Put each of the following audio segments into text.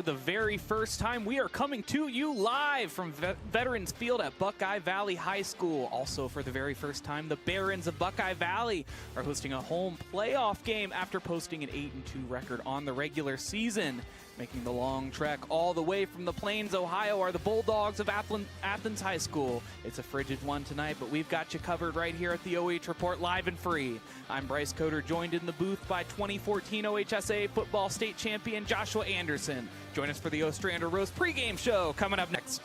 for the very first time, we are coming to you live from Veterans Field at Buckeye Valley High School. Also, for the very first time, the Barons of Buckeye Valley are hosting a home playoff game after posting an 8-2 record on the regular season. Making the long trek all the way from the Plains, Ohio, are the Bulldogs of Athens High School. It's a frigid one tonight, but we've got you covered right here at the OH Report, live and free. I'm Bryce Coder, joined in the booth by 2014 OHSAA football state champion Joshua Anderson. Join us for the Ostrander Rose pregame show coming up next.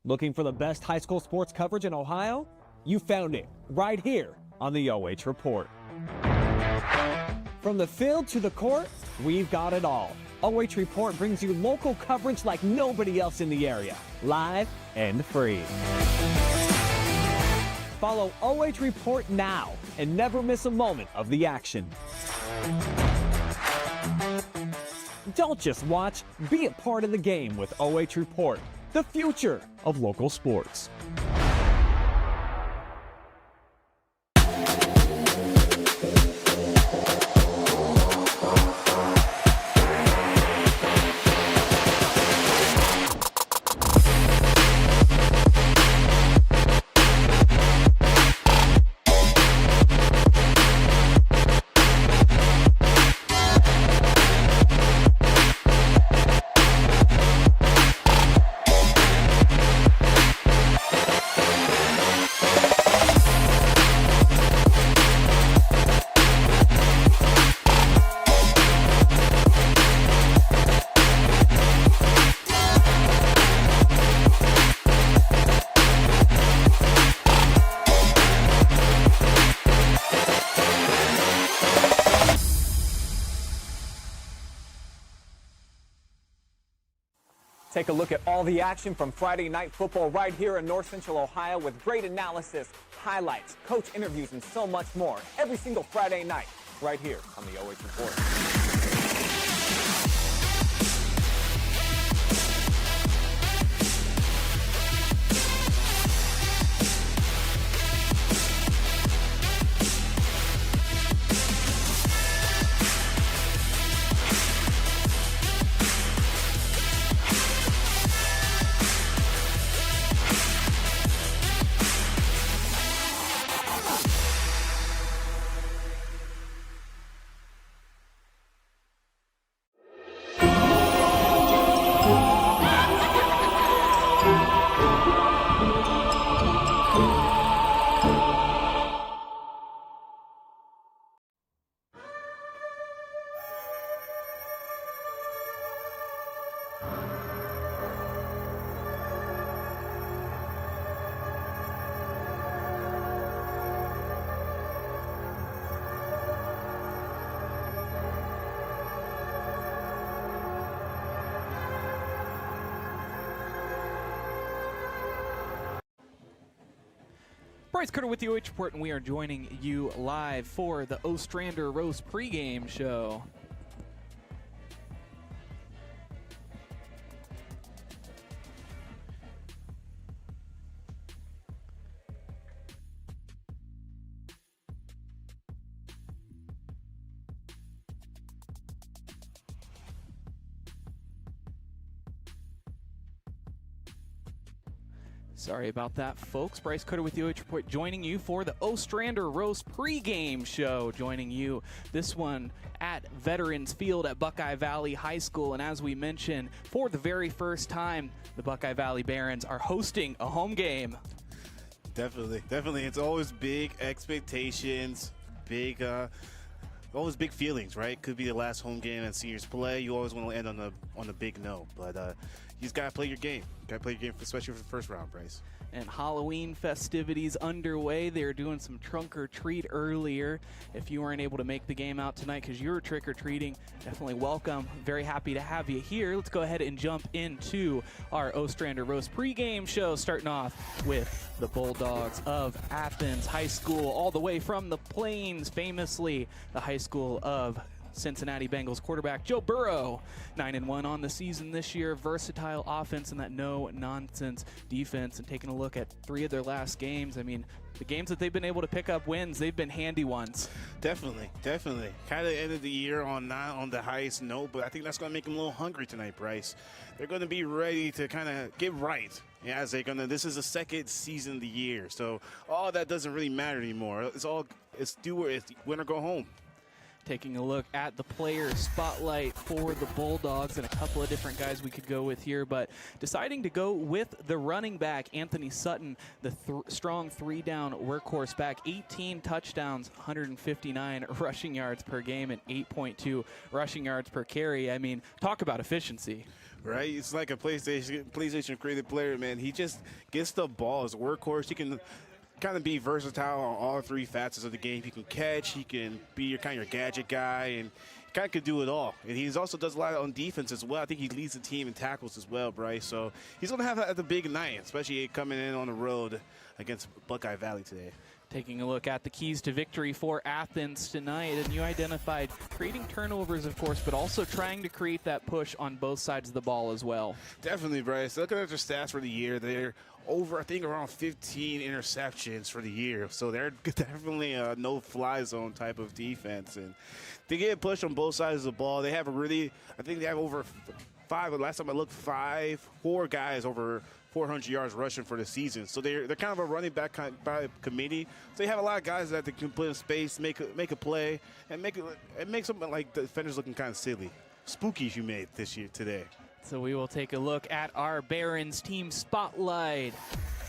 Looking for the best high school sports coverage in Ohio? You found it right here on the OH Report. From the field to the court, we've got it all. OH Report brings you local coverage like nobody else in the area, live and free. Follow OH Report now and never miss a moment of the action. Don't just watch, be a part of the game with OH Report, the future of local sports. Take a look at all the action from Friday night football right here in North Central Ohio with great analysis, highlights, coach interviews, and so much more every single Friday night right here on the OH Report. Bryce Coder with the OH Report, and we are joining you live for the Ostrander Roast pregame show. Sorry about that, folks. Bryce Coder with the OH Report, joining you for the Ostrander Roast pregame show. Joining you, this one at Veterans Field at Buckeye Valley High School. And as we mentioned, for the very first time, the Buckeye Valley Barons are hosting a home game. Definitely. It's always big expectations, big always big feelings, right? Could be the last home game that seniors play. You always want to end on a big note, but you just got to play your game. Got to play your game, especially for the first round, Bryce. And Halloween festivities underway. They were doing some trunk or treat earlier. If you weren't able to make the game out tonight because you were trick or treating, definitely welcome. Very happy to have you here. Let's go ahead and jump into our Ostrander Roast pregame show, starting off with the Bulldogs of Athens High School, all the way from the Plains, famously the high school of Cincinnati Bengals quarterback Joe Burrow. 9-1 on the season this year. Versatile offense and that no-nonsense defense. And taking a look at 3 of their last games, I mean, the games that they've been able to pick up wins, they've been handy ones. Definitely. Kind of ended the year on not on the highest note, but I think that's going to make them a little hungry tonight, Bryce. They're going to be ready to kind of get right. As they're going to, this is the second season of the year, so all that doesn't really matter anymore. It's win or go home. Taking a look at the player spotlight for the Bulldogs, and a couple of different guys we could go with here, but deciding to go with the running back, Anthony Sutton, the strong 3-down workhorse back, 18 touchdowns, 159 rushing yards per game, and 8.2 rushing yards per carry. I mean, talk about efficiency. Right? It's like a PlayStation created player, man. He just gets the ball as a workhorse. He can kind of be versatile on all 3 facets of the game. He can catch, he can be your gadget guy, and he kind of can do it all. And he also does a lot on defense as well. I think he leads the team in tackles as well, Bryce. So he's going to have the big night, especially coming in on the road against Buckeye Valley today. Taking a look at the keys to victory for Athens tonight, and you identified creating turnovers, of course, but also trying to create that push on both sides of the ball as well. Definitely, Bryce. Looking at their stats for the year, they're over, I think, around 15 interceptions for the year. So they're definitely a no-fly zone type of defense. And they get pushed on both sides of the ball. They have I think they have over 5, last time I looked, 4 guys over 400 yards rushing for the season. So they're kind of a running back by committee. So they have a lot of guys that they can put in space, make a play, and make something like the defenders looking kind of silly. Spooky you made today. So we will take a look at our Barons team spotlight.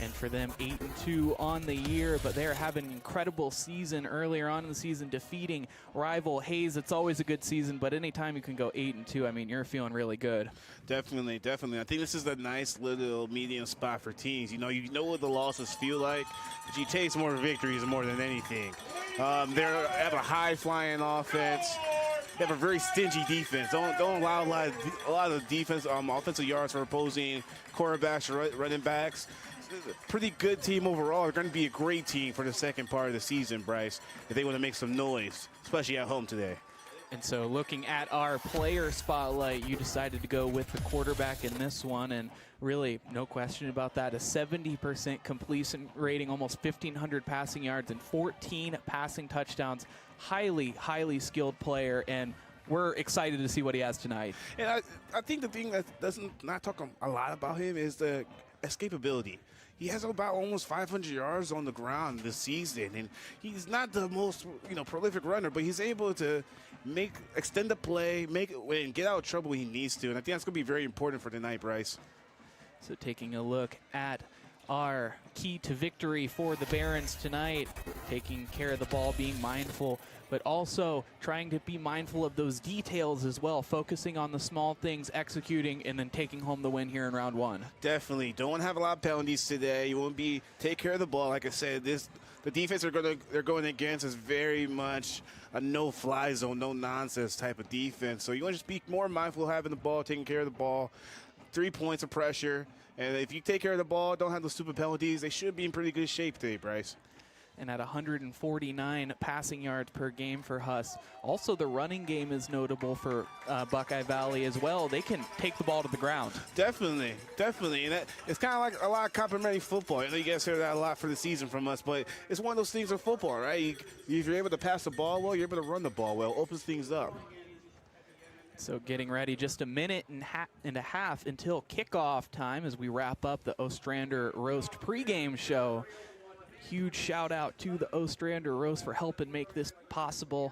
And for them, 8-2 on the year, but they're having an incredible season earlier on in the season, defeating rival Hayes. It's always a good season, but anytime you can go 8-2, I mean, you're feeling really good. Definitely. I think this is a nice little medium spot for teams. You know what the losses feel like, but you chase more victories more than anything. They have a high-flying offense. They have a very stingy defense. Don't allow a lot of defense, offensive yards for opposing quarterbacks or running backs. Pretty good team overall. They're going to be a great team for the second part of the season, Bryce, if they want to make some noise, especially at home today. And so looking at our player spotlight, you decided to go with the quarterback in this one, and really no question about that. A 70% completion rating, almost 1,500 passing yards and 14 passing touchdowns. Highly skilled player, and we're excited to see what he has tonight. And I think the thing that not talk a lot about him is the escapability. He has about almost 500 yards on the ground this season, and he's not the most prolific runner, but he's able to extend the play, and get out of trouble when he needs to. And I think that's going to be very important for tonight, Bryce. So taking a look at our key to victory for the Barons tonight, taking care of the ball, being mindful, but also trying to be mindful of those details as well, focusing on the small things, executing, and then taking home the win here in round 1. Definitely. Don't want to have a lot of penalties today. You want to take care of the ball. Like I said, the defense they're going against is very much a no-fly zone, no-nonsense type of defense. So you want to just be more mindful of having the ball, taking care of the ball, 3 points of pressure. And if you take care of the ball, don't have those stupid penalties, they should be in pretty good shape today, Bryce. And at 149 passing yards per game for Huss. Also, the running game is notable for Buckeye Valley as well. They can take the ball to the ground. Definitely. And it's kind of like a lot of complimentary football. I know you guys hear that a lot for the season from us, but it's one of those things of football, right? If you're able to pass the ball well, you're able to run the ball well. Opens things up. So getting ready, just a minute and a half until kickoff time as we wrap up the Ostrander Roast pregame show. Huge shout out to the Ostrander Roast for helping make this possible.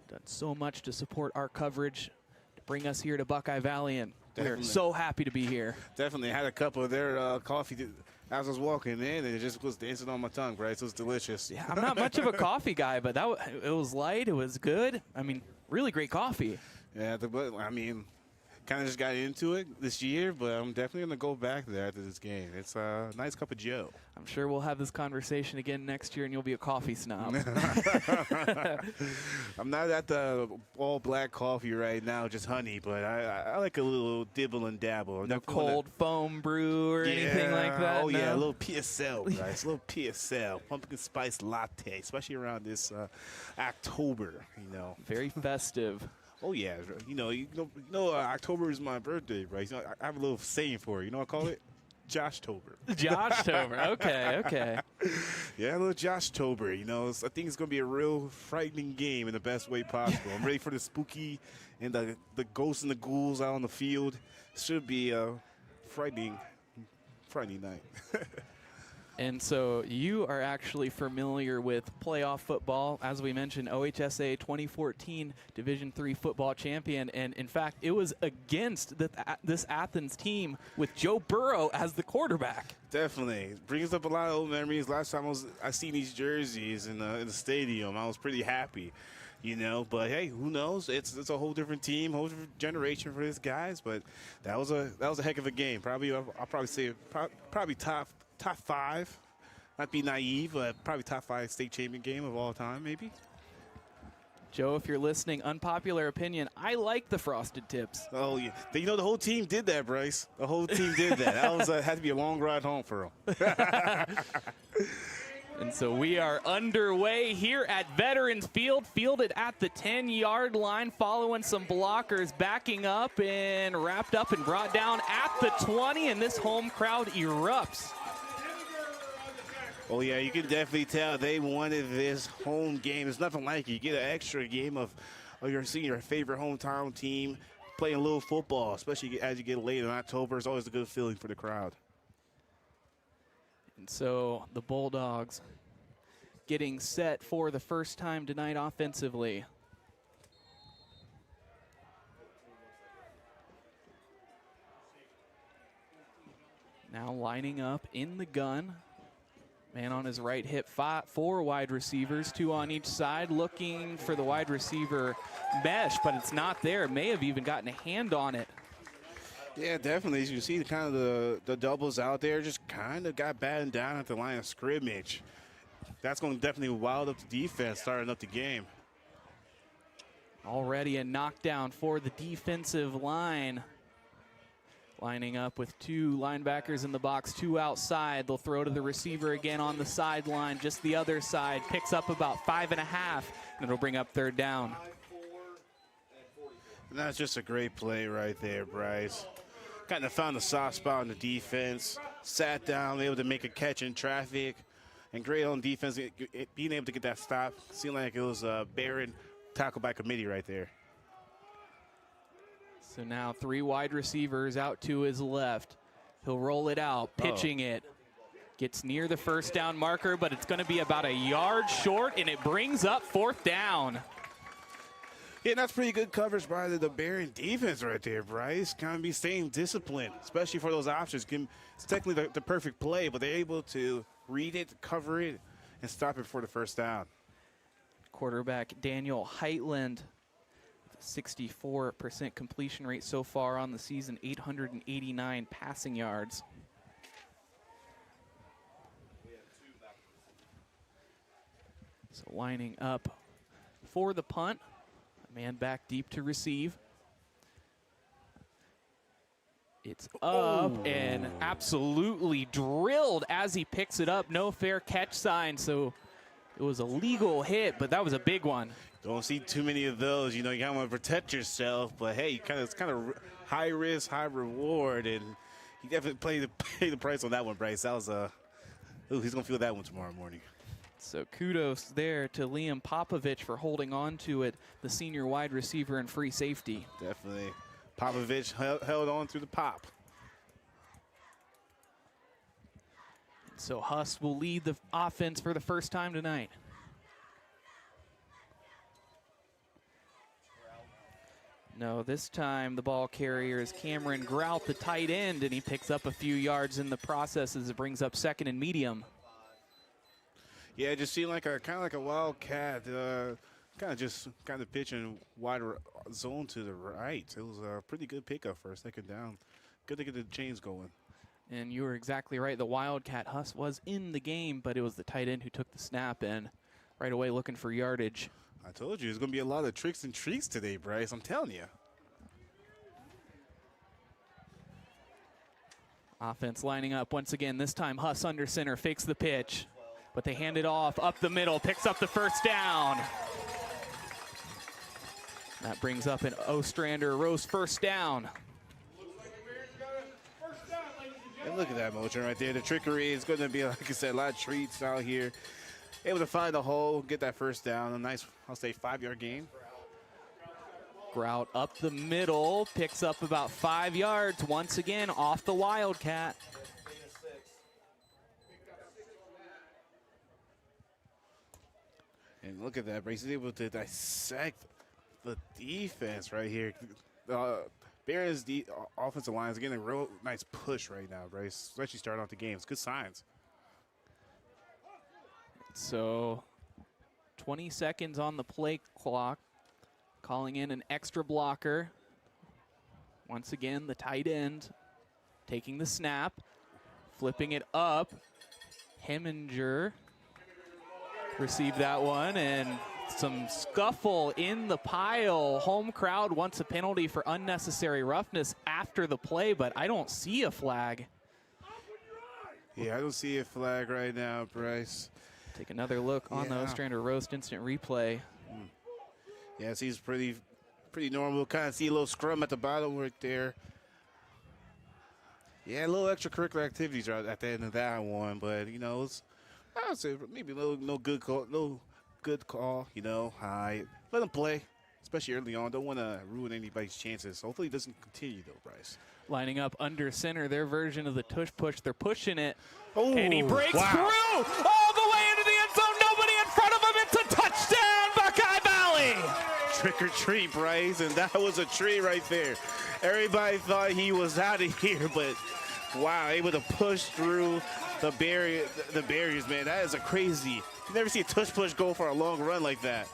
Done so much to support our coverage, to bring us here to Buckeye Valley, and we're so happy to be here. Definitely. I had a couple of their coffee As I was walking in, and it just was dancing on my tongue, Bryce. It was delicious. Yeah, I'm not much of a coffee guy, but it was light. It was good. I mean, really great coffee. Yeah, I mean, kind of just got into it this year, but I'm definitely going to go back there after this game. It's a nice cup of joe. I'm sure we'll have this conversation again next year, and you'll be a coffee snob. I'm not at the all-black coffee right now, just honey, but I like a little dibble and dabble. No cold foam brew or anything like that? Oh, no? yeah, a little PSL, guys. A little PSL, pumpkin spice latte, especially around this October, you know. Very festive. Oh, yeah. October is my birthday, right? You know, I have a little saying for it. You know what I call it? Josh-tober. Josh-tober. Okay. Yeah, a little Josh-tober. You know, I think it's going to be a real frightening game in the best way possible. I'm ready for the spooky and the ghosts and the ghouls out on the field. Should be a frightening night. And so you are actually familiar with playoff football. As we mentioned, OHSAA 2014 Division III football champion. And, in fact, it was against this Athens team with Joe Burrow as the quarterback. Definitely. It brings up a lot of old memories. Last time I seen these jerseys in the stadium, I was pretty happy. You know, but hey, who knows? It's a whole different team, whole different generation for these guys. But that was a heck of a game. I'll probably say probably top 5, not be naive, but probably top 5 state champion game of all time, maybe. Joe, if you're listening, unpopular opinion, I like the Frosted Tips. Oh, yeah. You know, the whole team did that, Bryce. The whole team did that. That had to be a long ride home for them. And so we are underway here at Veterans Field, fielded at the 10-yard line, following some blockers, backing up and wrapped up and brought down at the 20, and this home crowd erupts. Oh, yeah, you can definitely tell they wanted this home game. There's nothing like it. You get an extra game of you're seeing your favorite hometown team playing a little football, especially as you get late in October. It's always a good feeling for the crowd. And so the Bulldogs getting set for the first time tonight offensively. Now lining up in the gun. Man on his right hip, 4 wide receivers, 2 on each side, looking for the wide receiver mesh, but it's not there. May have even gotten a hand on it. Yeah, definitely. As you see, kind of the doubles out there just kind of got battened down at the line of scrimmage. That's going to definitely wild up the defense starting up the game. Already a knockdown for the defensive line. Lining up with 2 linebackers in the box, 2 outside. They'll throw to the receiver again on the sideline, just the other side. Picks up about 5.5, and it'll bring up 3rd down. And that's just a great play right there, Bryce. Kind of found a soft spot on the defense, sat down, able to make a catch in traffic, and great on defense, being able to get that stop. Seemed like it was a Baron tackle by committee right there. So now 3 wide receivers out to his left. He'll roll it out, pitching it. Gets near the 1st down marker, but it's going to be about a yard short, and it brings up 4th down. Yeah, that's pretty good coverage by the Baron defense right there, Bryce. Kind of be staying disciplined, especially for those options. It's technically the perfect play, but they're able to read it, cover it, and stop it for the 1st down. Quarterback Daniel Heitland, 64% completion rate so far on the season, 889 passing yards. So lining up for the punt. Man back deep to receive. It's up and absolutely drilled as he picks it up. No fair catch sign, so it was a legal hit, but that was a big one. Don't see too many of those. You know, you want to protect yourself, but hey, it's kind of high risk, high reward, and he definitely paid the price on that one, Bryce. That was he's gonna feel that one tomorrow morning. So kudos there to Liam Popovich for holding on to it, the senior wide receiver and free safety. Definitely. Popovich held on through the pop. So Huss will lead the offense for the first time No, this time the ball carrier is Cameron Grout, the tight end, and he picks up a few yards in the process as it brings up second and medium. Yeah, it just seemed like kind of like a wildcat, kind of pitching wide zone to the right. It was a pretty good pickup for a second down. Good to get the chains going. And you were exactly right. The wildcat Huss was in the game, but it was the tight end who took the snap in right away looking for yardage. I told you, there's going to be a lot of tricks and treats today, Bryce. I'm telling you. Offense lining up once again. This time Huss under center, fakes the pitch, but they hand it off up the middle, picks up the first down. That brings up an Ostrander Rose first down. And look at that motion right there. The trickery is going to be, like I said, a lot of treats out here. Able to find the hole, get that first down. A nice, I'll say, 5-yard gain. Grout up the middle, picks up about 5 yards once again off the wildcat. And look at that, Bryce is able to dissect the defense right here. Barons' offensive line is getting a real nice push right now, Bryce, especially starting off the game. It's good signs. So 20 seconds on the play clock, calling in an extra blocker. Once again, the tight end taking the snap, flipping it up. Heminger received that one, and some scuffle in the pile. Home crowd wants a penalty for unnecessary roughness after the play, but I don't see a flag. Yeah, I don't see a flag right now, Bryce. Take another look on the Ostrander Roast instant replay. Yeah, it seems pretty normal. Kind of see a little scrum at the bottom right there. Yeah, a little extracurricular activities right at the end of that one, but you know, I would say maybe no good call. You know, let them play, especially early on. Don't want to ruin anybody's chances. Hopefully, it doesn't continue though, Bryce. Lining up under center, their version of the tush push. They're pushing it, oh, and he breaks through all the way into the end zone. Nobody in front of him. It's a touchdown, Buckeye Valley. Trick or treat, Bryce, and that was a treat right there. Everybody thought he was out of here, but wow, able to push through the barriers, man. That is a crazy. You never see a tush push go for a long run like that.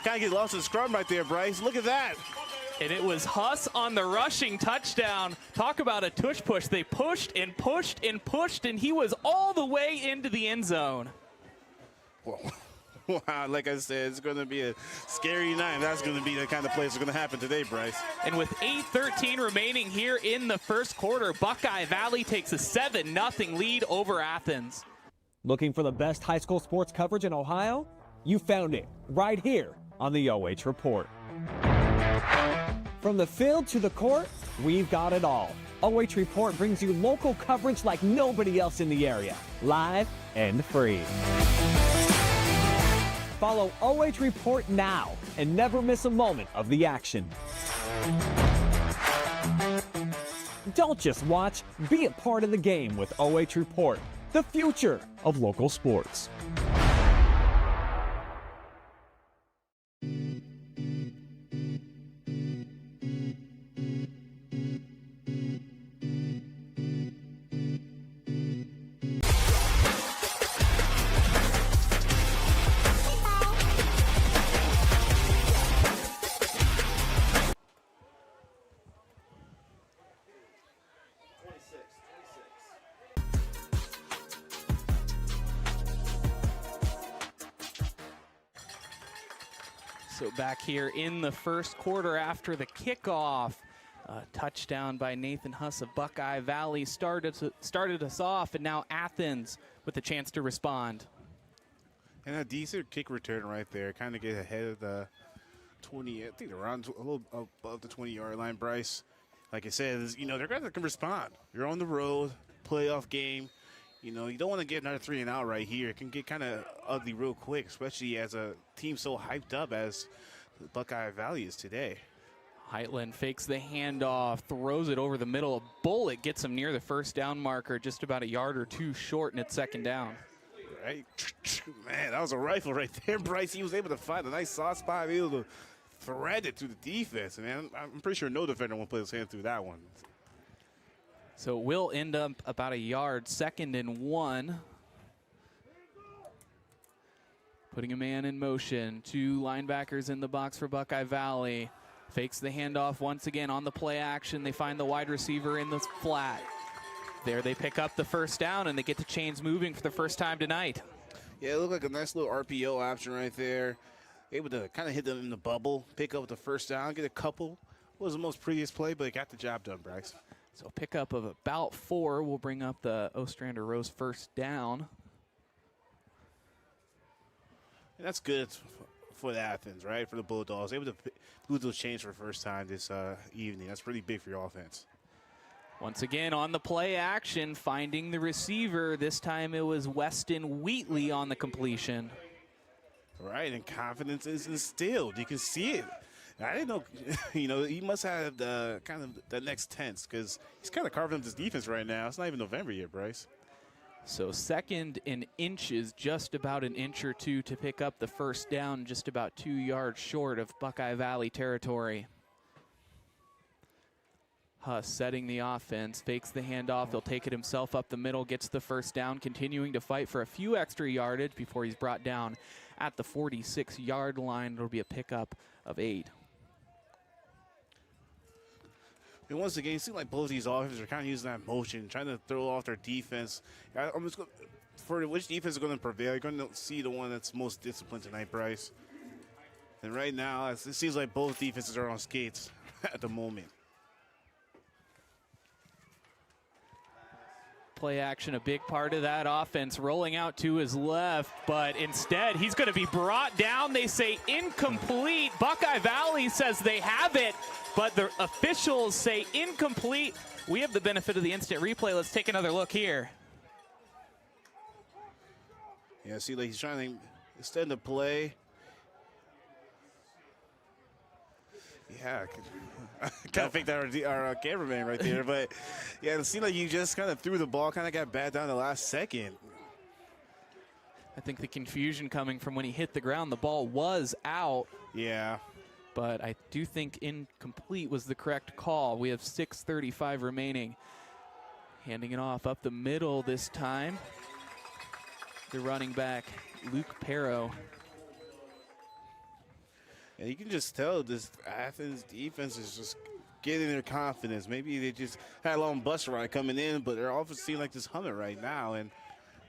Kind of get lost in the scrum right there, Bryce. Look at that. And it was Huss on the rushing touchdown. Talk about a tush push. They pushed and pushed and pushed, and he was all the way into the end zone. Wow, like I said, it's going to be a scary night. That's going to be the kind of plays that's going to happen today, Bryce. And with 8:13 remaining here in the first quarter, Buckeye Valley takes a 7-0 lead over Athens. Looking for the best high school sports coverage in Ohio? You found it right here on the OH Report. From the field to the court, we've got it all. OH Report brings you local coverage like nobody else in the area, live and free. Follow OH Report now and never miss a moment of the action. Don't just watch, be a part of the game with OH Report, the future of local sports. So back here in the first quarter after the kickoff, a touchdown by Nathan Huss of Buckeye Valley started us off, and now Athens with a chance to respond. And a decent kick return right there. Kind of get ahead of the 20, I think around a little above the 20-yard line, Bryce. Like I said, you know, they're going to respond. You're on the road, playoff game. You know, you don't want to get another 3 and out right here. It can get kind of ugly real quick, especially as a team so hyped up as Buckeye Valley is today. Heitland fakes the handoff, throws it over the middle. A bullet gets him near the first down marker, just about a yard or two short, and it's second down. Right? Man, that was a rifle right there, Bryce. He was able to find a nice soft spot, able to threaded through the defense. And I'm pretty sure no defender won't put his hand through that one. So it will end up about a yard, 2nd and 1. Putting a man in motion. 2 linebackers in the box for Buckeye Valley. Fakes the handoff once again on the play action. They find the wide receiver in the flat. There they pick up the first down, and they get the chains moving for the first time tonight. Yeah, it looked like a nice little RPO option right there. Able to kind of hit them in the bubble, pick up the first down, get a couple. Was the most previous play, but it got the job done, Bryce. So pickup of about 4 will bring up the Ostrander Rose first down. And that's good for the Athens, right? For the Bulldogs. Able to lose those chains for the first time this evening. That's pretty big for your offense. Once again on the play action, finding the receiver. This time it was Weston Wheatley on the completion. Right, and confidence is instilled. You can see it. I didn't know, you know, he must have the kind of the next tense because he's kind of carving up this defense right now. It's not even November yet, Bryce. So 2nd and inches, just about an inch or 2 to pick up the first down, just about 2 yards short of Buckeye Valley territory. Huss setting the offense, fakes the handoff. He'll take it himself up the middle, gets the first down, continuing to fight for a few extra yardage before he's brought down at the 46-yard line. It'll be a pickup of 8. And once again, it seems like both these offenses are kind of using that motion, trying to throw off their defense. I'm just for which defense is going to prevail, you're going to see the one that's most disciplined tonight, Bryce. And right now, it seems like both defenses are on skates at the moment. Play action, a big part of that offense, rolling out to his left, but instead he's going to be brought down. They say incomplete. Buckeye Valley says they have it, but the officials say incomplete. We have the benefit of the instant replay. Let's take another look here. Yeah, see, like he's trying to extend the play. Yeah, I kind of think that our cameraman right there, but yeah, it seemed like you just kind of threw the ball, kind of got bad down the last second. I think the confusion coming from when he hit the ground, the ball was out. Yeah. But I do think incomplete was the correct call. We have 6:35 remaining. Handing it off up the middle this time. The running back, Luke Perro. And you can just tell this Athens defense is just getting their confidence. Maybe they just had a long bus ride coming in, but they're offense seem like just humming right now. And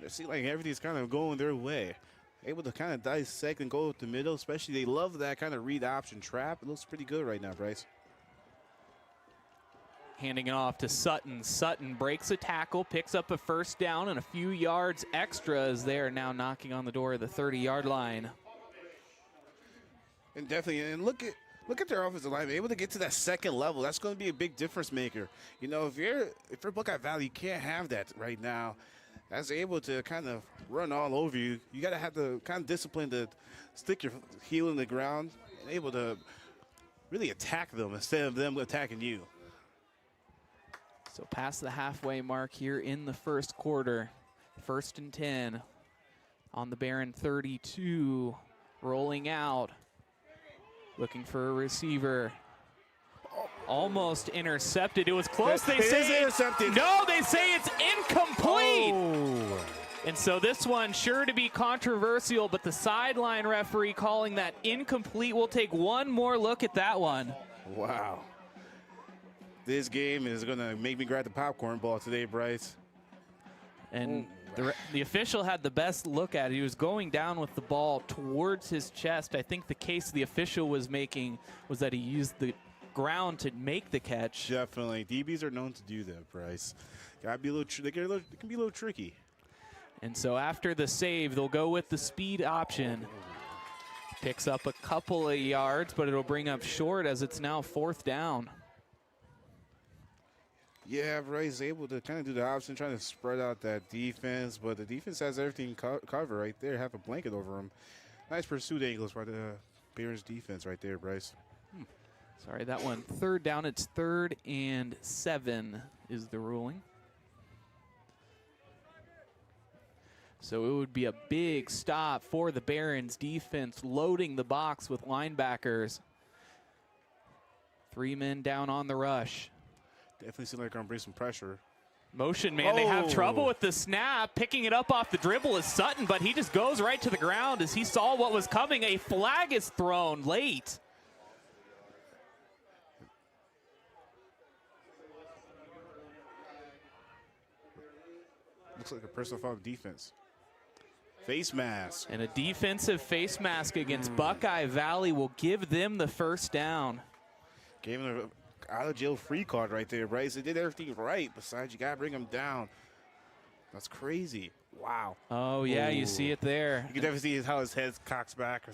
they seem like everything's kind of going their way. Able to kind of dissect and go with the middle, especially they love that kind of read option trap. It looks pretty good right now, Bryce. Handing it off to Sutton. Sutton breaks a tackle, picks up a first down, and a few yards extra as they are now knocking on the door of the 30-yard line. And definitely, and look at their offensive line, able to get to that second level. That's going to be a big difference maker. You know, if you're Buckeye Valley, you can't have that right now. That's able to kind of run all over you. You got to have the kind of discipline to stick your heel in the ground and able to really attack them instead of them attacking you. So past the halfway mark here in the first quarter. 1st and 10 on the Baron 32, rolling out. Looking for a receiver. Almost intercepted. It was close. They say intercepted. No, they say it's incomplete. Oh. And so this one sure to be controversial, but the sideline referee calling that incomplete. We'll take one more look at that one. Wow. This game is going to make me grab the popcorn ball today, Bryce. And the official had the best look at it. He was going down with the ball towards his chest. I think the case the official was making was that he used the ground to make the catch. Definitely. DBs are known to do that, Bryce. Gotta be a little, they can be a little tricky. And so after the save, they'll go with the speed option. Picks up a couple of yards, but it'll bring up short as it's now 4th down. Yeah, Bryce able to kind of do the option, trying to spread out that defense, but the defense has everything covered right there, have a blanket over them. Nice pursuit angles by the Barons defense right there, Bryce. Sorry, that one 3rd down. It's 3rd and 7 is the ruling. So it would be a big stop for the Barons defense, loading the box with linebackers. 3 men down on the rush. Definitely seems like they're going to bring some pressure. Motion man, they have trouble with the snap. Picking it up off the dribble is Sutton, but he just goes right to the ground as he saw what was coming. A flag is thrown late. Looks like a personal foul defense. Face mask. And a defensive face mask against Buckeye Valley will give them the first down. Gave him an out of jail free card right there, Bryce. They did everything right. Besides, you got to bring him down. That's crazy. Wow. Oh, yeah, you see it there. You can definitely see how his head cocks back.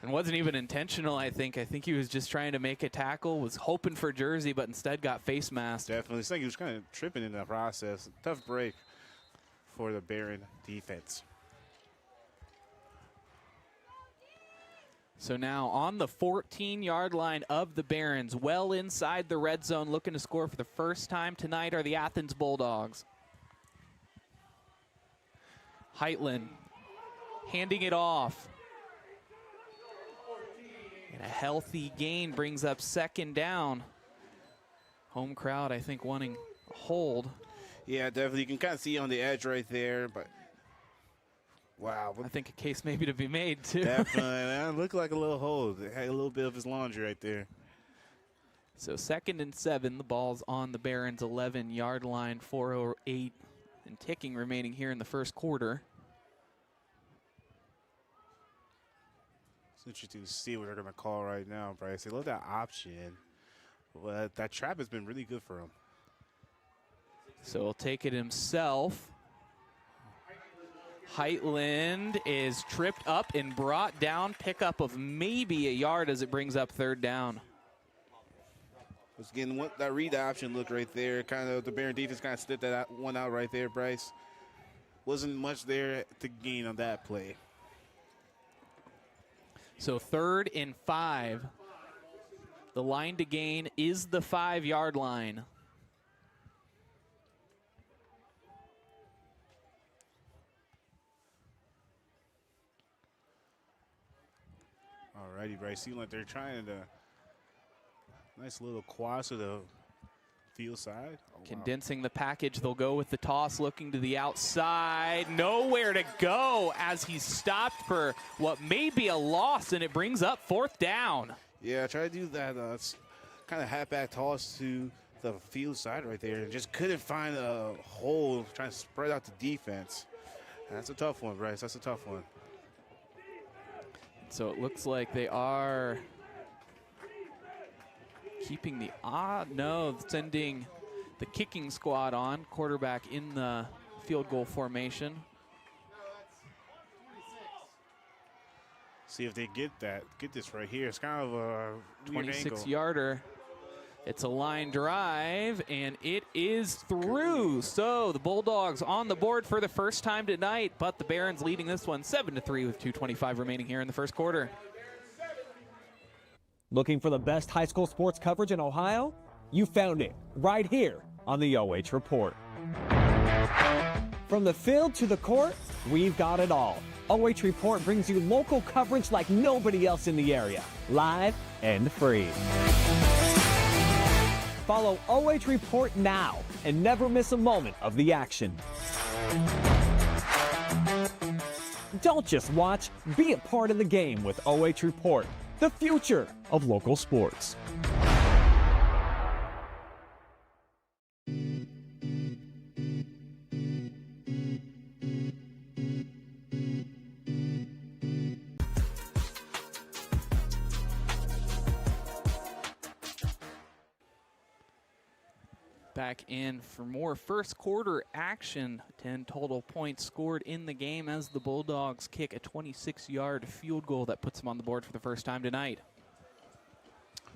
And wasn't even intentional, I think. I think he was just trying to make a tackle, was hoping for Jersey, but instead got face masked. Definitely. It's like he was kind of tripping in that process. Tough break for the Baron defense. So now on the 14-yard line of the Barons, well inside the red zone, looking to score for the first time tonight are the Athens Bulldogs. Heitland handing it off. And a healthy gain brings up second down. Home crowd, I think, wanting a hold. Yeah, definitely. You can kind of see on the edge right there, but wow. I think a case maybe to be made, too. Definitely. That looked like a little hold. It had a little bit of his laundry right there. So 2nd and 7. The ball's on the Barons' 11-yard line. 4:08 and ticking remaining here in the first quarter. It's interesting to see what they're going to call right now, Bryce. They love that option. But that trap has been really good for him. So he'll take it himself. Heitland is tripped up and brought down. Pickup of maybe a yard as it brings up 3rd down. Was getting that read option look right there. Kind of the Baron defense kind of slipped that one out right there, Bryce. Wasn't much there to gain on that play. So 3rd and 5. The line to gain is the 5-yard line. Alrighty, Bryce. Seems like they're trying to nice little quads to the field side. Oh, Condensing the package, they'll go with the toss, looking to the outside. Nowhere to go as he's stopped for what may be a loss, and it brings up 4th down. Yeah, try to do that kind of halfback toss to the field side right there, and just couldn't find a hole, trying to spread out the defense. That's a tough one, Bryce. That's a tough one. So it looks like they are keeping the sending the kicking squad on. Quarterback in the field goal formation. See if they get this right here. It's kind of a 26-yarder. It's a line drive, and it is through. So the Bulldogs on the board for the first time tonight, but the Barons leading this one 7-3 with 2:25 remaining here in the first quarter. Looking for the best high school sports coverage in Ohio? You found it right here on the OH Report. From the field to the court, we've got it all. OH Report brings you local coverage like nobody else in the area, live and free. Follow OH Report now and never miss a moment of the action. Don't just watch, be a part of the game with OH Report, the future of local sports. Back in for more first quarter action. 10 total points scored in the game as the Bulldogs kick a 26-yard field goal that puts them on the board for the first time tonight.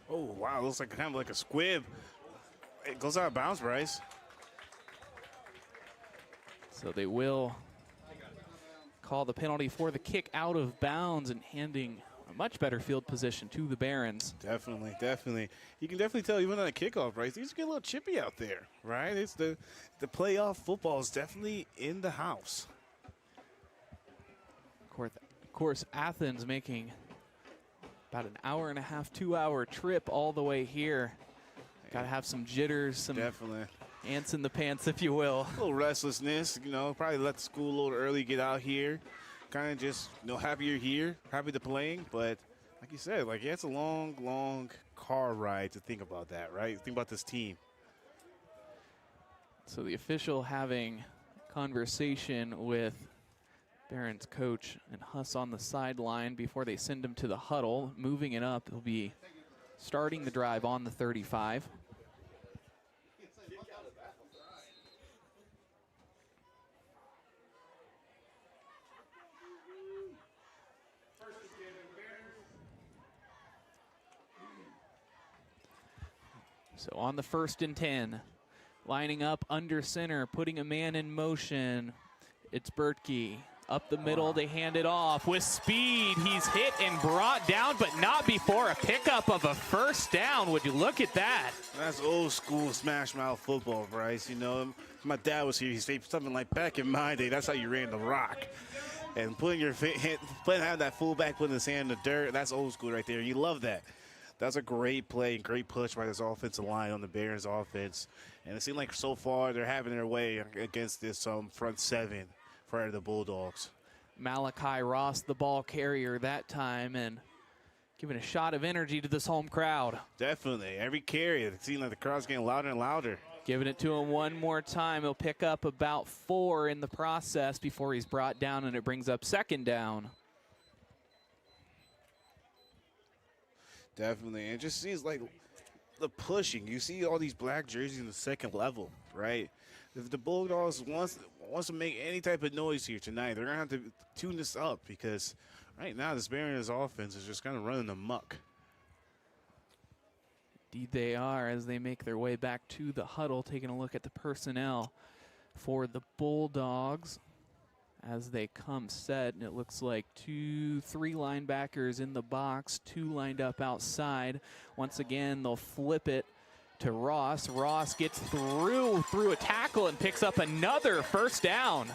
Oh, wow. Looks like kind of like a squib. It goes out of bounds, Bryce. So they will call the penalty for the kick out of bounds and handing a much better field position to the Barons. Definitely, definitely. You can definitely tell even on a kickoff, right? These get a little chippy out there, right? It's the playoff football is definitely in the house. Of course, Athens making About an hour and a half, 2-hour trip all the way here. Got to have some jitters, some Definitely. ants in the pants, if you will. A little restlessness, you know, probably left school a little early, get out here. Kind of just, you know, happy you're here, happy to playing. But like you said, like, yeah, it's a long, long car ride to think about that, right? Think about this team. So the official having conversation with Barons coach and Huss on the sideline before they send him to the huddle. Moving it up, he'll be starting the drive on the 35. So on the 1st and 10, lining up under center, putting a man in motion. It's Bertkey. Up the middle, they hand it off with speed. He's hit and brought down, but not before a pickup of a first down. Would you look at that? That's old school smash mouth football, Bryce. You know, my dad was here. He said something like, back in my day, that's how you ran the rock. And putting your having that fullback putting his hand in the dirt, that's old school right there. You love that. That's a great play and great push by this offensive line on the Barons offense. And it seemed like so far they're having their way against this front seven for the Bulldogs. Malachi Ross, the ball carrier that time, and giving a shot of energy to this home crowd. Definitely. Every carry, it seems like the crowd's getting louder and louder. Giving it to him one more time. He'll pick up about 4 in the process before he's brought down, and it brings up 2nd down. Definitely. And it just seems like the pushing. You see all these black jerseys in the 2nd level, right? If the Bulldogs wants to make any type of noise here tonight, they're going to have to tune this up, because right now this Barons offense is just kind of running amok. Indeed they are, as they make their way back to the huddle, taking a look at the personnel for the Bulldogs as they come set. And it looks like 2-3 linebackers in the box, 2 lined up outside. Once again, they'll flip it to Ross. Ross gets through a tackle and picks up another first down.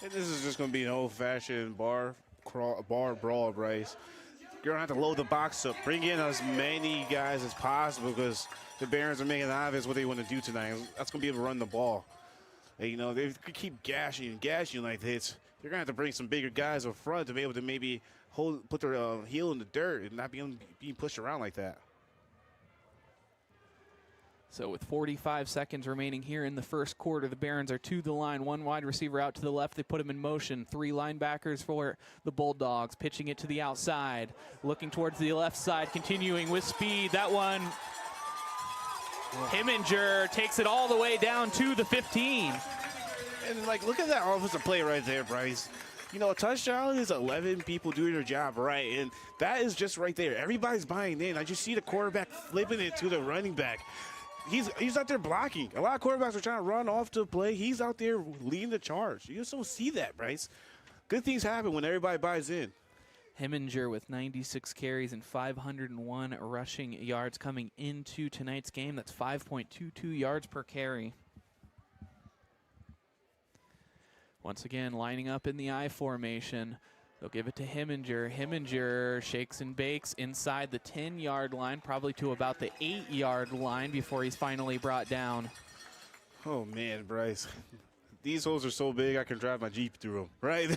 And this is just going to be an old-fashioned bar brawl, Bryce. You're going to have to load the box up, bring in as many guys as possible, because the Barons are making obvious what they want to do tonight. That's going to be able to run the ball. And, you know, they keep gashing like this. You're going to have to bring some bigger guys up front to be able to maybe put their heel in the dirt and not being pushed around like that. So with 45 seconds remaining here in the first quarter, the Barons are to the line. 1 wide receiver out to the left. They put him in motion. 3 linebackers for the Bulldogs, pitching it to the outside. Looking towards the left side, continuing with speed. That one, Heminger takes it all the way down to the 15. And, like, look at that offensive play right there, Bryce. You know, a touchdown is 11 people doing their job right, and that is just right there. Everybody's buying in. I just see the quarterback flipping it to the running back. He's out there blocking. A lot of quarterbacks are trying to run off to play. He's out there leading the charge. You just don't see that, Bryce. Good things happen when everybody buys in. Heminger with 96 carries and 501 rushing yards coming into tonight's game. That's 5.22 yards per carry. Once again, lining up in the I formation. They'll give it to Heminger. Heminger shakes and bakes inside the 10-yard line, probably to about the 8-yard line before he's finally brought down. Oh, man, Bryce. These holes are so big I can drive my Jeep through them, right?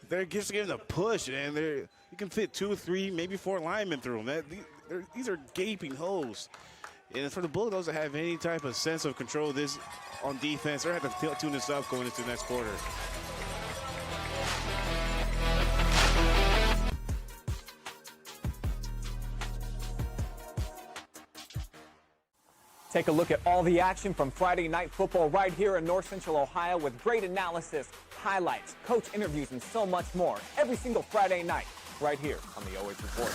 They're just giving a push, and you can fit 2 or 3, maybe 4 linemen through them. These are gaping holes. And for the Bulldogs to have any type of sense of control this on defense, they're going to have to tune this up going into the next quarter. Take a look at all the action from Friday night football right here in North Central Ohio with great analysis, highlights, coach interviews, and so much more every single Friday night right here on the OH Report.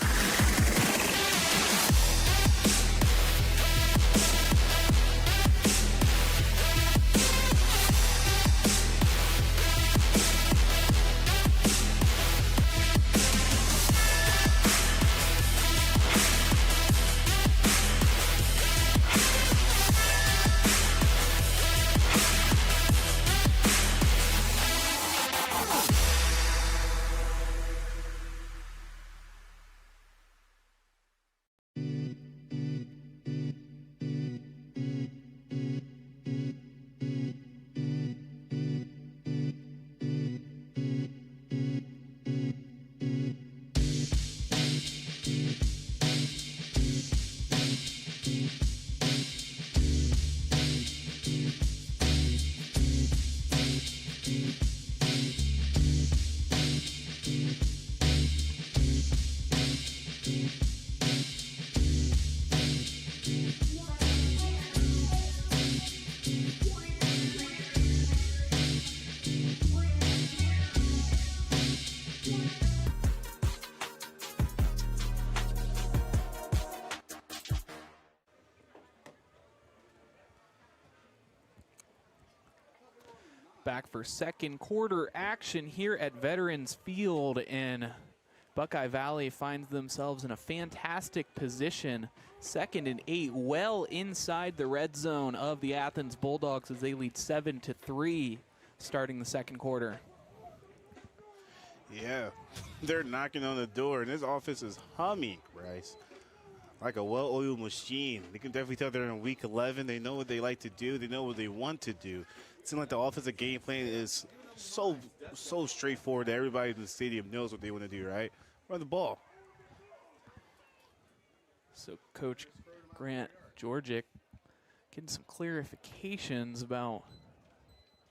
back for second quarter action here at Veterans Field, and Buckeye Valley finds themselves in a fantastic position, 2nd and 8, well inside the red zone of the Athens Bulldogs as they lead 7-3 starting the second quarter. Yeah, they're knocking on the door, and this offense is humming, Bryce, like a well-oiled machine. They can definitely tell they're in week 11. They know what they like to do. They know what they want to do. It seems like the offensive game plan is so straightforward that everybody in the stadium knows what they want to do, right? Run the ball. So Coach Grant Georgic getting some clarifications about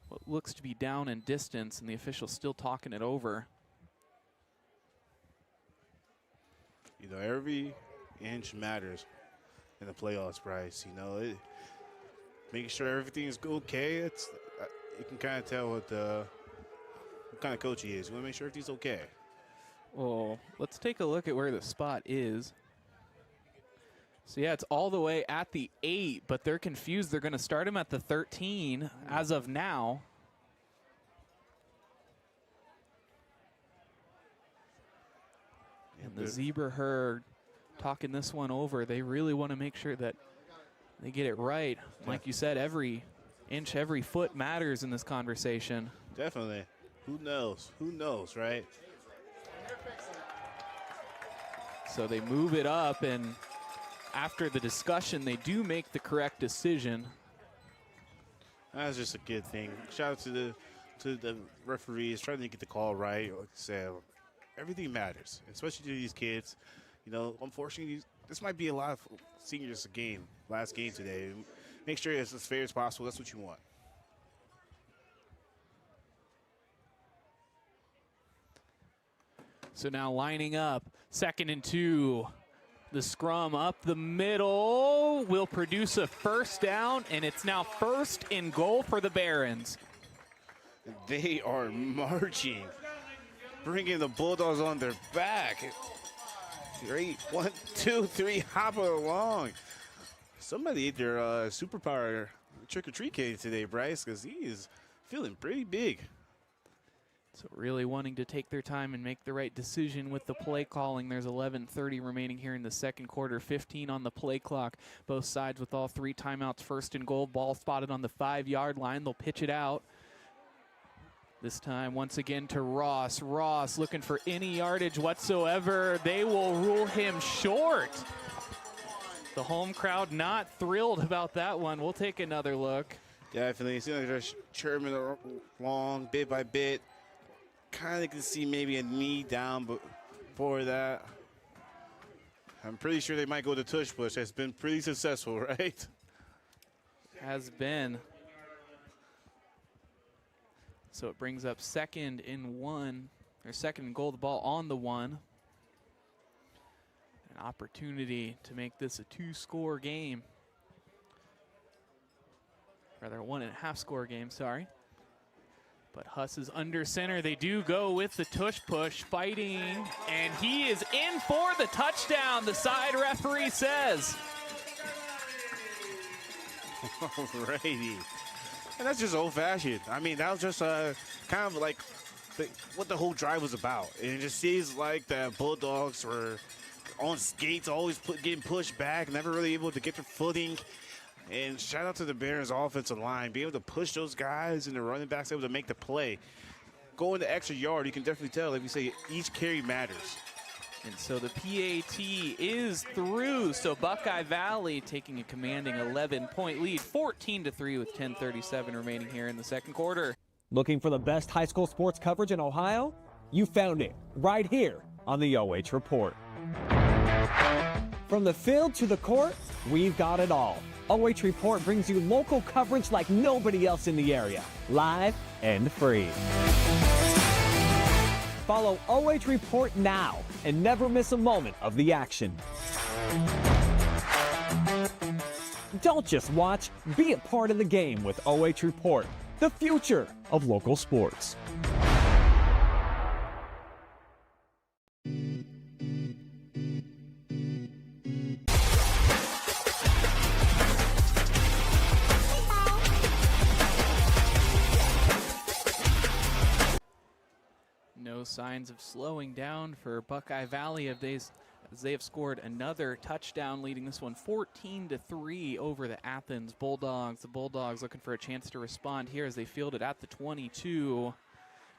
what looks to be down and distance, and the official still talking it over. You know, every inch matters in the playoffs, Bryce. You know, making sure everything is okay. You can kind of tell what kind of coach he is. You want to make sure everything's okay. Well, let's take a look at where the spot is. So, yeah, it's all the way at the 8, but they're confused. They're going to start him at the 13 as of now. And the Zebra Herd talking this one over. They really want to make sure that they get it right. Like you said, every inch, every foot matters in this conversation. Definitely. Who knows? Who knows, right? So they move it up, and after the discussion, they do make the correct decision. That's just a good thing. Shout out to the referees trying to get the call right. Like I said, everything matters, especially to these kids. You know, unfortunately, this might be a lot of seniors last game today. Make sure it's as fair as possible. That's what you want. So now lining up, 2nd and 2. The scrum up the middle will produce a first down, and it's now 1st and goal for the Barons. They are marching, bringing the Bulldogs on their back. 3, 1, 2, 3, hop along. Somebody ate their superpower trick-or-treat cake today, Bryce, because he is feeling pretty big. So really wanting to take their time and make the right decision with the play calling. There's 11:30 remaining here in the second quarter, 15 on the play clock. Both sides with all 3 timeouts, 1st and goal. Ball spotted on the 5-yard line. They'll pitch it out. This time, once again, to Ross. Ross looking for any yardage whatsoever. They will rule him short. The home crowd not thrilled about that one. We'll take another look. Definitely. It seems like they're churning along bit by bit. Kind of can see maybe a knee down before that. I'm pretty sure they might go to tush push. That's been pretty successful, right? Has been. So it brings up 2nd and 1, or 2nd and goal, the ball on the 1. An opportunity to make this a 2-score game. Rather, a 1.5-score game, sorry. But Huss is under center. They do go with the tush push, fighting, and he is in for the touchdown, the side referee says. Alrighty. And that's just old-fashioned. I mean, that was just kind of like what the whole drive was about. And it just seems like the Bulldogs were on skates, always getting pushed back, never really able to get their footing. And shout out to the Barons offensive line, being able to push those guys and the running backs able to make the play. Going the extra yard, you can definitely tell, like we say, each carry matters. And so the PAT is through. So Buckeye Valley taking a commanding 11-point lead, 14-3 with 10:37 remaining here in the second quarter. Looking for the best high school sports coverage in Ohio? You found it right here on the OH Report. From the field to the court, we've got it all. OH Report brings you local coverage like nobody else in the area, live and free. Follow OH Report now and never miss a moment of the action. Don't just watch, be a part of the game with OH Report, the future of local sports. signs of slowing down for Buckeye Valley as they have scored another touchdown, leading this one 14-3 over the Athens Bulldogs. The Bulldogs looking for a chance to respond here as they field it at the 22.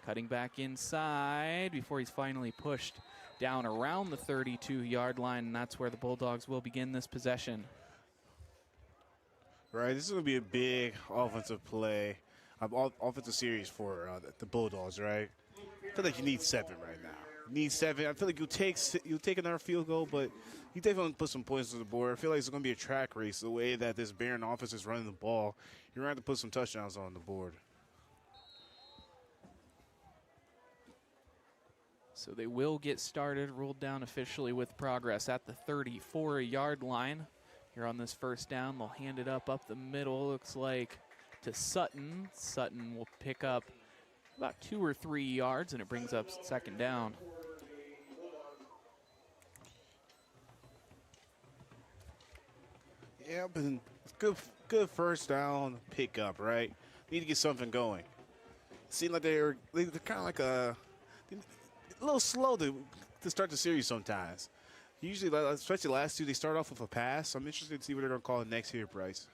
Cutting back inside before he's finally pushed down around the 32-yard line, and that's where the Bulldogs will begin this possession. Right, this is going to be a big offensive play, offensive series for the Bulldogs, right? I feel like you need 7 right now. You need 7. I feel like you'll take another field goal, but you definitely put some points on the board. I feel like it's going to be a track race the way that this Baron offense is running the ball. You're going to have to put some touchdowns on the board. So they will get started, ruled down officially with progress at the 34-yard line. Here on this first down, they'll hand it up the middle, looks like, to Sutton. Sutton will pick up about 2 or 3 yards, and it brings up second down. Yeah, but good first down pickup, right? Need to get something going. Seemed like they're kind of like a little slow to start the series sometimes. Usually, especially the last 2, they start off with a pass. I'm interested to see what they're going to call it next here, Bryce.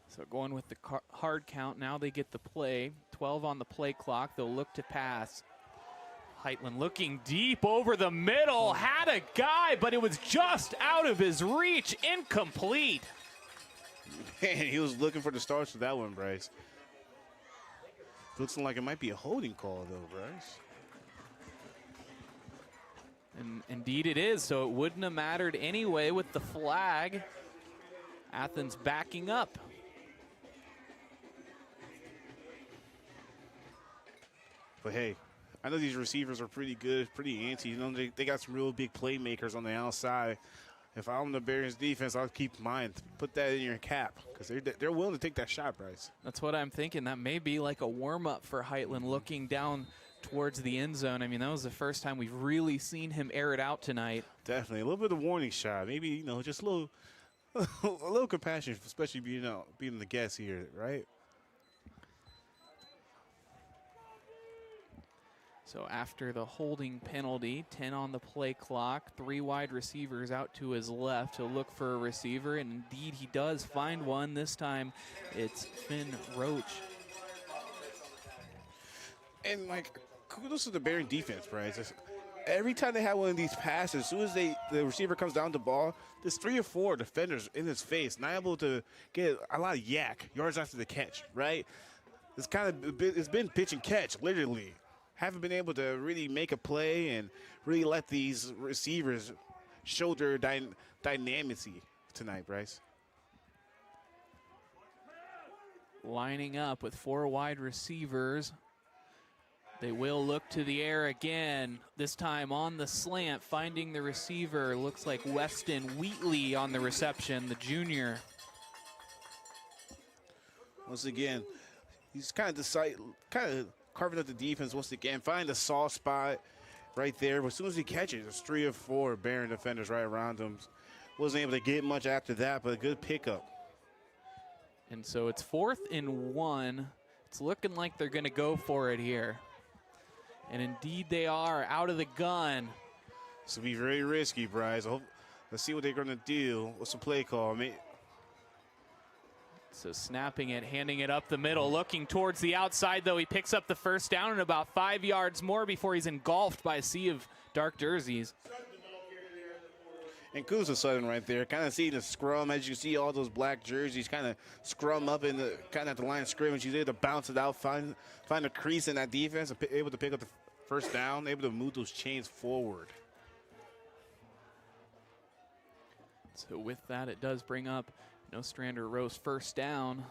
So going with the hard count, now they get the play. 12 on the play clock. They'll look to pass. Heitland looking deep over the middle. Had a guy, but it was just out of his reach. Incomplete. Man, he was looking for the stars for that one, Bryce. Looks like it might be a holding call, though, Bryce. And indeed it is, so it wouldn't have mattered anyway with the flag. Athens backing up. But hey, I know these receivers are pretty good, pretty antsy. You know, they got some real big playmakers on the outside. If I'm the Barons defense, I'll keep in mind, put that in your cap, because they're willing to take that shot, Bryce. That's what I'm thinking. That may be like a warm-up for Heitland, looking down towards the end zone. I mean, that was the first time we've really seen him air it out tonight. Definitely. A little bit of warning shot. Maybe, you know, just a little compassion, especially being the guest here, right? So after the holding penalty, 10 on the play clock, 3 wide receivers out to his left. He'll look for a receiver, and indeed he does find one. This time it's Finn Roach. And, like, kudos to the Baron defense, Bryce. Every time they have one of these passes, as soon as the receiver comes down the ball, there's 3 or 4 defenders in his face, not able to get a lot of yards after the catch, right? It's been pitch and catch, literally. Haven't been able to really make a play and really let these receivers show their dynamicy tonight, Bryce. Lining up with 4 wide receivers. They will look to the air again, this time on the slant, finding the receiver. Looks like Weston Wheatley on the reception, the junior. Once again, he's kind of carving up the defense once again, find a soft spot right there. But as soon as he catches, there's 3 or 4 Baron defenders right around him. Wasn't able to get much after that, but a good pickup. And so it's 4th and 1. It's looking like they're going to go for it here. And indeed they are, out of the gun. This will be very risky, Bryce. Let's see what they're going to do. What's the play call? So snapping it, handing it up the middle, looking towards the outside, though. He picks up the first down and about 5 yards more before he's engulfed by a sea of dark jerseys. And kudos to Sutton right there. Kind of seeing the scrum. As you see all those black jerseys kind of scrum up in the kind of at the line of scrimmage. He's able to bounce it out, find a crease in that defense, able to pick up the first down, able to move those chains forward. So with that, it does bring up Nostrander Rose first down.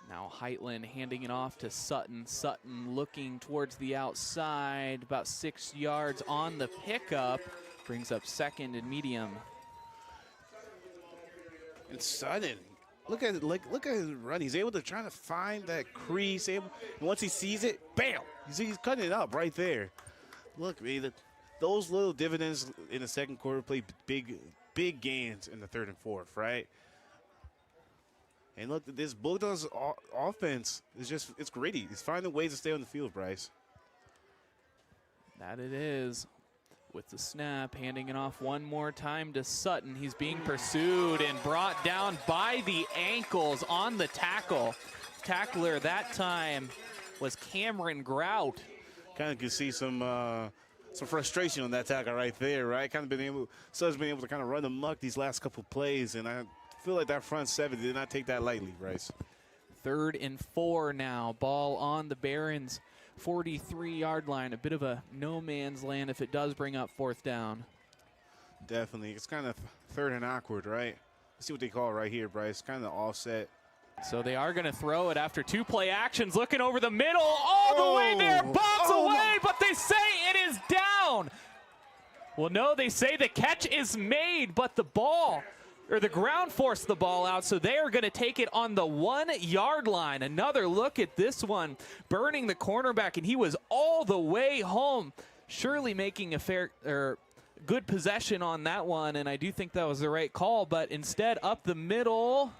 Now Heitland handing it off to Sutton. Sutton looking towards the outside, about 6 yards on the pickup. Brings up 2nd and medium. And Sutton, look at his run. He's able to try to find that crease. And once he sees it, bam! He's cutting it up right there. Look, man, those little dividends in the second quarter play big gains in the 3rd and 4th, right? And look, this Bulldogs offense is it's gritty. It's finding ways to stay on the field, Bryce. That it is. With the snap, handing it off one more time to Sutton. He's being pursued and brought down by the ankles on the tackle. Tackler that time was Cameron Grout. Kind of can see some frustration on that tackle right there, right? Kind of been able to kind of run amok these last couple plays, and I feel like that front seven did not take that lightly, Bryce. 3rd and 4 now. Ball on the Barons' 43-yard line. A bit of a no man's land if it does bring up 4th down. Definitely. It's kind of 3rd and awkward, right? Let's see what they call it right here, Bryce. Kind of offset. So they are going to throw it after 2 play actions, looking over the middle, all the way there, bobs away, but they say it is down. Well, no, they say the catch is made, but the ball, or the ground forced the ball out, so they are going to take it on the 1-yard line. Another look at this one, burning the cornerback, and he was all the way home, surely making a fair, or good possession on that one, and I do think that was the right call, but instead up the middle,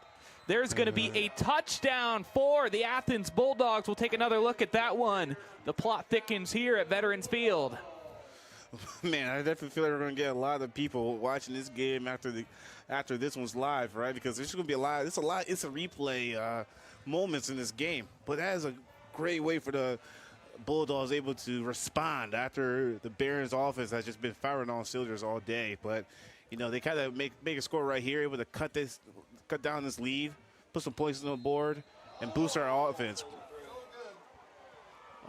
there's going to be a touchdown for the Athens Bulldogs. We'll take another look at that one. The plot thickens here at Veterans Field. Man, I definitely feel like we're going to get a lot of people watching this game after this one's live, right? Because there's going to be a lot. It's a replay moments in this game. But that is a great way for the Bulldogs able to respond after the Barons offense has just been firing on cylinders all day. But you know, they kind of make a score right here, able to cut down this lead, put some points on the board, and boost our offense.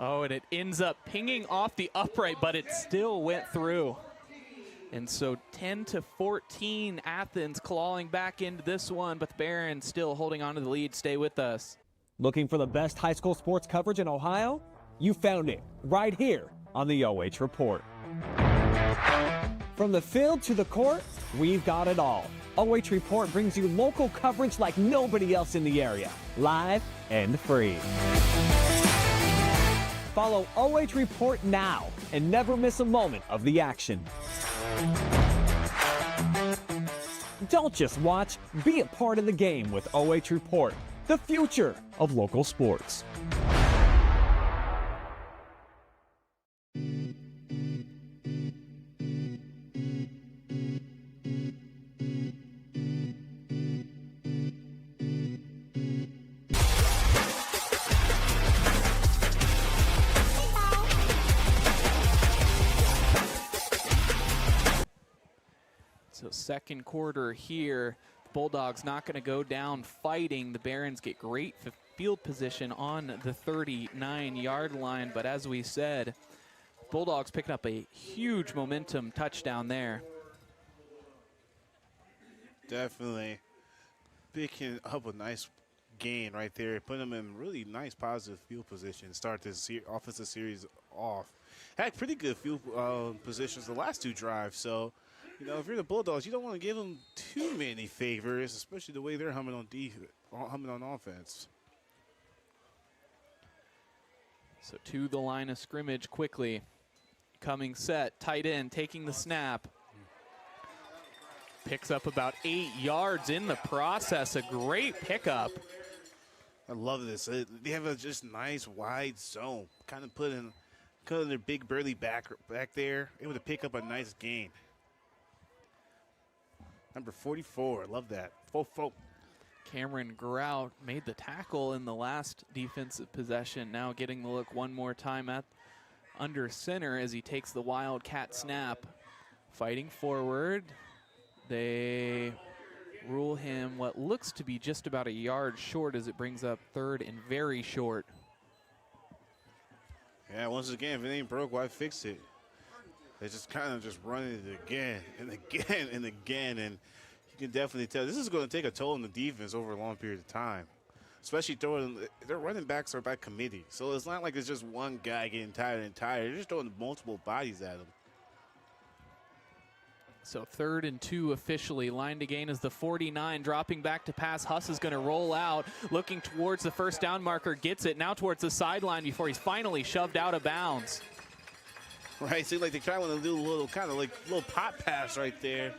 Oh, and it ends up pinging off the upright, but it still went through. And so 10-14, Athens clawing back into this one, but the Barons still holding on to the lead. Stay with us. Looking for the best high school sports coverage in Ohio? You found it right here on the OH Report. From the field to the court, we've got it all. OH Report brings you local coverage like nobody else in the area, live and free. Follow OH Report now and never miss a moment of the action. Don't just watch, be a part of the game with OH Report, the future of local sports. So 2nd quarter here, the Bulldogs not going to go down fighting. The Barons get great field position on the 39-yard line, but as we said, Bulldogs picking up a huge momentum touchdown there. Definitely picking up a nice gain right there, putting them in really nice positive field position. Start this offensive series off. Had pretty good field positions the last 2 drives, so you know, if you're the Bulldogs, you don't want to give them too many favors, especially the way they're humming on offense. So to the line of scrimmage quickly. Coming set, tight end, taking the snap. Picks up about 8 yards in the process. A great pickup. I love this. They have a just nice wide zone. Kind of putting their big burly back there, able to pick up a nice gain. Number 44, love that. Cameron Grout made the tackle in the last defensive possession. Now getting the look one more time at under center as he takes the Wildcat snap. Fighting forward. They rule him what looks to be just about a yard short as it brings up 3rd and very short. Yeah, once again, if it ain't broke, why fix it? They just kind of just running it again and again and again, and you can definitely tell this is going to take a toll on the defense over a long period of time. Especially their running backs are by committee, so it's not like it's just one guy getting tired and tired. They're just throwing multiple bodies at him. So 3rd and 2 officially. Line to gain is the 49, dropping back to pass. Huss is going to roll out, looking towards the 1st down marker, gets it now towards the sideline before he's finally shoved out of bounds. Right, seems like they're trying to do a little kind of like little pop pass right there.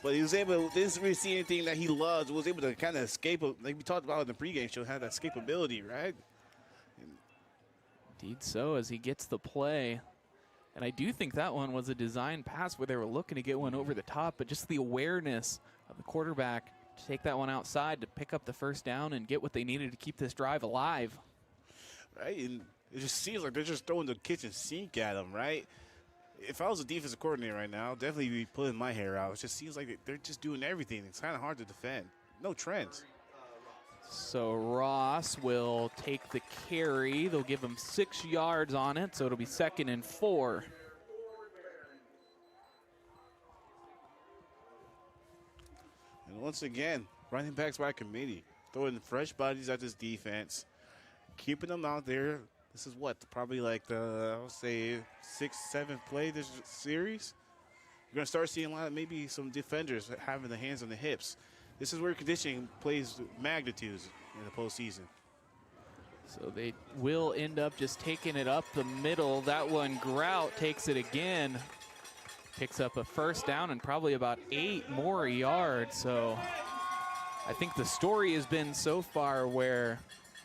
but he was able, didn't really see anything that he loves. Was able to kind of escape, like we talked about in the pregame show, had that escapability, right? Indeed so, as he gets the play. And I do think that one was a design pass where they were looking to get one over the top, but just the awareness of the quarterback to take that one outside to pick up the first down and get what they needed to keep this drive alive. Right, and it just seems like they're just throwing the kitchen sink at him, right? If I was a defensive coordinator right now, I'd definitely be pulling my hair out. It just seems like they're just doing everything. It's kind of hard to defend. No trends. So Ross will take the carry. They'll give him 6 yards on it, so it'll be 2nd and 4. And once again, running backs by committee, throwing fresh bodies at this defense, keeping them out there. This is what, probably like the, I would say, 6th, 7th play this series. You're going to start seeing a lot of maybe some defenders having the hands on the hips. This is where conditioning plays magnitudes in the postseason. So they will end up just taking it up the middle. That one, Grout takes it again. Picks up a first down and probably about 8 more yards. So I think the story has been so far where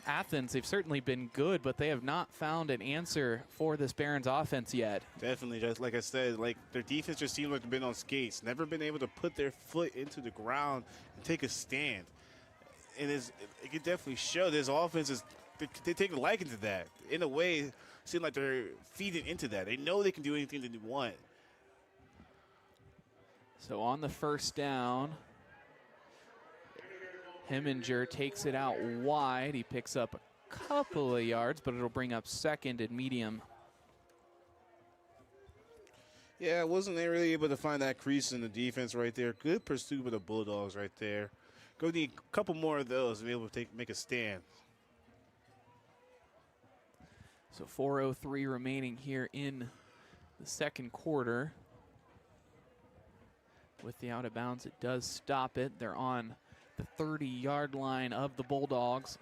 Athens, they've certainly been good, but they have not found an answer for this Barons offense yet. Definitely, just like I said, like their defense just seems like they've been on skates, never been able to put their foot into the ground and take a stand. And it can definitely show this offense is, they take a liking to that. In a way, it seems like they're feeding into that. They know they can do anything that they want. So on the first down, Heminger takes it out wide. He picks up a couple of yards, but it'll bring up 2nd and medium. Yeah, wasn't they really able to find that crease in the defense right there? Good pursuit by the Bulldogs right there. Go need a couple more of those to be able to make a stand. So 4:03 remaining here in the 2nd quarter. With the out of bounds, it does stop it. They're on the 30-yard line of the Bulldogs.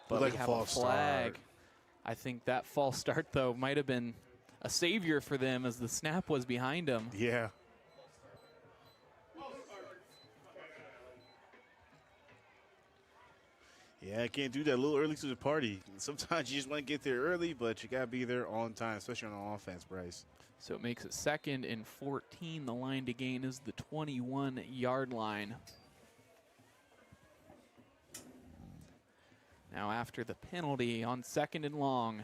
But like we a have a false flag. start. I think that false start, though, might have been a savior for them as the snap was behind them. Yeah. Yeah, I can't do that a little early to the party. Sometimes you just want to get there early, but you got to be there on time, especially on offense, Bryce. So it makes it 2nd and 14. The line to gain is the 21-yard line. Now after the penalty on 2nd and long.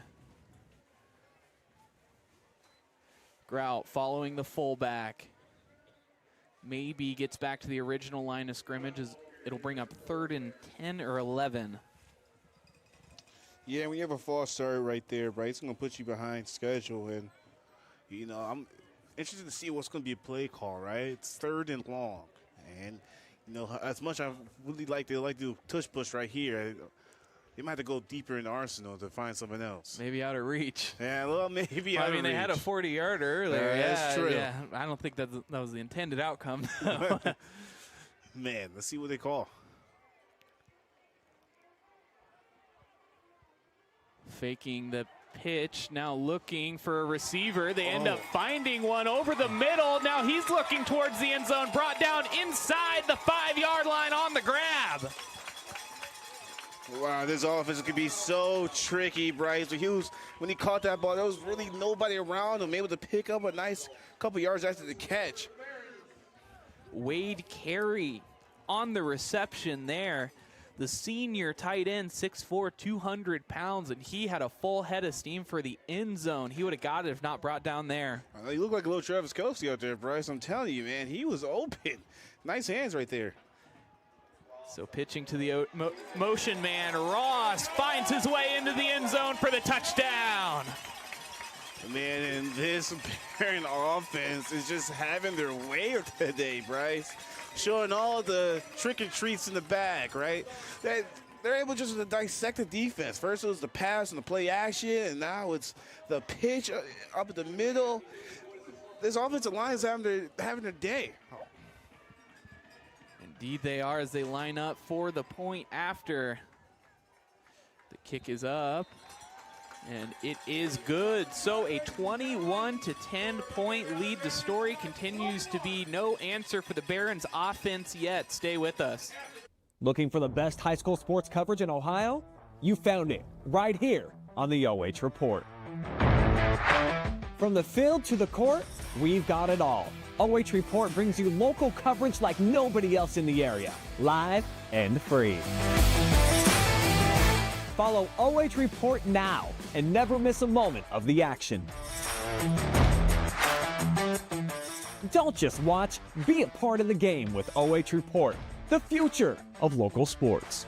Grout following the fullback. Maybe gets back to the original line of scrimmage. It'll bring up 3rd and 10 or 11. Yeah, when you have a false start right there, Bryce, it's going to put you behind schedule. And, you know, I'm interested to see what's going to be a play call, right? It's 3rd and long. And, you know, as much I really like to do tush push right here, they might have to go deeper in the arsenal to find something else. Maybe out of reach. Yeah, well, maybe out of reach. I mean, they had a 40-yarder earlier. Yeah, that's true. Yeah, I don't think that was the intended outcome. Man, let's see what they call. Faking the pitch, now looking for a receiver. They end up finding one over the middle. Now he's looking towards the end zone, brought down inside the 5-yard line on the grab. Wow, this offense could be so tricky, Bryce. When he caught that ball, there was really nobody around him, able to pick up a nice couple yards after the catch. Wade Carey on the reception there. The senior tight end, 6'4", 200 pounds, and he had a full head of steam for the end zone. He would have got it if not brought down there. He looked like a little Travis Kelce out there, Bryce. I'm telling you, man, he was open. Nice hands right there. So pitching to the motion man, Ross finds his way into the end zone for the touchdown. Man, and this Baron offense is just having their way today, Bryce. Showing all the trick and treats in the bag, right? They're able just to dissect the defense. First it was the pass and the play action, and now it's the pitch up at the middle. This offensive line is having their day. Indeed they are, as they line up for the point after. The kick is up. And it is good. So a 21-10 point lead. The story continues to be no answer for the Barons offense yet. Stay with us. Looking for the best high school sports coverage in Ohio? You found it right here on the OH Report. From the field to the court, we've got it all. OH Report brings you local coverage like nobody else in the area, live and free. Follow OH Report now and never miss a moment of the action. Don't just watch, be a part of the game with OH Report, the future of local sports.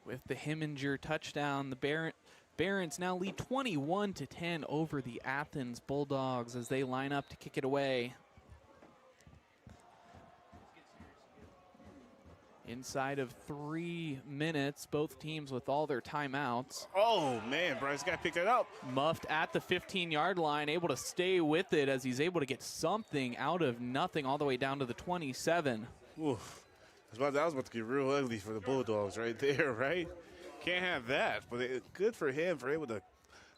With the Heminger touchdown, the Barons now lead 21-10 over the Athens Bulldogs as they line up to kick it away. Inside of 3 minutes, both teams with all their timeouts. Oh, man, Bryce got picked it up. Muffed at the 15-yard line, able to stay with it as he's able to get something out of nothing all the way down to the 27. Oof. That was about to get real ugly for the Bulldogs right there, right? Can't have that. But good for him for able to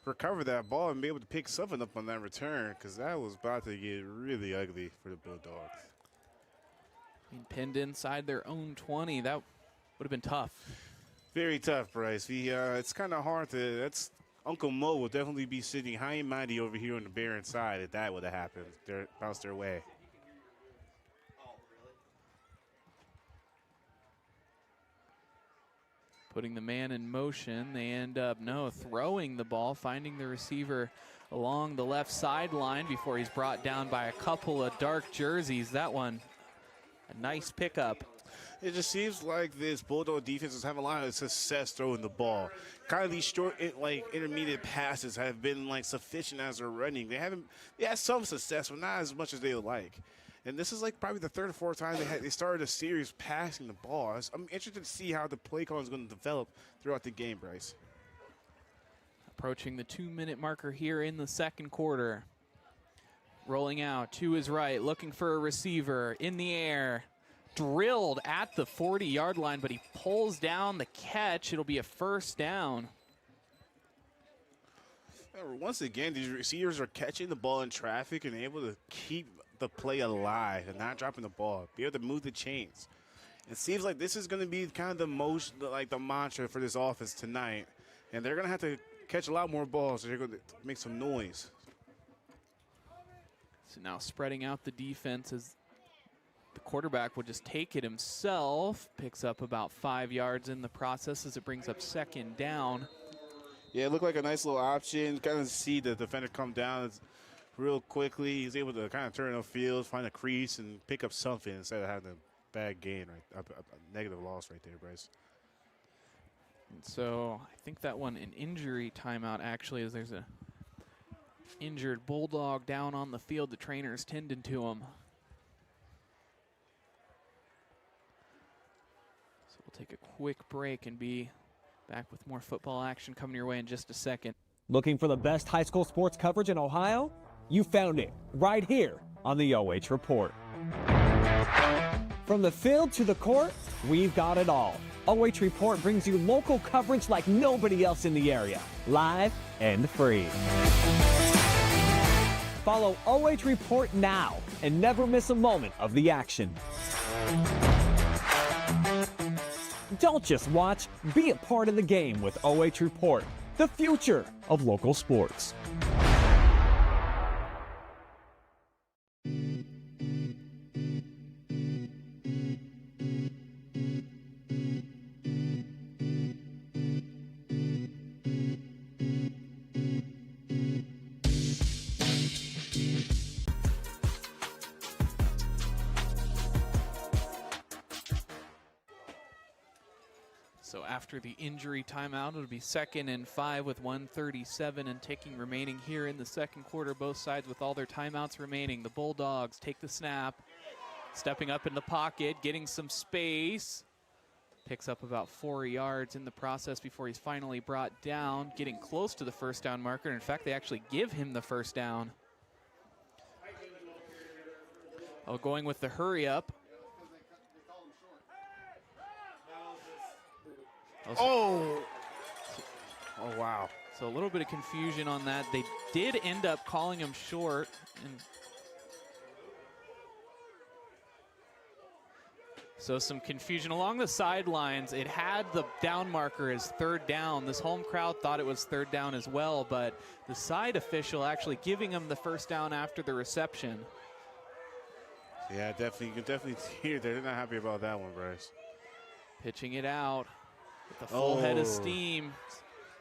recover that ball and be able to pick something up on that return, because that was about to get really ugly for the Bulldogs. Pinned inside their own 20. That would have been tough. Very tough, Bryce. It's kind of hard to. That's Uncle Mo will definitely be sitting high and mighty over here on the Baron side if that would have happened. They bounced their way. Putting the man in motion, they end up throwing the ball, finding the receiver along the left sideline before he's brought down by a couple of dark jerseys. That one, a nice pickup. It just seems like this Bulldog defense is having a lot of success throwing the ball. Kind of these short, intermediate passes have been sufficient as they're running. They had some success, but not as much as they would like. And this is probably the third or fourth time they started a series passing the ball. I'm interested to see how the play call is going to develop throughout the game, Bryce. Approaching the 2-minute marker here in the second quarter. Rolling out to his right, looking for a receiver in the air. Drilled at the 40-yard line, but he pulls down the catch. It'll be a first down. Once again, these receivers are catching the ball in traffic and able to keep the play alive and not dropping the ball, be able to move the chains. It seems like this is going to be kind of the mantra for this offense tonight, and they're going to have to catch a lot more balls. So they're going to make some noise. So now spreading out the defense as the quarterback will just take it himself, picks up about 5 yards in the process as it brings up second down. Yeah, it looked like a nice little option. Kind of see the defender come down real quickly. He's able to kind of turn upfield, find a crease, and pick up something instead of having a bad gain, a negative loss right there, Bryce. And so I think that one an injury timeout actually, as there's a injured Bulldog down on the field. The trainer's tending to him. So we'll take a quick break and be back with more football action coming your way in just a second. Looking for the best high school sports coverage in Ohio? You found it right here on the OH Report. From the field to the court, we've got it all. OH Report brings you local coverage like nobody else in the area, live and free. Follow OH Report now and never miss a moment of the action. Don't just watch, be a part of the game with OH Report, the future of local sports. So after the injury timeout, it'll be 2nd and 5 with 1:37 and ticking remaining here in the second quarter. Both sides with all their timeouts remaining. The Bulldogs take the snap, stepping up in the pocket, getting some space. Picks up about 4 yards in the process before he's finally brought down, getting close to the first down marker. In fact, they actually give him the first down. Oh, going with the hurry up. Oh! Oh, wow. So a little bit of confusion on that. They did end up calling him short. And so some confusion along the sidelines. It had the down marker as third down. This home crowd thought it was third down as well, but the side official actually giving him the first down after the reception. Yeah, definitely. You can definitely hear they're not happy about that one, Bryce. Pitching it out with a full head of steam.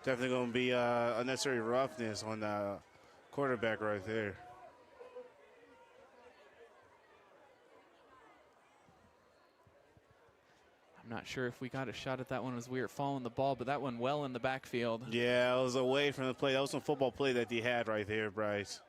Definitely going to be unnecessary roughness on the quarterback right there. I'm not sure if we got a shot at that one as we were following the ball, but that one well in the backfield. Yeah, it was away from the play. That was some football play that he had right there, Bryce.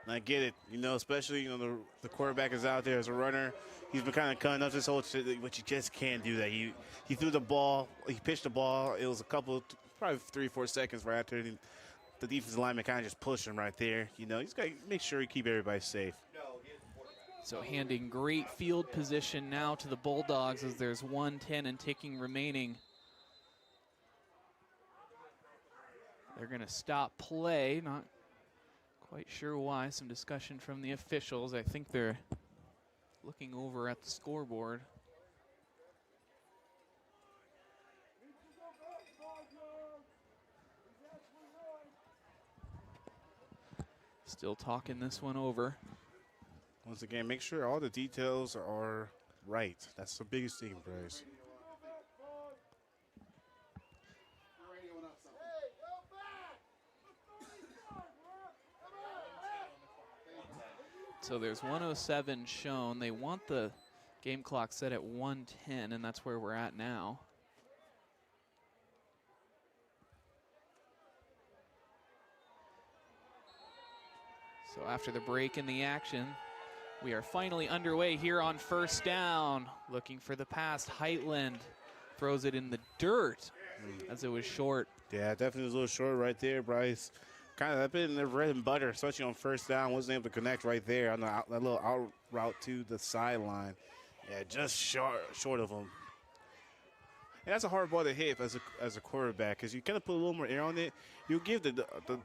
And I get it, you know, especially, you know, the quarterback is out there as a runner. He's been kind of cutting up this whole shit, but you just can't do that. He threw the ball, he pitched the ball. It was a couple, probably 3-4 seconds right after the defensive lineman kind of just pushed him right there. You know, he's got to make sure he keep everybody safe. So handing great field position now to the Bulldogs as there's 1:10 and ticking remaining. They're going to stop play, not quite sure why. Some discussion from the officials. I think they're looking over at the scoreboard. Still talking this one over. Once again, make sure all the details are right. That's the biggest thing, Bryce. So there's 1:07 shown. They want the game clock set at 1:10, and that's where we're at now. So after the break in the action, we are finally underway here on first down. Looking for the pass. Heitland throws it in the dirt as it was short. Yeah, definitely was a little short right there, Bryce. Kind of that been their bread and butter, especially on first down. Wasn't able to connect right there on that little out route to the sideline. Yeah, just short of him. And that's a hard ball to hit as a quarterback because you kind of put a little more air on it. You give the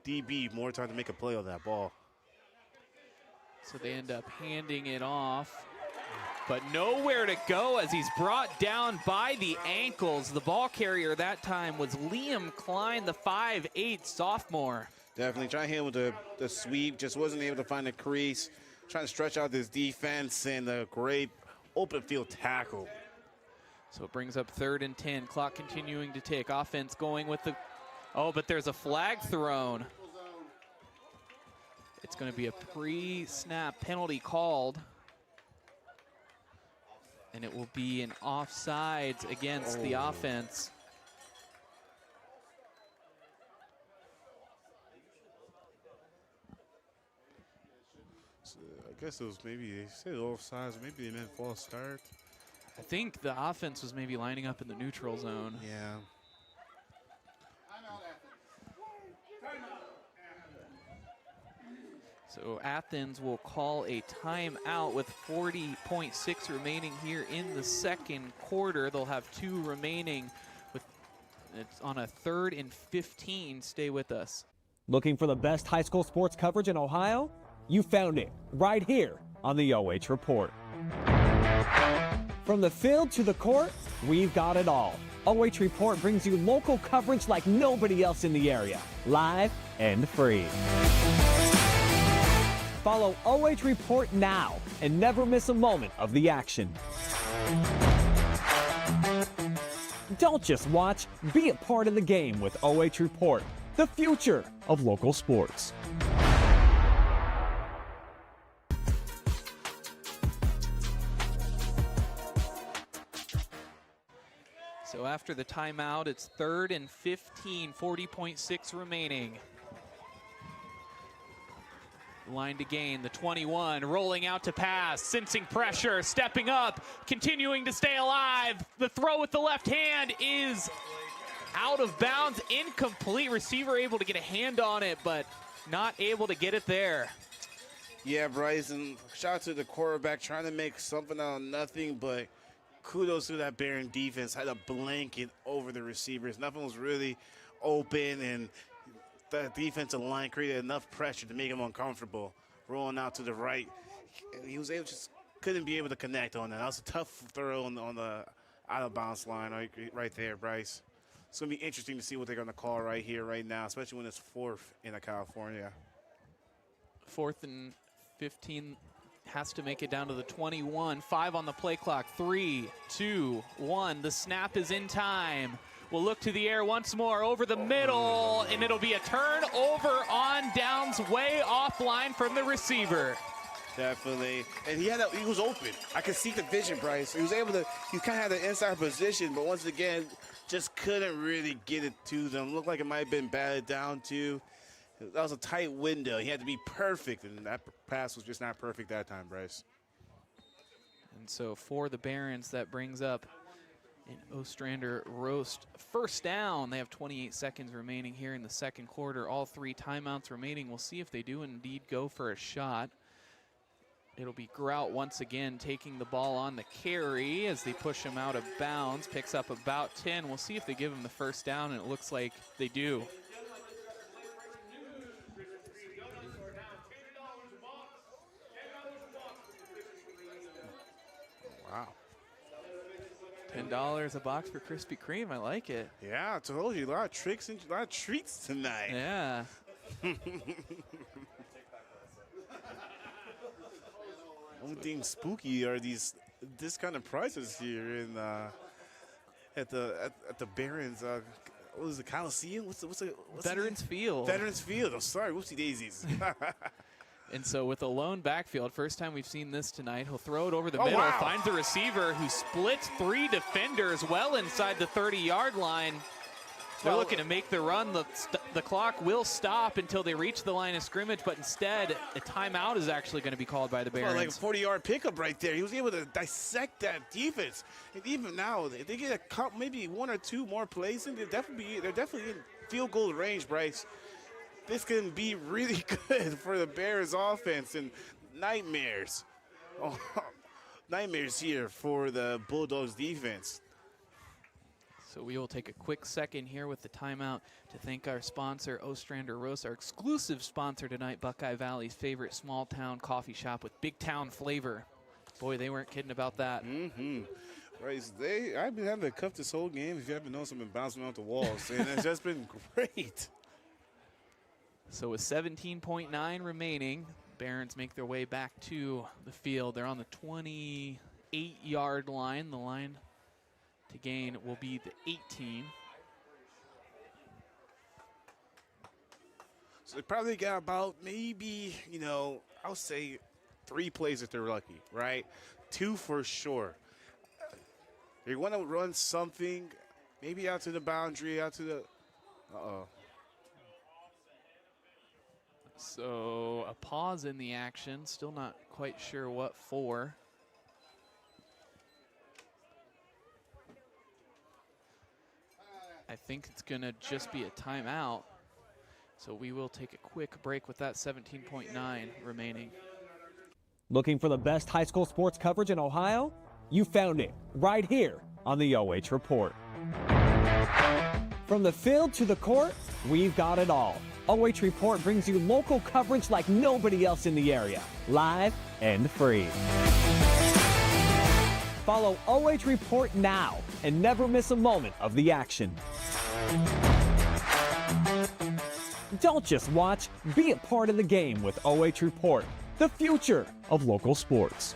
DB more time to make a play on that ball. So they end up handing it off, but nowhere to go as he's brought down by the ankles. The ball carrier that time was Liam Klein, the 5'8" sophomore. Definitely trying to hit with the sweep, just wasn't able to find the crease. Trying to stretch out this defense and a great open field tackle. So it brings up 3rd and 10, clock continuing to tick. Offense going with the, oh, but there's a flag thrown. It's going to be a pre-snap penalty called. And it will be an offsides against the offense. So I guess it was maybe, they said offsides, maybe they meant false start. I think the offense was maybe lining up in the neutral zone. Yeah. So Athens will call a timeout with 40.6 remaining here in the second quarter. They'll have 2 remaining. It's on a 3rd and 15. Stay with us. Looking for the best high school sports coverage in Ohio? You found it right here on the OH Report. From the field to the court, we've got it all. OH Report brings you local coverage like nobody else in the area, live and free. Follow OH Report now and never miss a moment of the action. Don't just watch, be a part of the game with OH Report, the future of local sports. So after the timeout, it's 3rd and 15, 40.6 remaining. Line to gain, the 21, rolling out to pass, sensing pressure, stepping up, continuing to stay alive. The throw with the left hand is out of bounds, incomplete. Receiver able to get a hand on it, but not able to get it there. Yeah, Bryce, and shout out to the quarterback trying to make something out of nothing, but kudos to that Baron defense. Had a blanket over the receivers. Nothing was really open, and the defensive line created enough pressure to make him uncomfortable. Rolling out to the right, he was able just couldn't be able to connect on that. That was a tough throw on the out of bounds line right there, Bryce. It's gonna be interesting to see what they're gonna call right here, right now, especially when it's 4th in California. 4th and 15 has to make it down to the 21. 5 on the play clock. 3, 2, 1. The snap is in time. We'll look to the air once more over the middle, and it'll be a turnover on downs way offline from the receiver. Definitely, and he was open. I could see the vision, Bryce. He kind of had the inside position, but once again, just couldn't really get it to them. Looked like it might have been batted down too. That was a tight window. He had to be perfect, and that pass was just not perfect that time, Bryce. And so for the Barons, that brings up an Ostrander roast first down. They have 28 seconds remaining here in the second quarter. All 3 timeouts remaining. We'll see if they do indeed go for a shot. It'll be Grout once again taking the ball on the carry as they push him out of bounds. Picks up about 10. We'll see if they give him the first down, and it looks like they do. Wow. $10 a box for Krispy Kreme. I like it. Yeah, I told you, a lot of tricks and a lot of treats tonight. Yeah. Only thing spooky are this kind of prizes here in at the Barons. What is the Coliseum? What's Veterans Field. Veterans Field. I'm sorry, whoopsie daisies. And so with a lone backfield, first time we've seen this tonight, he'll throw it over the middle, wow. Finds the receiver who splits 3 defenders well inside the 30-yard line. They're looking to make the run. The clock will stop until they reach the line of scrimmage, but instead, a timeout is actually going to be called by the Barons. Like a 40-yard pickup right there. He was able to dissect that defense. And even now, if they get a couple, maybe 1 or 2 more plays, and they're definitely in field goal range, Bryce. This can be really good for the Bears offense, and nightmares. Oh, nightmares here for the Bulldogs defense. So we will take a quick second here with the timeout to thank our sponsor, Ostrander Roast, our exclusive sponsor tonight, Buckeye Valley's favorite small town coffee shop with big town flavor. Boy, they weren't kidding about that. Mm-hmm. Right, I've been having to cuff this whole game. If you haven't noticed, I've been bouncing off the walls, and it's just been great. So with 17.9 remaining, Barons make their way back to the field. They're on the 28-yard line. The line to gain will be the 18. So they probably got about maybe, I would say 3 plays if they're lucky, right? 2 for sure. They want to run something, maybe out to the boundary, out to the, So a pause in the action, still not quite sure what for. I think it's going to just be a timeout. So we will take a quick break with that 17.9 remaining. Looking for the best high school sports coverage in Ohio? You found it right here on the OH Report. From the field to the court, we've got it all. OH Report brings you local coverage like nobody else in the area, live and free. Follow OH Report now and never miss a moment of the action. Don't just watch, be a part of the game with OH Report, the future of local sports.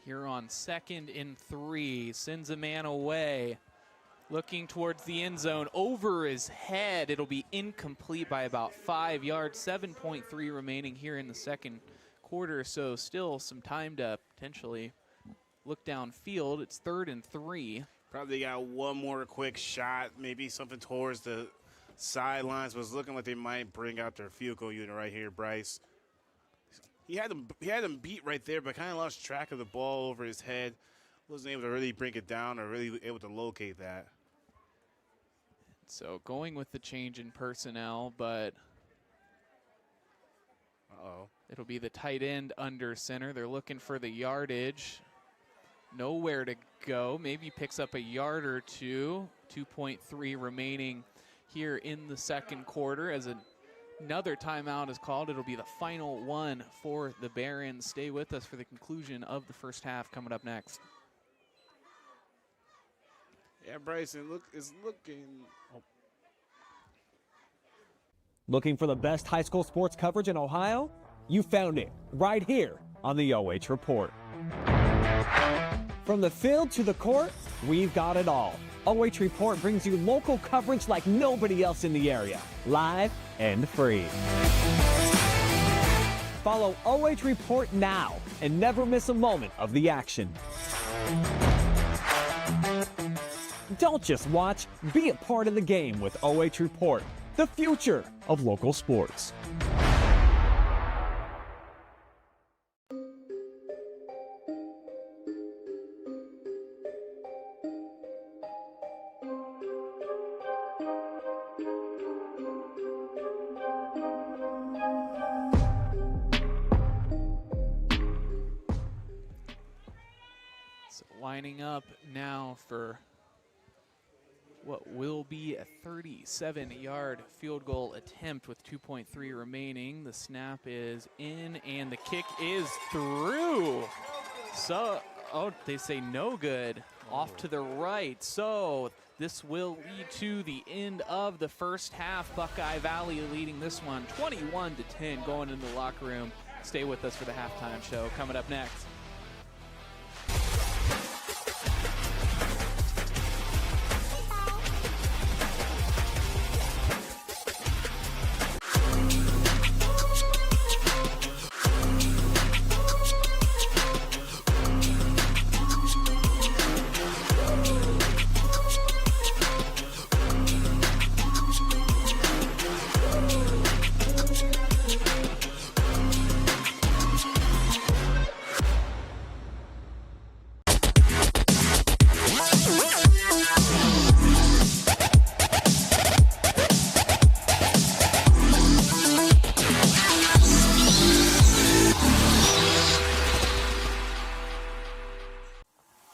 here on 2nd and 3. Sends a man away. Looking towards the end zone, over his head. It'll be incomplete by about 5 yards. 7.3 remaining here in the second quarter, so still some time to potentially look downfield. It's 3rd and 3. Probably got one more quick shot, maybe something towards the sidelines. Was looking like they might bring out their field goal unit right here, Bryce. He had them beat right there, but kind of lost track of the ball over his head. Wasn't able to really bring it down or really able to locate that. So going with the change in personnel, but it'll be the tight end under center. They're looking for the yardage. Nowhere to go. Maybe picks up a yard or two. 2.3 remaining here in the second quarter as another timeout is called. It'll be the final one for the Barons. Stay with us for the conclusion of the first half coming up next. Yeah, Bryson, it's looking. Oh. Looking for the best high school sports coverage in Ohio? You found it right here on the OH Report. From the field to the court, we've got it all. OH Report brings you local coverage like nobody else in the area, live and free. Follow OH Report now and never miss a moment of the action. Don't just watch, be a part of the game with OH Report, the future of local sports. So lining up now for what will be a 37-yard field goal attempt with 2.3 remaining. The snap is in and the kick is through. So, they say no good. Off to the right. So this will lead to the end of the first half. Buckeye Valley leading this one 21-10 going into the locker room. Stay with us for the halftime show coming up next.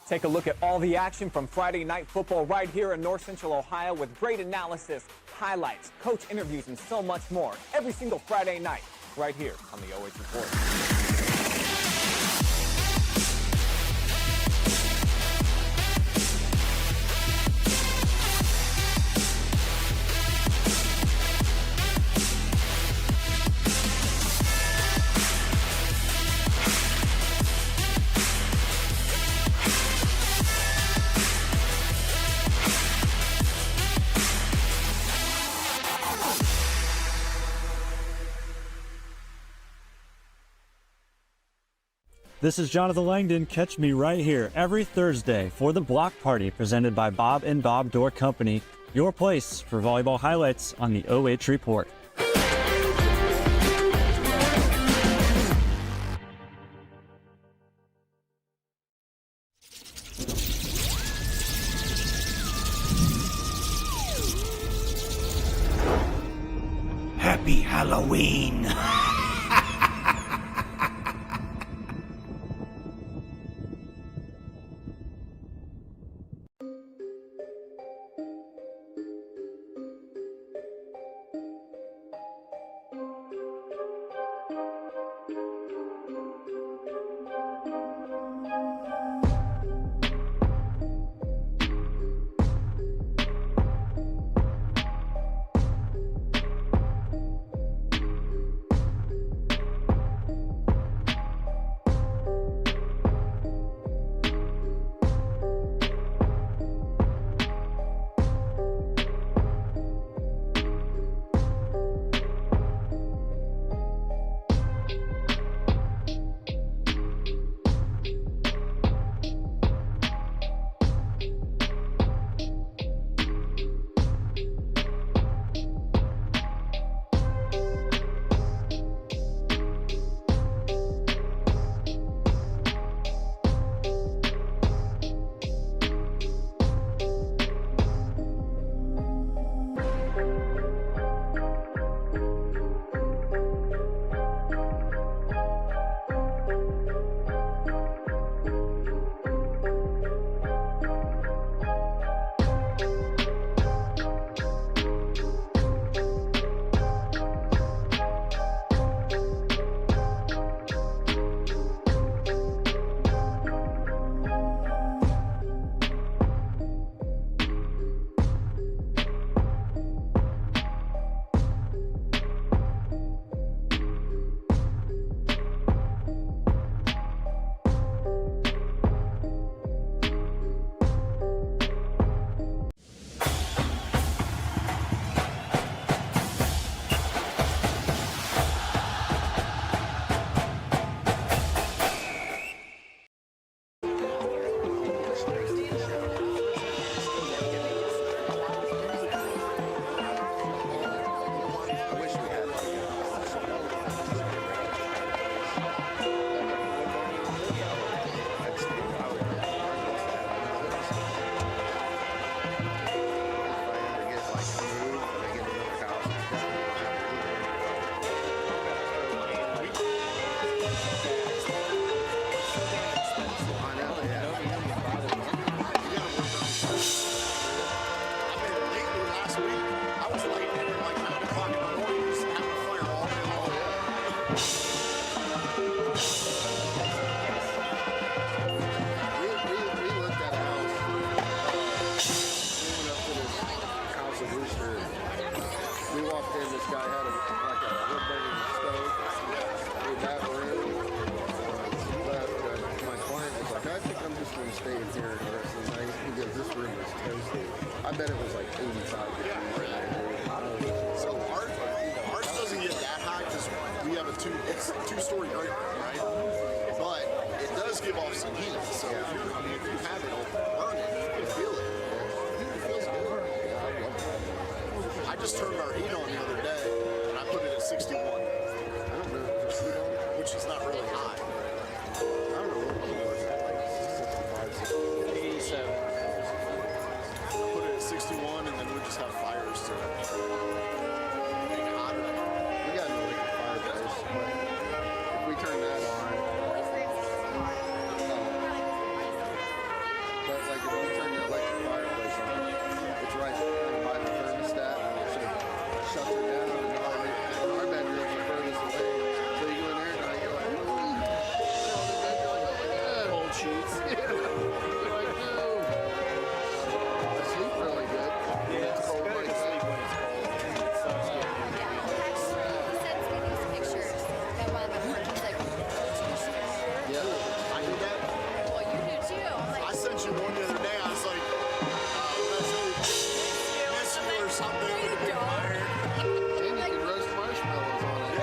Take a look at all the action from Friday night football right here in North Central Ohio with great analysis, highlights, coach interviews, and so much more every single Friday night right here on the OH Report. This is Jonathan Langdon. Catch me right here every Thursday for the Block Party presented by Bob and Bob Door Company, your place for volleyball highlights on the OH Report. Happy Halloween! bet it was like 85 degrees right there. So ours doesn't get that high because we have it's a two-story break room, right? But it does give off some heat. So if you have it burning, you can feel it. It feels good. I just turned our heat on the other day, and I put it at 61. I don't know, which is not really high. I don't know what it was. Like 65, 87. I put it at 61, and then we just have fires to make it hotter. We got an electric fireplace, but if we turn that on, but like if we turn the electric fireplace on, it's right by the thermostat, so it shuts it down. And our bedroom's the furthest away, so you go in there and you're like, Cold sheets. yeah. You're like, no. I sleep really good. Yeah, It's cold like that. I did that. I sent you one the other day. I was like, miss you or something with a big fire. And you can roast marshmallows on it.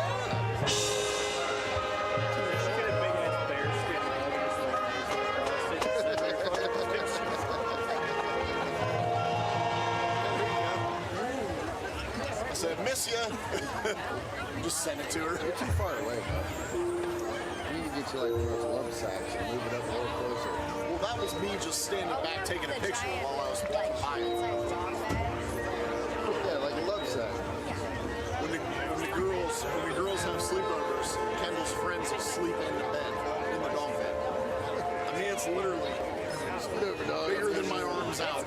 I said, miss ya. Just sent it to her. You're too far away, bro. We need to get you like one of those love sacks and move it up a little closer. Well, that was me just standing back taking a picture while I was by it. Yeah, like a love sack. When the girls have sleepovers, Kendall's friends will sleep in the bed, in the dog bed. I mean, it's literally Whatever, dog. bigger than my arms out.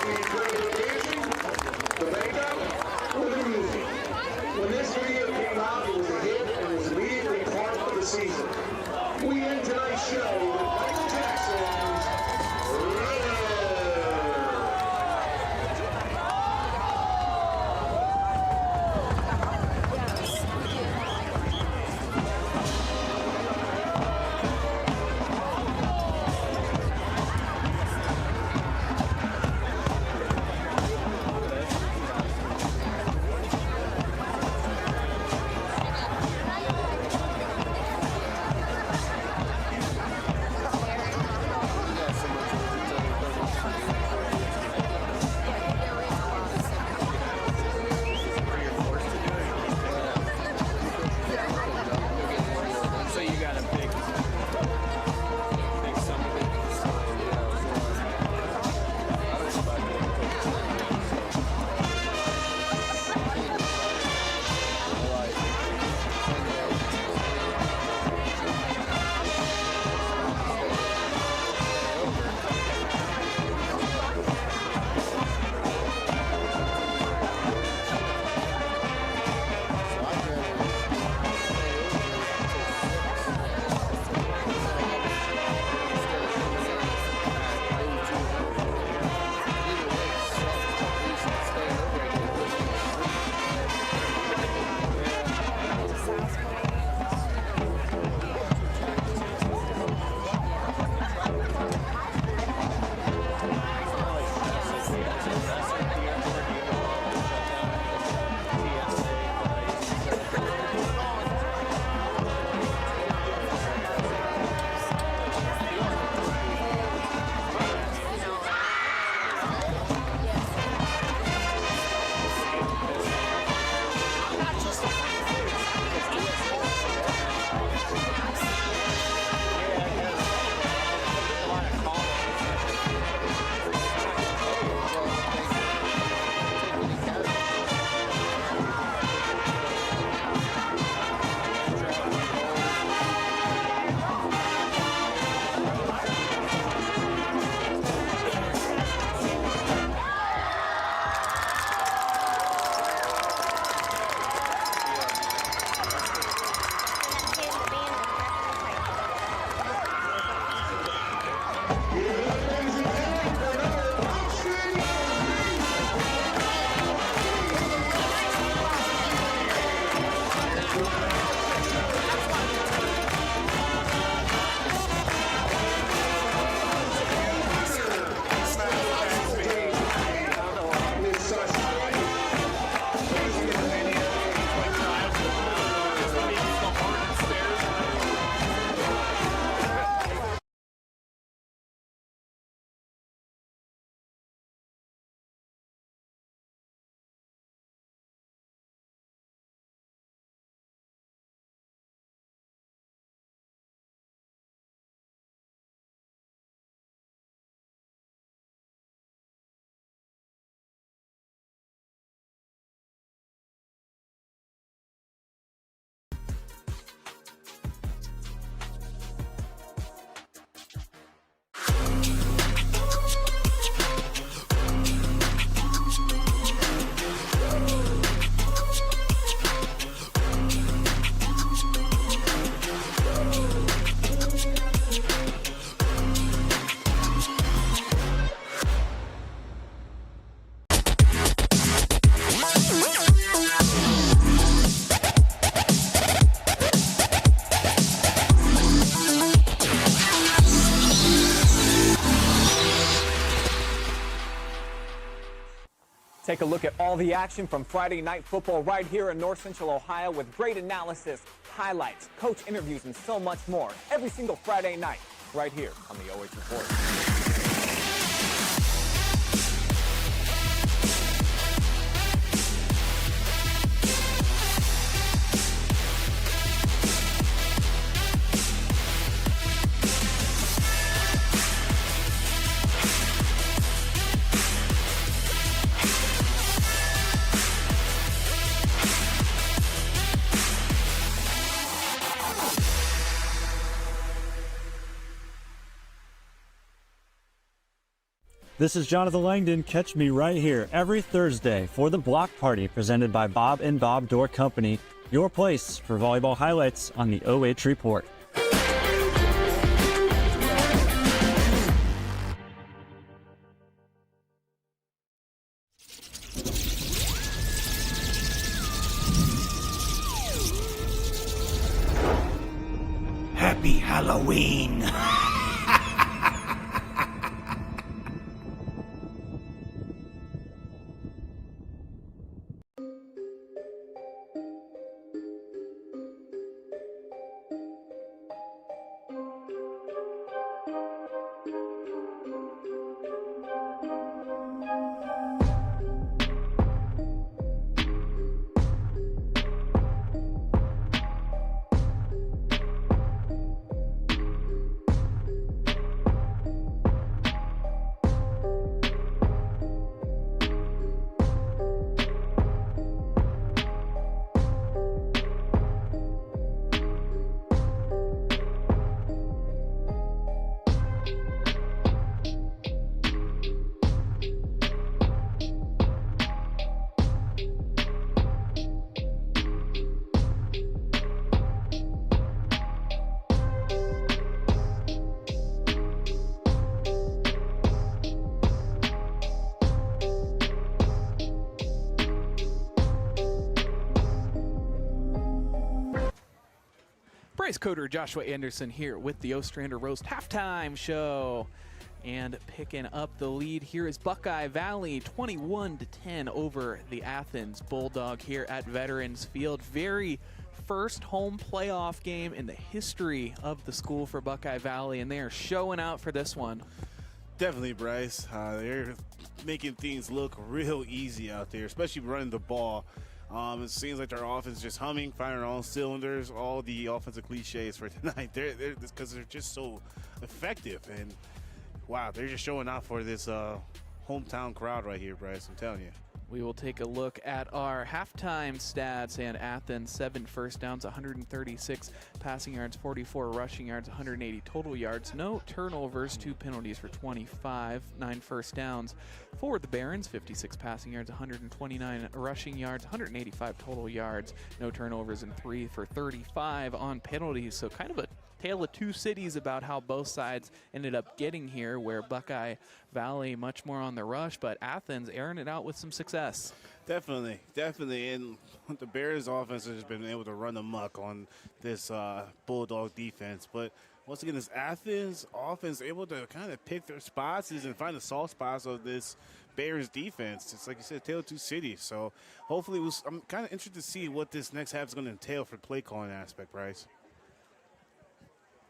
incredible dancing, the makeup, or the music. When this video came out, it was a hit and was immediately part of the season. We end tonight's show with Michael Jackson's Thriller. Take a look at all the action from Friday night football right here in North Central Ohio with great analysis, highlights, coach interviews, and so much more every single Friday night right here on the OH Report. This is Jonathan Langdon. Catch me right here every Thursday for the Block Party presented by Bob and Bob Door Company, your place for volleyball highlights on the OH Report. Happy Halloween! Bryce Coder, Joshua Anderson here with the Ostrander Roast halftime show. And picking up the lead here is Buckeye Valley, 21-10 over the Athens Bulldog here at Veterans Field. Very first home playoff game in the history of the school for Buckeye Valley, and they are showing out for this one. Definitely, Bryce. They're making things look real easy out there, especially running the ball. It seems like their offense is just humming, firing on all cylinders, all the offensive cliches for tonight. Because they're just so effective. And, wow, they're just showing out for this hometown crowd right here, Bryce, I'm telling you. We will take a look at our halftime stats, and Athens, 7 first downs, 136 passing yards, 44 rushing yards, 180 total yards, no turnovers, 2 penalties for 25, 9 first downs. For the Barons, 56 passing yards, 129 rushing yards, 185 total yards, no turnovers, and 3 for 35 on penalties. So kind of a tale of two cities about how both sides ended up getting here, where Buckeye Valley much more on the rush, but Athens airing it out with some success. Definitely. And the Bears offense has been able to run amok on this Bulldog defense. But once again, this Athens offense able to kind of pick their spots and find the soft spots of this Bears defense. It's like you said, tale of two cities. So hopefully I'm kind of interested to see what this next half is going to entail for play calling aspect, Bryce.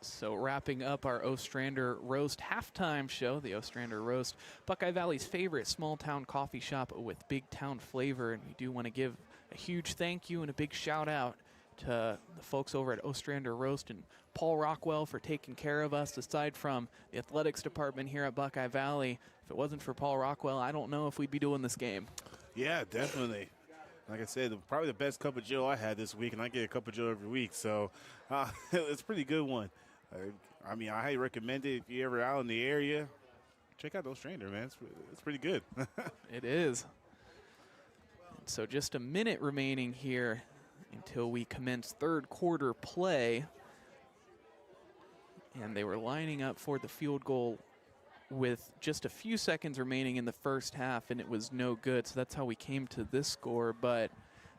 So wrapping up our Ostrander Roast halftime show, the Ostrander Roast, Buckeye Valley's favorite small-town coffee shop with big-town flavor. And we do want to give a huge thank you and a big shout-out to the folks over at Ostrander Roast and Paul Rockwell for taking care of us. Aside from the athletics department here at Buckeye Valley, if it wasn't for Paul Rockwell, I don't know if we'd be doing this game. Yeah, definitely. Like I said, probably the best cup of Joe I had this week, and I get a cup of Joe every week. So it's a pretty good one. I mean, I highly recommend it if you're ever out in the area. Check out Ostrander, man. It's pretty good. It is. So just a minute remaining here until we commence third quarter play. And they were lining up for the field goal with just a few seconds remaining in the first half, and it was no good. So that's how we came to this score. But,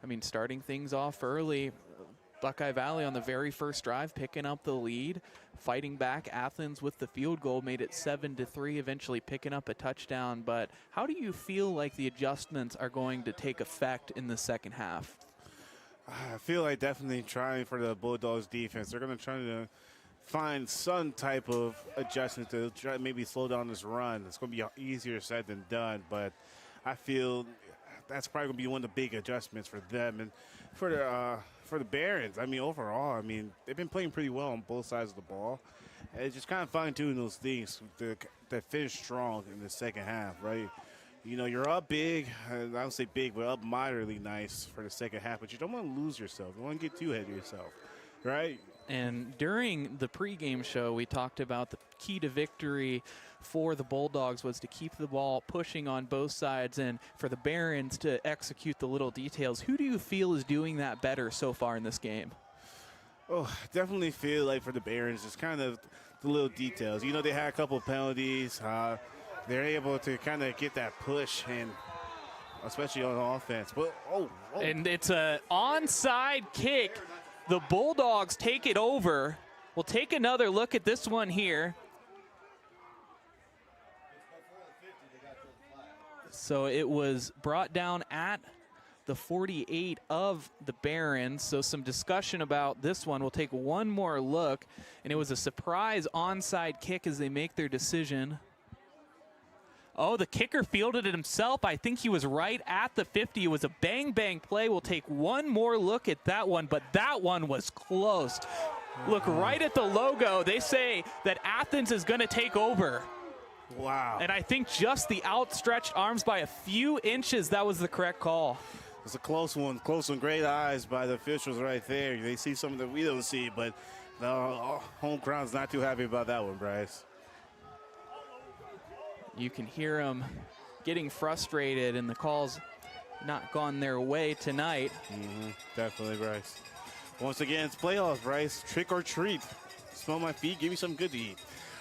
I mean, starting things off early, Buckeye Valley on the very first drive, picking up the lead, fighting back. Athens with the field goal made it 7-3, eventually picking up a touchdown. But how do you feel like the adjustments are going to take effect in the second half? I feel like definitely trying for the Bulldogs defense. They're going to try to find some type of adjustment to try to maybe slow down this run. It's going to be easier said than done, but I feel that's probably going to be one of the big adjustments for them. And for the Barons, I mean, overall, I mean, they've been playing pretty well on both sides of the ball. And it's just kind of fine-tuning those things that finish strong in the second half, right? You know, you're up big, I don't say big, but up moderately nice for the second half, but you don't want to lose yourself. You don't want to get too ahead of yourself, right? And during the pregame show, we talked about the key to victory for the Bulldogs was to keep the ball pushing on both sides and for the Barons to execute the little details. Who do you feel is doing that better so far in this game? Oh, definitely feel like for the Barons, it's kind of the little details. You know, they had a couple of penalties. They're able to kind of get that push, and especially on offense. But, And it's an onside kick. The Bulldogs take it over. We'll take another look at this one here. So it was brought down at the 48 of the Barons. So some discussion about this one. We'll take one more look. And it was a surprise onside kick as they make their decision. Oh, the kicker fielded it himself. I think he was right at the 50. It was a bang-bang play. We'll take one more look at that one, but that one was close. Look right at the logo. They say that Athens is going to take over. wow. And I think just the outstretched arms by a few inches, that was the correct call. It's a close one. Great eyes by the officials right there. They see something that we don't see, but the home crowd's not too happy about that one, Bryce. You can hear them getting frustrated, and the call's not gone their way tonight. Definitely, Bryce. Once again, it's playoffs, Bryce. Trick or treat. Smell my feet, give me something good to eat.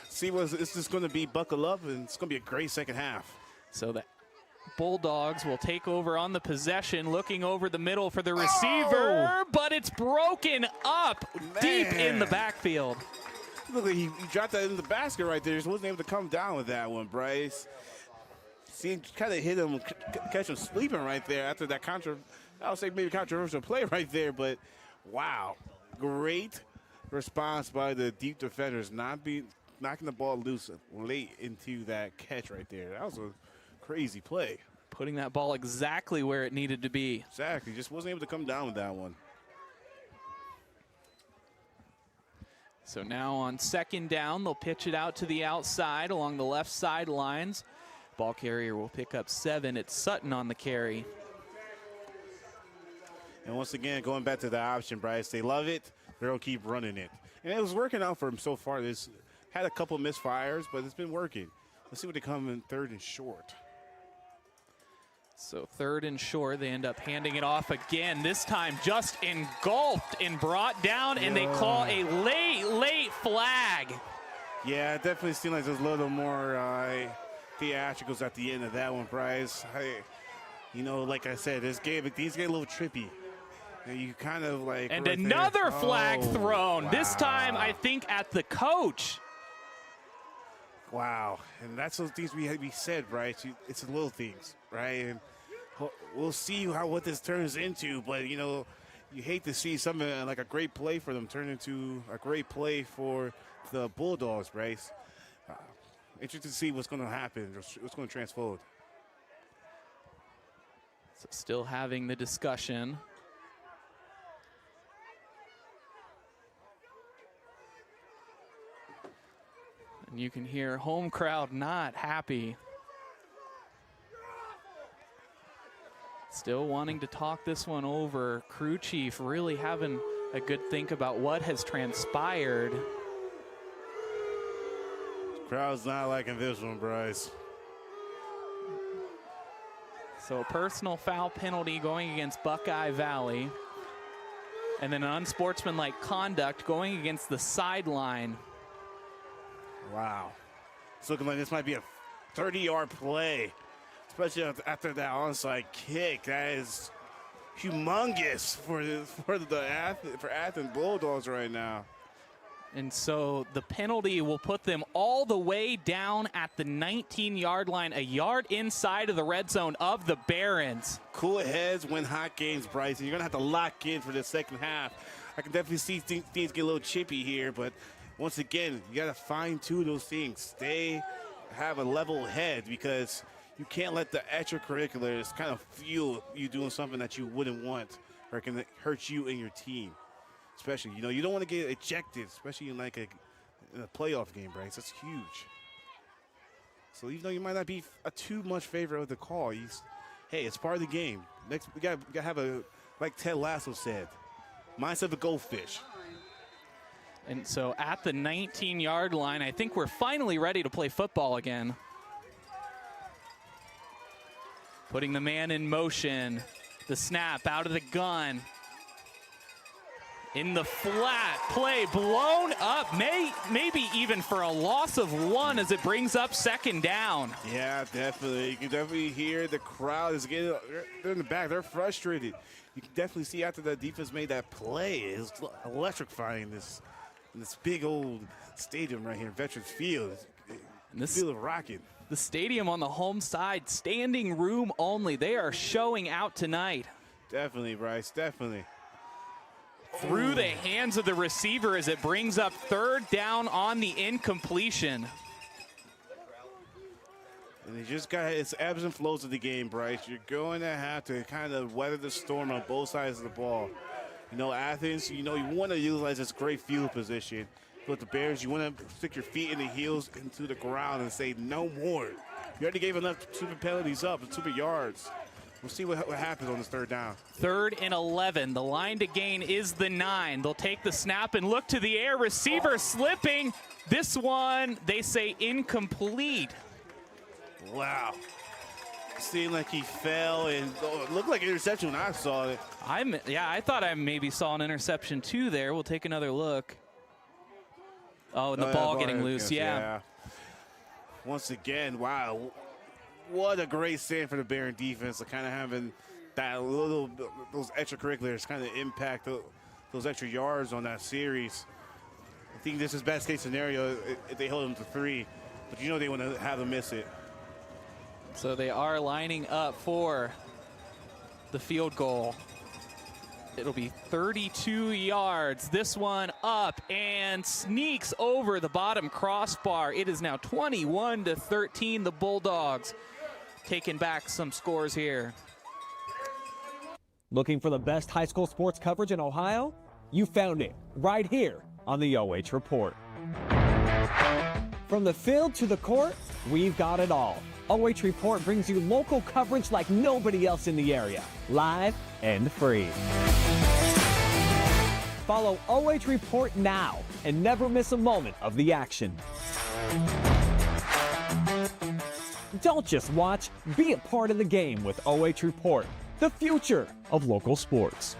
See what this is going to be. Buckle up, and it's going to be a great second half. So the Bulldogs will take over on the possession, looking over the middle for the receiver, but it's broken up deep in the backfield. Look, he dropped that in the basket right there. Just wasn't able to come down with that one, Bryce. See, kind of hit him, catch him sleeping right there after that I would say maybe controversial play right there, but wow. Great response by the deep defenders, knocking the ball loose late into that catch right there. That was a crazy play. Putting that ball exactly where it needed to be. Exactly, just wasn't able to come down with that one. So now on second down, they'll pitch it out to the outside along the left sidelines. Ball carrier will pick up 7. It's Sutton on the carry. And once again, going back to the option, Bryce, they love it. They'll keep running it. And it was working out for them so far. This had a couple misfires, but it's been working. Let's see what they come in third and short. So third and short, they end up handing it off again. This time just engulfed and brought down, and they call a late flag. Yeah, it definitely seemed like there's a little more theatricals at the end of that one, Bryce. You know, like I said, these get a little trippy. You kind of like. And right another flag thrown. Wow. This time, I think, at the coach. Wow, and that's those things we said, Bryce. It's the little things, right? And we'll see what this turns into. But you know, you hate to see something like a great play for them turn into a great play for the Bulldogs, Bryce. Interested to see what's going to happen, what's going to transfold. So still having the discussion. And you can hear home crowd not happy. Still wanting to talk this one over. Crew chief really having a good think about what has transpired. Crowd's not liking this one, Bryce. So a personal foul penalty going against Buckeye Valley. And then an unsportsmanlike conduct going against the sideline. Wow. It's looking like this might be a 30-yard play, especially after that onside kick. That is humongous for Athens Bulldogs right now. And so the penalty will put them all the way down at the 19-yard line, a yard inside of the red zone of the Barons. Cool heads win hot games, Bryce, and you're going to have to lock in for the second half. I can definitely see things get a little chippy here, but once again, you got to fine-tune those things. Have a level head, because you can't let the extracurriculars kind of fuel you doing something that you wouldn't want or can hurt you and your team. Especially, you know, you don't want to get ejected, especially in like in a playoff game, Bryce. That's huge. So even though you might not be too much favorite of the call, hey, it's part of the game. Next, we got to have like Ted Lasso said, mindset of a goldfish. And so at the 19-yard line, I think we're finally ready to play football again. Putting the man in motion. The snap out of the gun. In the flat, play blown up, maybe even for a loss of 1 as it brings up 2nd down. Yeah, definitely. You can definitely hear the crowd is getting, they're in the back, they're frustrated. You can definitely see after the defense made that play, it was electrifying this big old stadium right here, Veterans Field. This field of rocking. The stadium on the home side, standing room only. They are showing out tonight. Definitely, Bryce, definitely. Through the hands of the receiver as it brings up 3rd down on the incompletion. And you just got, it's ebbs and flows of the game, Bryce. You're going to have to kind of weather the storm on both sides of the ball. You know, Athens, you know, you want to utilize this great field position. But the Bears, you want to stick your feet in the heels into the ground and say no more. You already gave enough stupid penalties up and stupid yards. We'll see what happens on this 3rd down. 3rd and 11. The line to gain is the 9. They'll take the snap and look to the air. Receiver slipping. This one, they say incomplete. Wow. Seemed like he fell and it looked like an interception when I saw it. I thought I maybe saw an interception too there. We'll take another look. Oh, and the ball getting loose, yeah. Once again, wow. What a great stand for the Baron defense, kind of having that those extracurriculars kind of impact those extra yards on that series. I think this is best case scenario if they hold them to 3, but you know they want to have them miss it. So they are lining up for the field goal. It'll be 32 yards. This one up and sneaks over the bottom crossbar. It is now 21-13. The Bulldogs taking back some scores here. Looking for the best high school sports coverage in Ohio? You found it right here on the OH Report. From the field to the court, we've got it all. OH Report brings you local coverage like nobody else in the area, live and free. Follow OH Report now and never miss a moment of the action. Don't just watch, be a part of the game with OH Report, the future of local sports.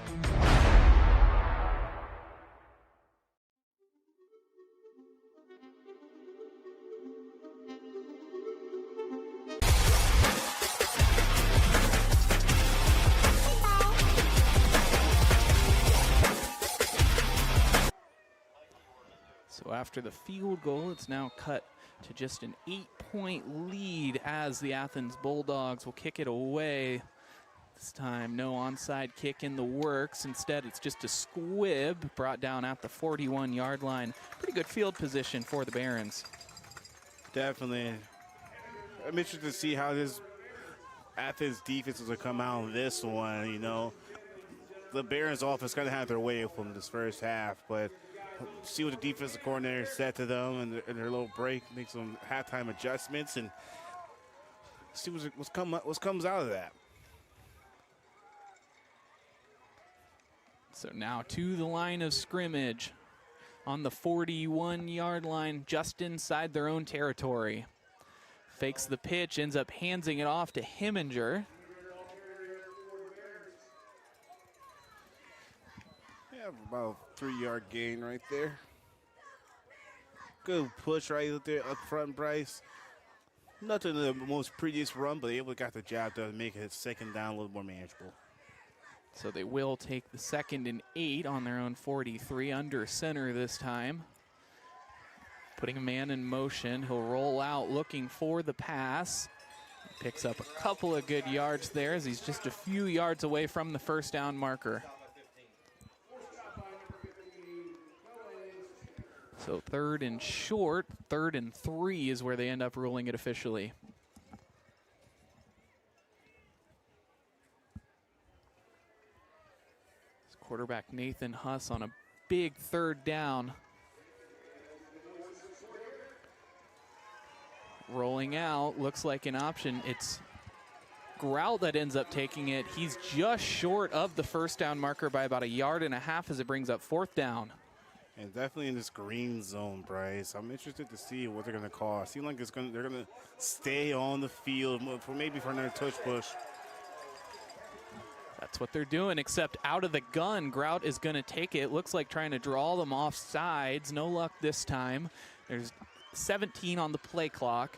So after the field goal, it's now cut to just an 8-point lead as the Athens Bulldogs will kick it away. This time, no onside kick in the works. Instead, it's just a squib brought down at the 41-yard line. Pretty good field position for the Barons. Definitely. I'm interested to see how this Athens defense will come out on this one. You know, the Barons offense kind of had their way from this first half, but see what the defensive coordinator said to them and their little break, make some halftime adjustments, and see what comes out of that. So now to the line of scrimmage on the 41-yard line, just inside their own territory. Fakes the pitch, ends up handing it off to Heminger. Yeah, about a 3-yard gain right there. Good push right there up front, Bryce. Nothing the most prettiest run, but able to got the job done to make it 2nd down a little more manageable. So they will take the 2nd and 8 on their own 43, under center this time. Putting a man in motion, he'll roll out looking for the pass. Picks up a couple of good yards there as he's just a few yards away from the 1st down marker. So 3rd and short, 3rd and 3 is where they end up ruling it officially. Quarterback Nathan Huss on a big 3rd down. Rolling out, looks like an option. It's Grout that ends up taking it. He's just short of the 1st down marker by about 1.5 yards as it brings up 4th down. And definitely in this green zone, Bryce. I'm interested to see what they're going to call. It seems like they're going to stay on the field maybe for another touch push. That's what they're doing, except out of the gun, Grout is going to take it. Looks like trying to draw them off sides. No luck this time. There's 17 on the play clock.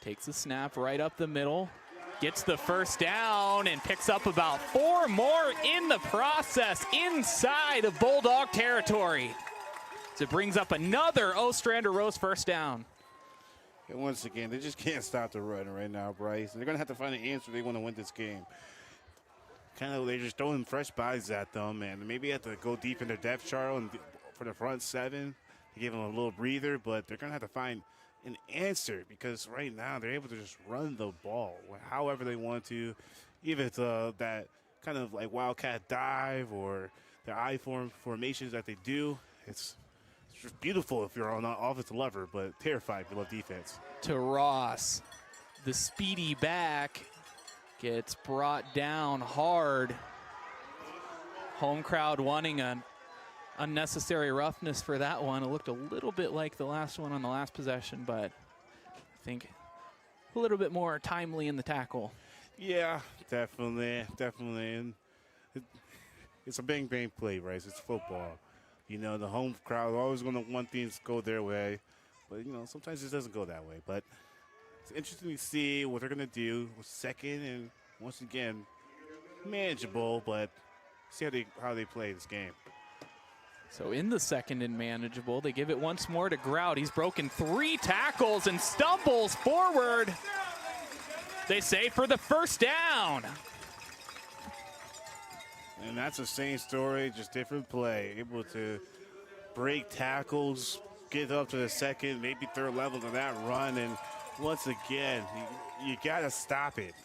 Takes the snap right up the middle. Gets the first down and picks up about 4 more in the process inside of Bulldog territory. So it brings up another Ostrander-Rose first down. And once again, they just can't stop the run right now, Bryce. They're going to have to find an answer if they want to win this game. They're just throwing fresh bodies at them, and maybe have to go deep in their depth chart and for the front 7 to give them a little breather, but they're going to have to find an answer because right now they're able to just run the ball however they want to, even if it's that kind of like wildcat dive or their formations that they do. It's just beautiful if you're on an offensive lever, but terrified if you love defense. To Ross, the speedy back gets brought down hard. Home crowd wanting an unnecessary roughness for that one. It looked a little bit like the last one on the last possession, but I think a little bit more timely in the tackle. Yeah, definitely. And it's a bang play, right? It's football. You know, the home crowd always going to want things to go their way, but you know, sometimes it doesn't go that way. But it's interesting to see what they're going to do with second and once again manageable, but see how they play this game. So in the second and manageable, they give it once more to Grout. He's broken 3 tackles and stumbles forward. They say for the first down. And that's the same story, just different play. Able to break tackles, get up to the second, maybe third level to that run. And once again, you got to stop it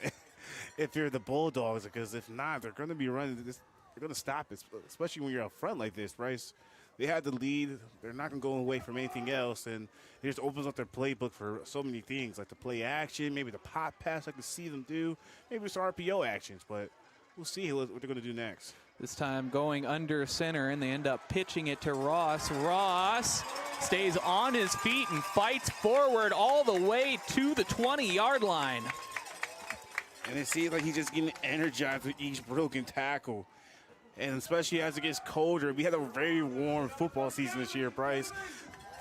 if you're the Bulldogs, because if not, they're going to be running this. They're going to stop it, especially when you're up front like this, Bryce. They had the lead. They're not going to go away from anything else, and it just opens up their playbook for so many things, like the play action, maybe the pop pass I can see them do, maybe it's RPO actions, but we'll see what they're going to do next. This time going under center, and they end up pitching it to Ross. Ross stays on his feet and fights forward all the way to the 20-yard line. And it seems like he's just getting energized with each broken tackle. And especially as it gets colder, we had a very warm football season this year, Bryce.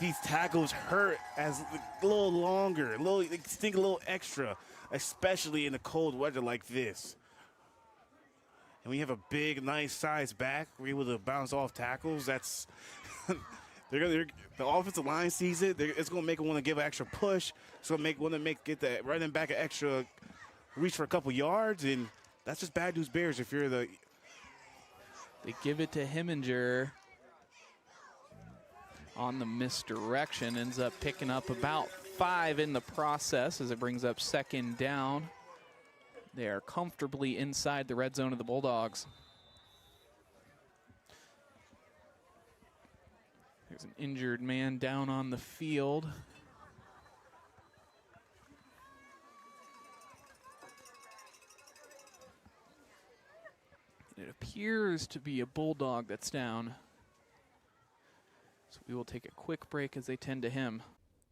These tackles hurt as a little longer, they sting a little extra, especially in the cold weather like this. And we have a big, nice size back. We're able to bounce off tackles. That's the offensive line sees it. It's going to make them want to give an extra push. It's going to get the running back an extra reach for a couple yards, and that's just bad news bears if you're the. They give it to Heminger on the misdirection. Ends up picking up about 5 in the process as it brings up second down. They are comfortably inside the red zone of the Bulldogs. There's an injured man down on the field. It appears to be a Bulldog that's down. So we will take a quick break as they tend to him.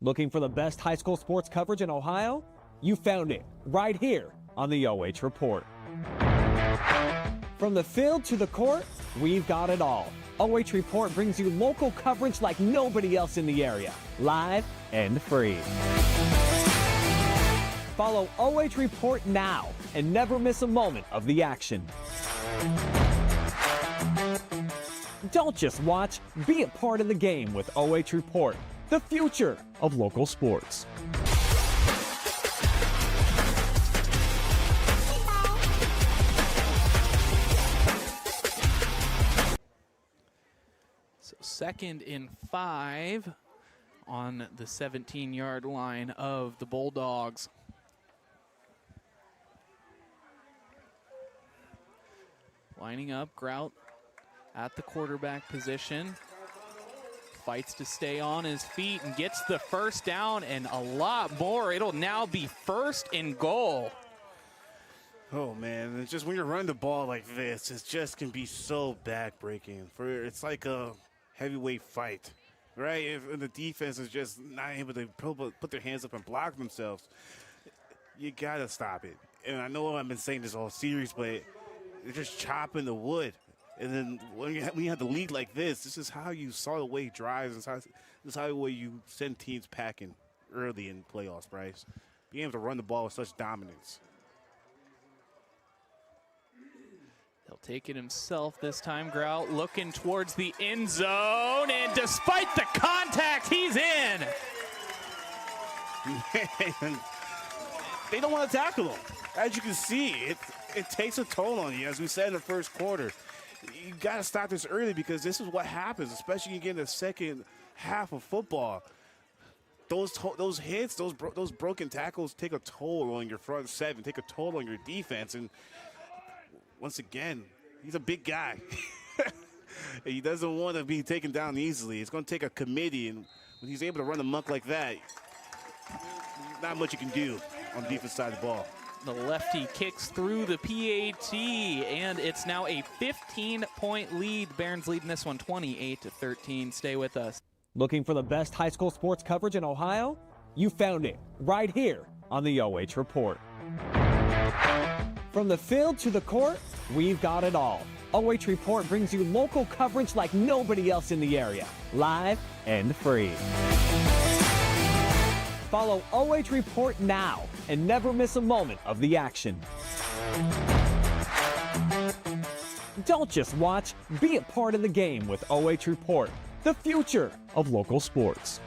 Looking for the best high school sports coverage in Ohio? You found it right here on the OH Report. From the field to the court, we've got it all. OH Report brings you local coverage like nobody else in the area, live and free. Follow OH Report now and never miss a moment of the action. Don't just watch, be a part of the game with OH Report, the future of local sports. So 2nd and 5 on the 17-yard line of the Bulldogs. Lining up, Grout at the quarterback position. Fights to stay on his feet and gets the first down and a lot more. It'll now be 1st and goal. Oh man, it's just when you're running the ball like this, it just can be so backbreaking. It's like a heavyweight fight, right? If the defense is just not able to put their hands up and block themselves, you gotta stop it. And I know I've been saying this all series, but they're just chopping the wood. And then when you have the lead like this is how you saw the way drives. This is how the way you send teams packing early in playoffs, Bryce. Being able to run the ball with such dominance. He'll take it himself this time. Grout looking towards the end zone, and despite the contact, he's in. Man, they don't want to tackle him. As you can see, it takes a toll on you, as we said in the first quarter. You got to stop this early because this is what happens, especially when you get in the second half of football. Those hits, those broken tackles take a toll on your front seven, take a toll on your defense, and once again, he's a big guy. He doesn't want to be taken down easily. It's going to take a committee, and when he's able to run amok like that, not much you can do on the defense side of the ball. The lefty kicks through the PAT, and it's now a 15-point lead. Barons leading this one 28-13. Stay with us. Looking for the best high school sports coverage in Ohio? You found it right here on the OH Report. From the field to the court, we've got it all. OH Report brings you local coverage like nobody else in the area, live and free. Follow OH Report now and never miss a moment of the action. Don't just watch, be a part of the game with OH Report, the future of local sports.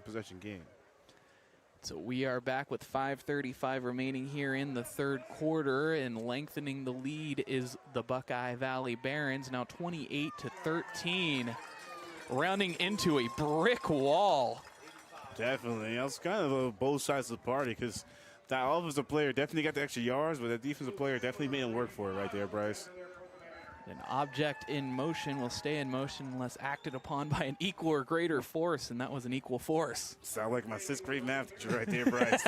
Possession game. So we are back with 5:35 remaining here in the third quarter, and lengthening the lead is the Buckeye Valley Barons, now 28-13, rounding into a brick wall. Definitely. That's kind of both sides of the party, because that offensive player definitely got the extra yards, but that defensive player definitely made him work for it right there, Bryce. An object in motion will stay in motion unless acted upon by an equal or greater force, and that was an equal force. Sound like my sixth grade math teacher right there, Bryce.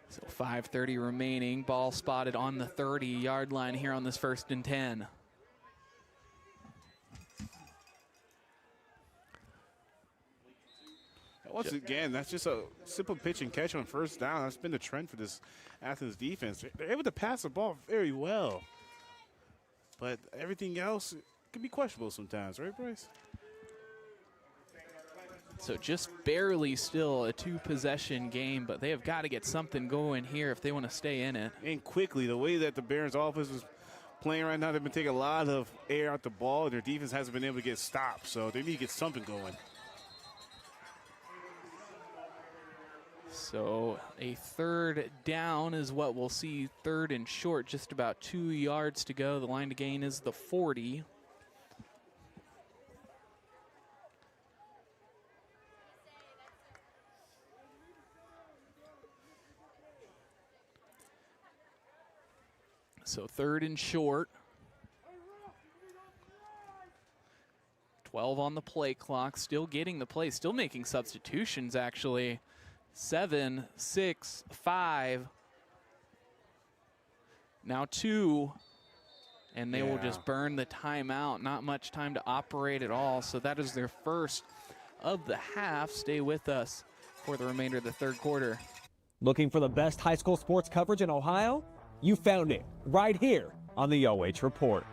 So 5:30 remaining, ball spotted on the 30-yard line here on this 1st and 10. Once again, that's just a simple pitch and catch on first down. That's been the trend for this Athens defense. They're able to pass the ball very well, but everything else can be questionable sometimes, right, Bryce? So just barely still a 2-possession game, but they have got to get something going here if they want to stay in it. And quickly, the way that the Barons offense is playing right now, they've been taking a lot of air out the ball, and their defense hasn't been able to get stopped, so they need to get something going. So a 3rd down is what we'll see, 3rd and short, just about 2 yards to go. The line to gain is the 40. So 3rd and short. 12 on the play clock, still getting the play, still making substitutions actually. 7, 6, 5. Now 2. And they will just burn the timeout. Not much time to operate at all. So that is their first of the half. Stay with us for the remainder of the third quarter. Looking for the best high school sports coverage in Ohio? You found it right here on the OH Report.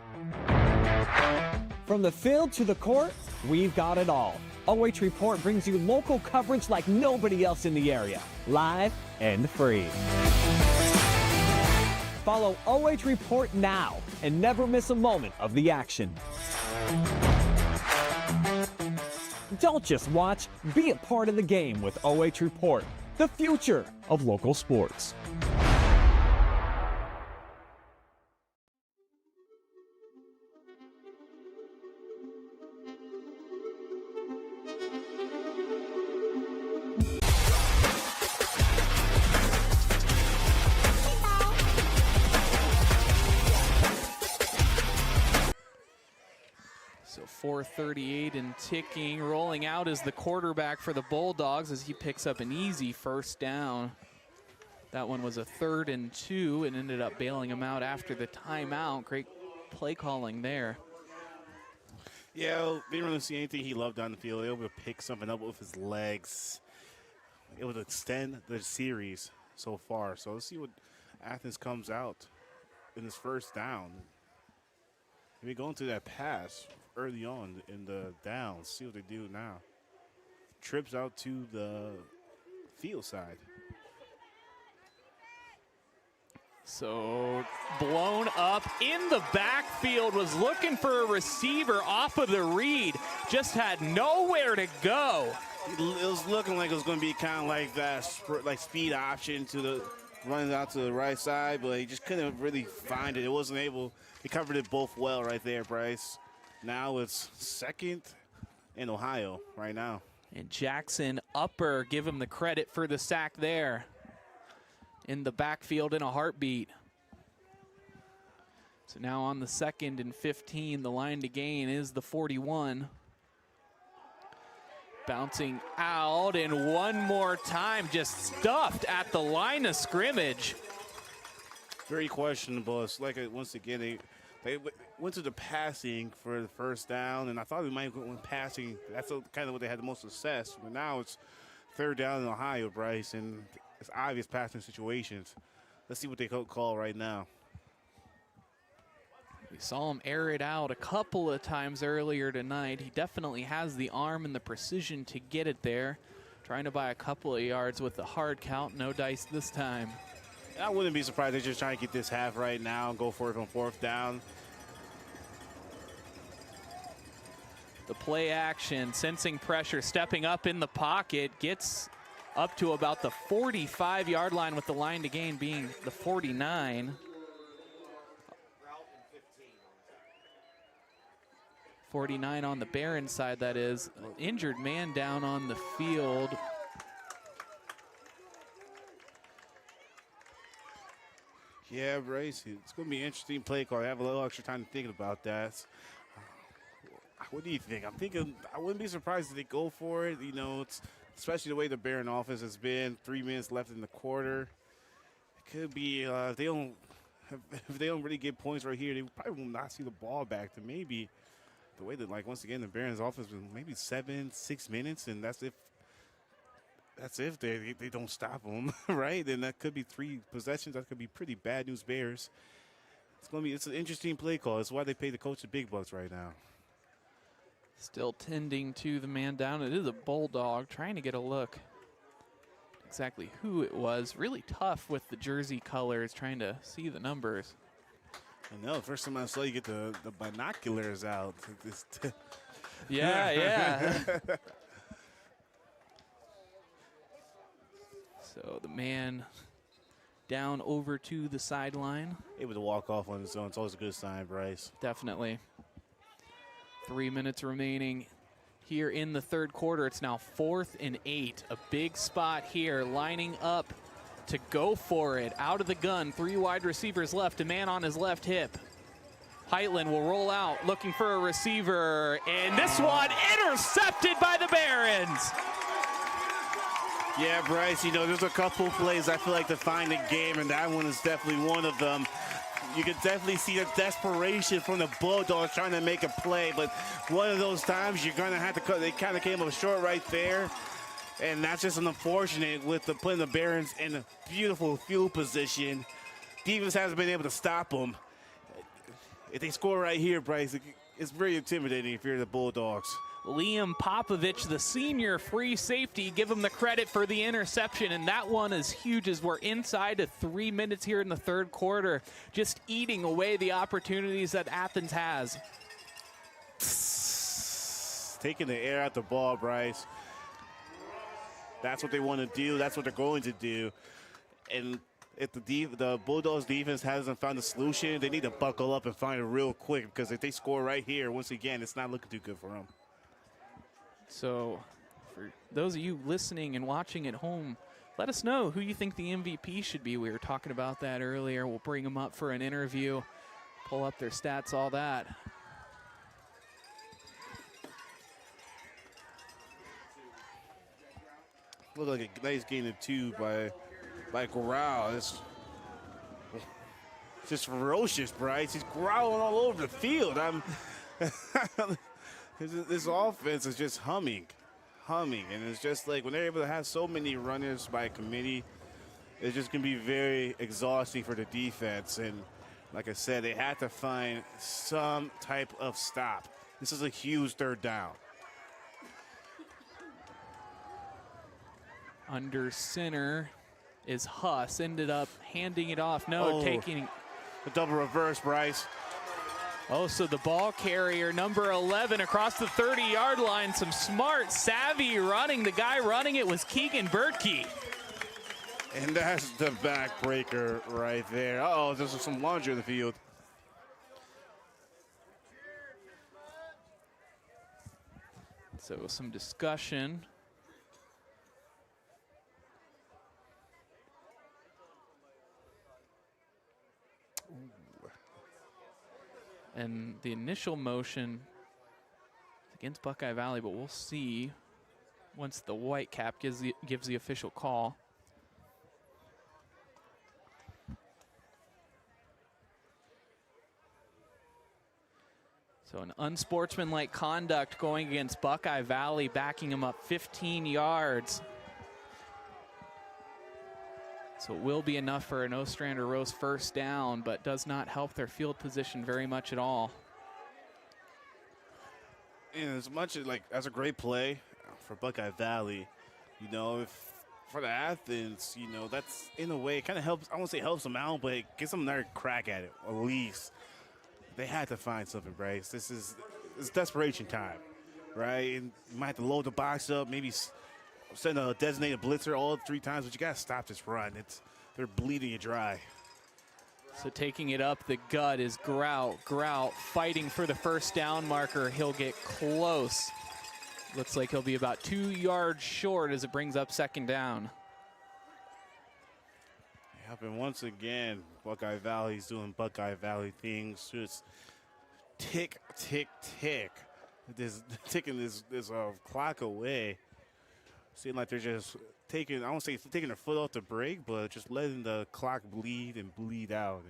From the field to the court, we've got it all. OH Report brings you local coverage like nobody else in the area, live and free. Follow OH Report now and never miss a moment of the action. Don't just watch, be a part of the game with OH Report, the future of local sports. 4:38 and ticking. Rolling out is the quarterback for the Bulldogs as he picks up an easy first down. That one was a 3rd and 2 and ended up bailing him out after the timeout. Great play calling there. Yeah, didn't really see anything he loved on the field. Able to pick something up with his legs. It would extend the series so far. So let's see what Athens comes out in this first down. Maybe going to that pass early on in the downs. See what they do now. Trips out to the field side. So blown up in the backfield, was looking for a receiver off of the read, just had nowhere to go. It was looking like it was going to be kind of like that, like speed option to the running out to the right side, but he just couldn't really find it. It wasn't able. He covered it both well right there, Bryce. Now it's 2nd in Ohio right now. And Jackson Upper, give him the credit for the sack there. In the backfield in a heartbeat. So now on the 2nd and 15, the line to gain is the 41. Bouncing out, and one more time, just stuffed at the line of scrimmage. Very questionable. It's like, once again, they went to the passing for the first down, and I thought they might go with passing. That's kind of what they had the most success. But now it's 3rd down in Ohio, Bryce, and it's obvious passing situations. Let's see what they call right now. We saw him air it out a couple of times earlier tonight. He definitely has the arm and the precision to get it there. Trying to buy a couple of yards with the hard count. No dice this time. I wouldn't be surprised. They're just trying to get this half right now and go for it on 4th down. The play action, sensing pressure, stepping up in the pocket, gets up to about the 45-yard line with the line to gain being the 49. 49 on the Barons side, that is. Injured man down on the field. Yeah, Bryce, it's going to be an interesting play call. I have a little extra time to think about that. What do you think? I'm thinking I wouldn't be surprised if they go for it. You know, it's especially the way the Baron offense has been. 3 minutes left in the quarter. It could be if they don't really get points right here, they probably will not see the ball back to maybe the way that, like, once again, the Barons offense was maybe 6 minutes, and that's if they don't stop them, right? Then that could be 3 possessions. That could be pretty bad news Bears. It's an interesting play call. It's why they pay the coach the big bucks right now. Still tending to the man down. It is a Bulldog, trying to get a look exactly who it was. Really tough with the jersey colors, trying to see the numbers. I know. First time I saw you get the binoculars out. Yeah. So the man down over to the sideline. Able to walk off on his own. It's always a good sign, Bryce. Definitely. 3 minutes remaining here in the 3rd quarter. It's now 4th and 8. A big spot here, lining up to go for it. Out of the gun, 3 wide receivers left, a man on his left hip. Heitland will roll out, looking for a receiver, and this one intercepted by the Barons. Yeah, Bryce, you know, there's a couple plays I feel like define the game, and that one is definitely one of them. You can definitely see the desperation from the Bulldogs trying to make a play, but one of those times you're going to have to cut. They kind of came up short right there, and that's just an unfortunate with putting the Barons in a beautiful field position. Defense hasn't been able to stop them. If they score right here, Bryce, it's very intimidating if you're the Bulldogs. Liam Popovich, the senior free safety, give him the credit for the interception, and that one is huge as we're inside of 3 minutes here in the 3rd quarter, just eating away the opportunities that Athens has. Taking the air out the ball, Bryce. That's what they want to do. That's what they're going to do. And if the Bulldogs defense hasn't found a solution, they need to buckle up and find it real quick, because if they score right here, once again, it's not looking too good for them. So for those of you listening and watching at home, let us know who you think the MVP should be. We were talking about that earlier. We'll bring them up for an interview, pull up their stats, all that. Looked like a nice gain of 2 by Corral. It's just ferocious, Bryce. He's growling all over the field. This offense is just humming. And it's just like when they're able to have so many runners by committee, it's just going to be very exhausting for the defense. And like I said, they had to find some type of stop. This is a huge 3rd down. Under center is Huss. Ended up handing it off. Taking the double reverse, Bryce. Oh, so the ball carrier, number 11, across the 30-yard line. Some smart, savvy running. The guy running it was Keegan Bertkey. And that's the backbreaker right there. Uh-oh, there's some laundry in the field. So some discussion. And the initial motion against Buckeye Valley, but we'll see once the white cap gives the official call. So an unsportsmanlike conduct going against Buckeye Valley, backing him up 15 yards. So it will be enough for an Ostrander-Rose first down, but does not help their field position very much at all. And as much as that's a great play for Buckeye Valley, you know, if for the Athens, you know, that's in a way kind of helps. I won't say helps them out, but it gives them another crack at it at least. They had to find something, Bryce. It's desperation time, right? And you might have to load the box up, maybe send a designated blitzer all 3 times, but you got to stop this run. They're bleeding you dry. So taking it up the gut is Grout. Grout fighting for the first down marker. He'll get close. Looks like he'll be about 2 yards short as it brings up 2nd down. Yep, and once again, Buckeye Valley's doing Buckeye Valley things. Just tick, tick, tick. Ticking this clock away. Seems like they're just taking, I won't say taking their foot off the brake, but just letting the clock bleed and bleed out.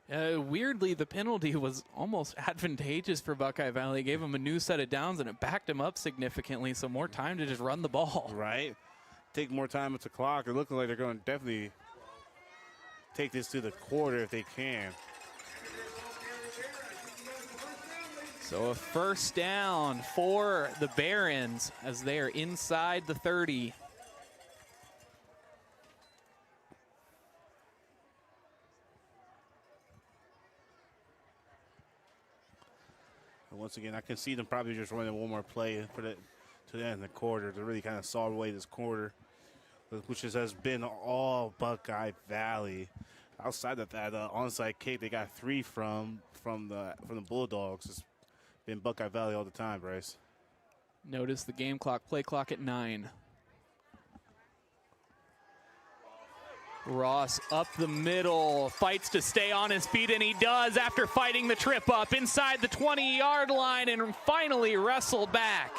And weirdly, the penalty was almost advantageous for Buckeye Valley. It gave them a new set of downs, and it backed them up significantly, so more time to just run the ball. Right. Take more time with the clock. It looks like they're going to definitely take this to the quarter if they can. So a first down for the Barons as they are inside the 30. And once again, I can see them probably just running one more play and put it to the end of the quarter to really kind of saw away this quarter, which has been all Buckeye Valley. Outside of that onside kick, they got 3 from the Bulldogs. It's been Buckeye Valley all the time, Bryce. Notice the game clock, play clock at 9. Ross up the middle, fights to stay on his feet, and he does after fighting the trip up inside the 20-yard line and finally wrestled back.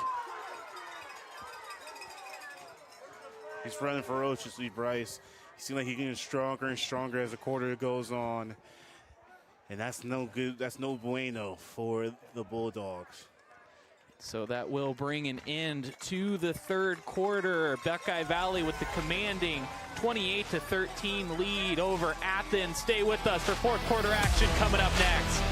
He's running ferociously, Bryce. He seems like he's getting stronger and stronger as the quarter goes on. And that's no good. That's no bueno for the Bulldogs. So that will bring an end to the 3rd quarter. Buckeye Valley with the commanding 28-13 lead over Athens. Stay with us for 4th quarter action coming up next.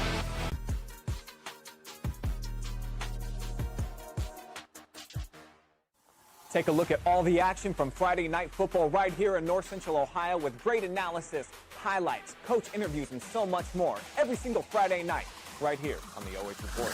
Take a look at all the action from Friday night football right here in North Central Ohio with great analysis, highlights, coach interviews, and so much more every single Friday night right here on the OH Report.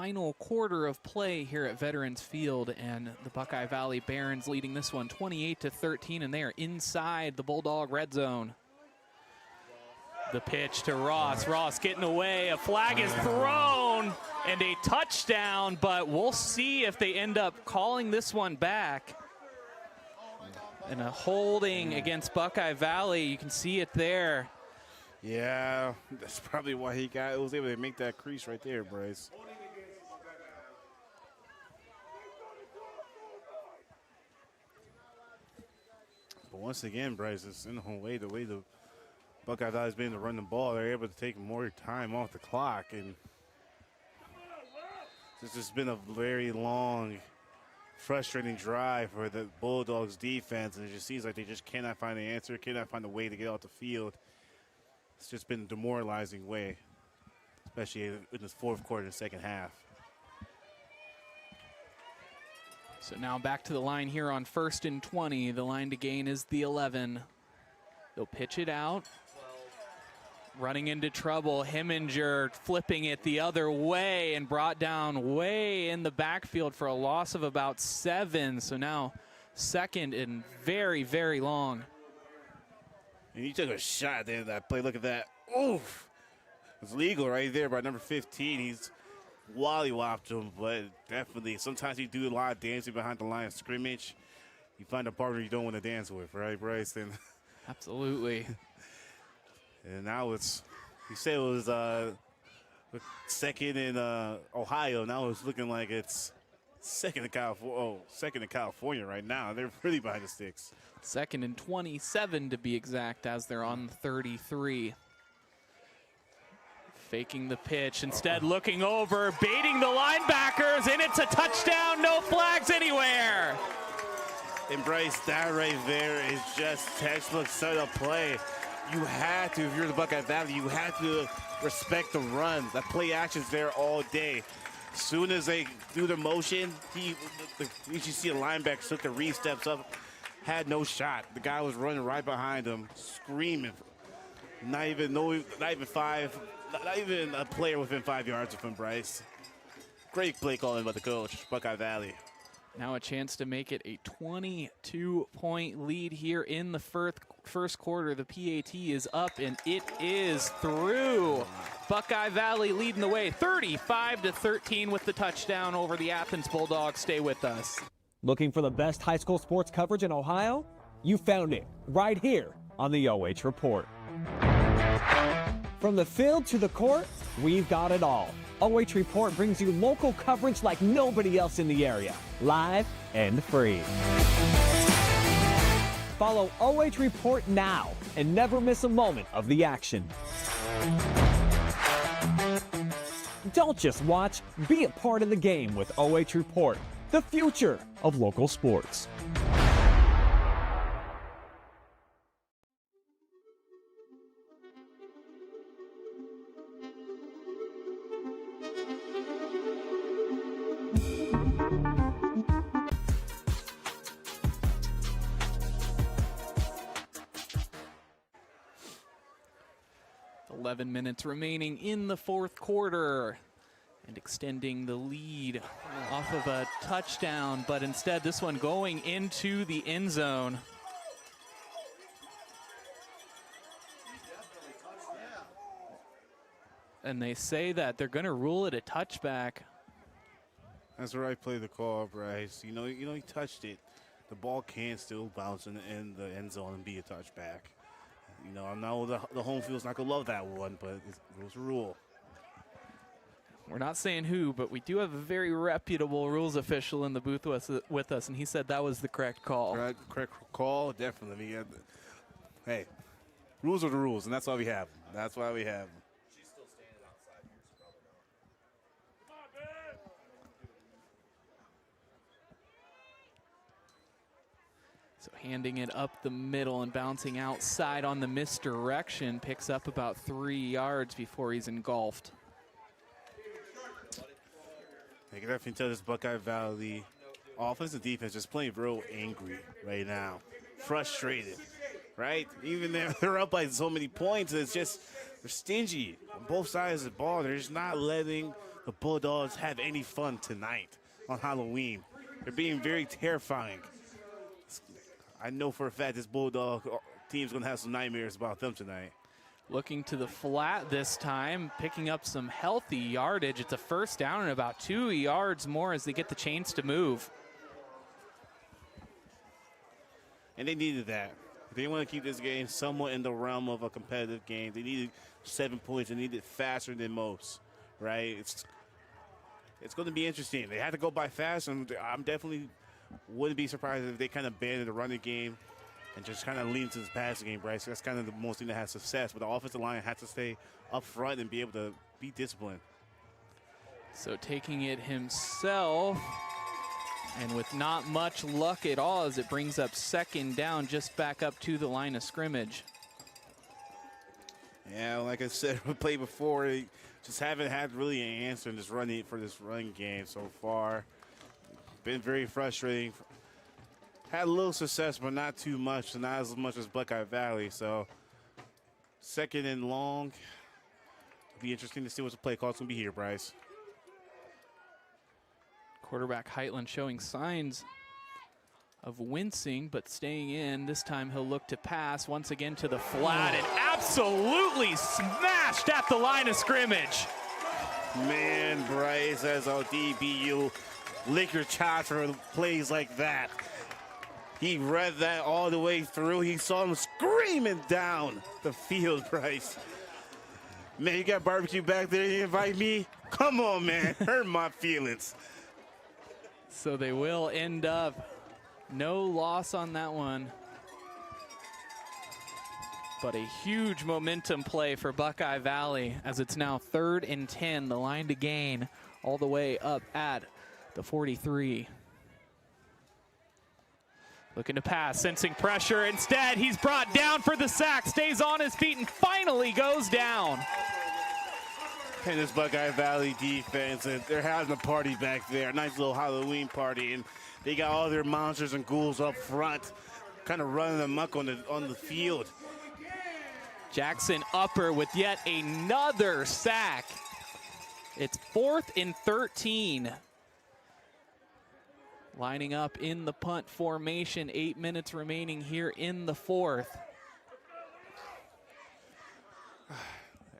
final quarter of play here at Veterans Field, and the Buckeye Valley Barons leading this one 28-13, and they are inside the Bulldog red zone. The pitch to Ross. Ross getting away. A flag is thrown and a touchdown, but we'll see if they end up calling this one back. And a holding against Buckeye Valley. You can see it there. Yeah, that's probably why he was able to make that crease right there, Bryce. But once again, Bryce, it's in the whole way, the way the Buckeye Valley's been able to run the ball, they're able to take more time off the clock. And this has been a very long, frustrating drive for the Bulldogs defense, and it just seems like they just cannot find an answer, cannot find a way to get off the field. It's just been a demoralizing way, especially in this fourth quarter and second half. So now back to the line here on 1st and 20. The line to gain is the 11. They'll pitch it out. Running into trouble, Heminger flipping it the other way and brought down way in the backfield for a loss of about 7. So now 2nd and very, very long. And he took a shot at the end of that play. Look at that. Oof. It's legal right there by number 15. He's wally-whopped him, but definitely sometimes you do a lot of dancing behind the line of scrimmage. You find a partner you don't want to dance with, right, Bryce? And absolutely. And now it's, you say it was 2nd in Ohio. Now it's looking like it's 2nd in California. Oh, 2nd in California right now. They're really behind the sticks. 2nd and 27 to be exact, as they're on the 33. Faking the pitch, instead looking over, baiting the linebackers, and it's a touchdown, no flags anywhere. And Bryce, that right there is just textbook setup play. You had to, if you're the Buckeye Valley, you had to respect the run. That play action's there all day. As soon as they do the motion, you should see a linebacker took the re-steps up, had no shot. The guy was running right behind him, screaming. Not even a player within 5 yards of him, Bryce. Great play calling by the coach, Buckeye Valley. Now a chance to make it a 22-point lead here in the first quarter. The PAT is up, and it is through. Buckeye Valley leading the way 35-13 with the touchdown over the Athens Bulldogs. Stay with us. Looking for the best high school sports coverage in Ohio? You found it right here on the OH Report. From the field to the court, we've got it all. OH Report brings you local coverage like nobody else in the area, live and free. Follow OH Report now and never miss a moment of the action. Don't just watch, be a part of the game with OH Report, the future of local sports. Minutes remaining in the fourth quarter, and extending the lead off of a touchdown, but instead this one going into the end zone. And they say that they're going to rule it a touchback. That's the right play to call, Bryce. You know, he touched it. The ball can still bounce in the end zone and be a touchback. You know, I know the home field's not going to love that one, but it was a rule. We're not saying who, but we do have a very reputable rules official in the booth with us, and he said that was the correct call. Correct call, definitely. Hey, rules are the rules, and that's why we have them. That's why we have them. She's still standing outside. So handing it up the middle and bouncing outside on the misdirection, picks up about 3 yards before he's engulfed. I can definitely tell this Buckeye Valley offense and defense just playing real angry right now. Frustrated, right? Even they're up by so many points, it's just they're stingy on both sides of the ball. They're just not letting the Bulldogs have any fun tonight on Halloween. They're being very terrifying. I know for a fact this Bulldog team's going to have some nightmares about them tonight. Looking to the flat this time, picking up some healthy yardage. It's a first down and about 2 yards more as they get the chains to move. And they needed that. If they want to keep this game somewhat in the realm of a competitive game, they needed 7 points. They needed it faster than most, right? It's going to be interesting. They had to go by fast, and I'm definitely wouldn't be surprised if they kind of abandoned the running game and just kind of lean to this passing game, Bryce. That's kind of the most thing that has success. But the offensive line has to stay up front and be able to be disciplined. So taking it himself, and with not much luck at all, as it brings up second down just back up to the line of scrimmage. Yeah, like I said, we played before. They just haven't had really an answer in this running game so far. Been very frustrating. Had a little success, but not too much, not as much as Buckeye Valley. So, second and long. It'll be interesting to see what the play call's going to be here, Bryce. Quarterback Heitland showing signs of wincing, but staying in. This time he'll look to pass once again to the flat and absolutely smashed at the line of scrimmage. Man, Bryce, as a DBU, lick your chops for plays like that. He read that all the way through. He saw him screaming down the field, Bryce. Man, you got barbecue back there. You invite me? Come on, man. Hurt my feelings. So they will end up no loss on that one. But a huge momentum play for Buckeye Valley as it's now 3rd and 10. The line to gain all the way up at the 43. Looking to pass, sensing pressure. Instead, he's brought down for the sack, stays on his feet, and finally goes down. And this Buckeye Valley defense, and they're having a party back there, a nice little Halloween party, and they got all their monsters and ghouls up front, kind of running amok on the field. Jackson Upper with yet another sack. It's 4th and 13. Lining up in the punt formation, 8 minutes remaining here in the 4th.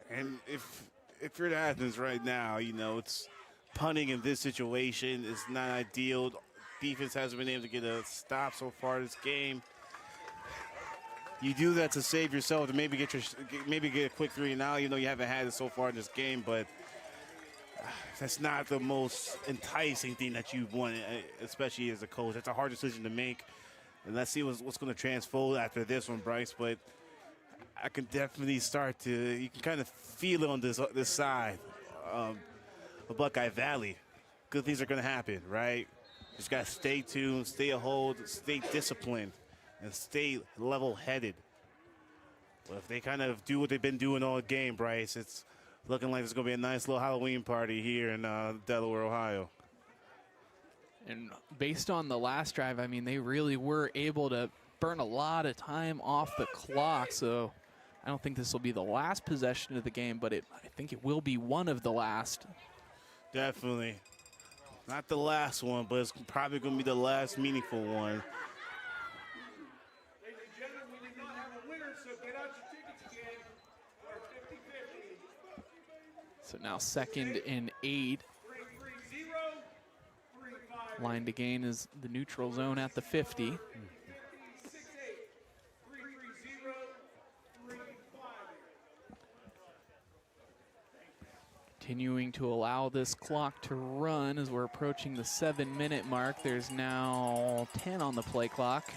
And if you're at Athens right now, you know, it's punting in this situation is not ideal. Defense hasn't been able to get a stop so far this game. You do that to save yourself, to maybe get a quick 3 and out. You know you haven't had it so far in this game, but that's not the most enticing thing that you want, especially as a coach. That's a hard decision to make. And let's see what's going to transfold after this one, Bryce. But I can definitely start to, you can kind of feel it on this side of Buckeye Valley. Good things are going to happen, right? Just got to stay tuned, stay a hold, stay disciplined, and stay level-headed. But if they kind of do what they've been doing all game, Bryce, it's looking like it's going to be a nice little Halloween party here in Delaware, Ohio. And based on the last drive, I mean, they really were able to burn a lot of time off the clock. So I don't think this will be the last possession of the game, but I think it will be one of the last. Definitely. Not the last one, but it's probably going to be the last meaningful one. Ladies and gentlemen, we did not have a winner, so get out your tickets again for 50-50. So now 2nd and 8. 3-3-0, 3-5. Line to gain is the neutral zone at the 50. 6-8, 3-3-0, 3-5. Continuing to allow this clock to run as we're approaching the 7-minute mark. There's now 10 on the play clock.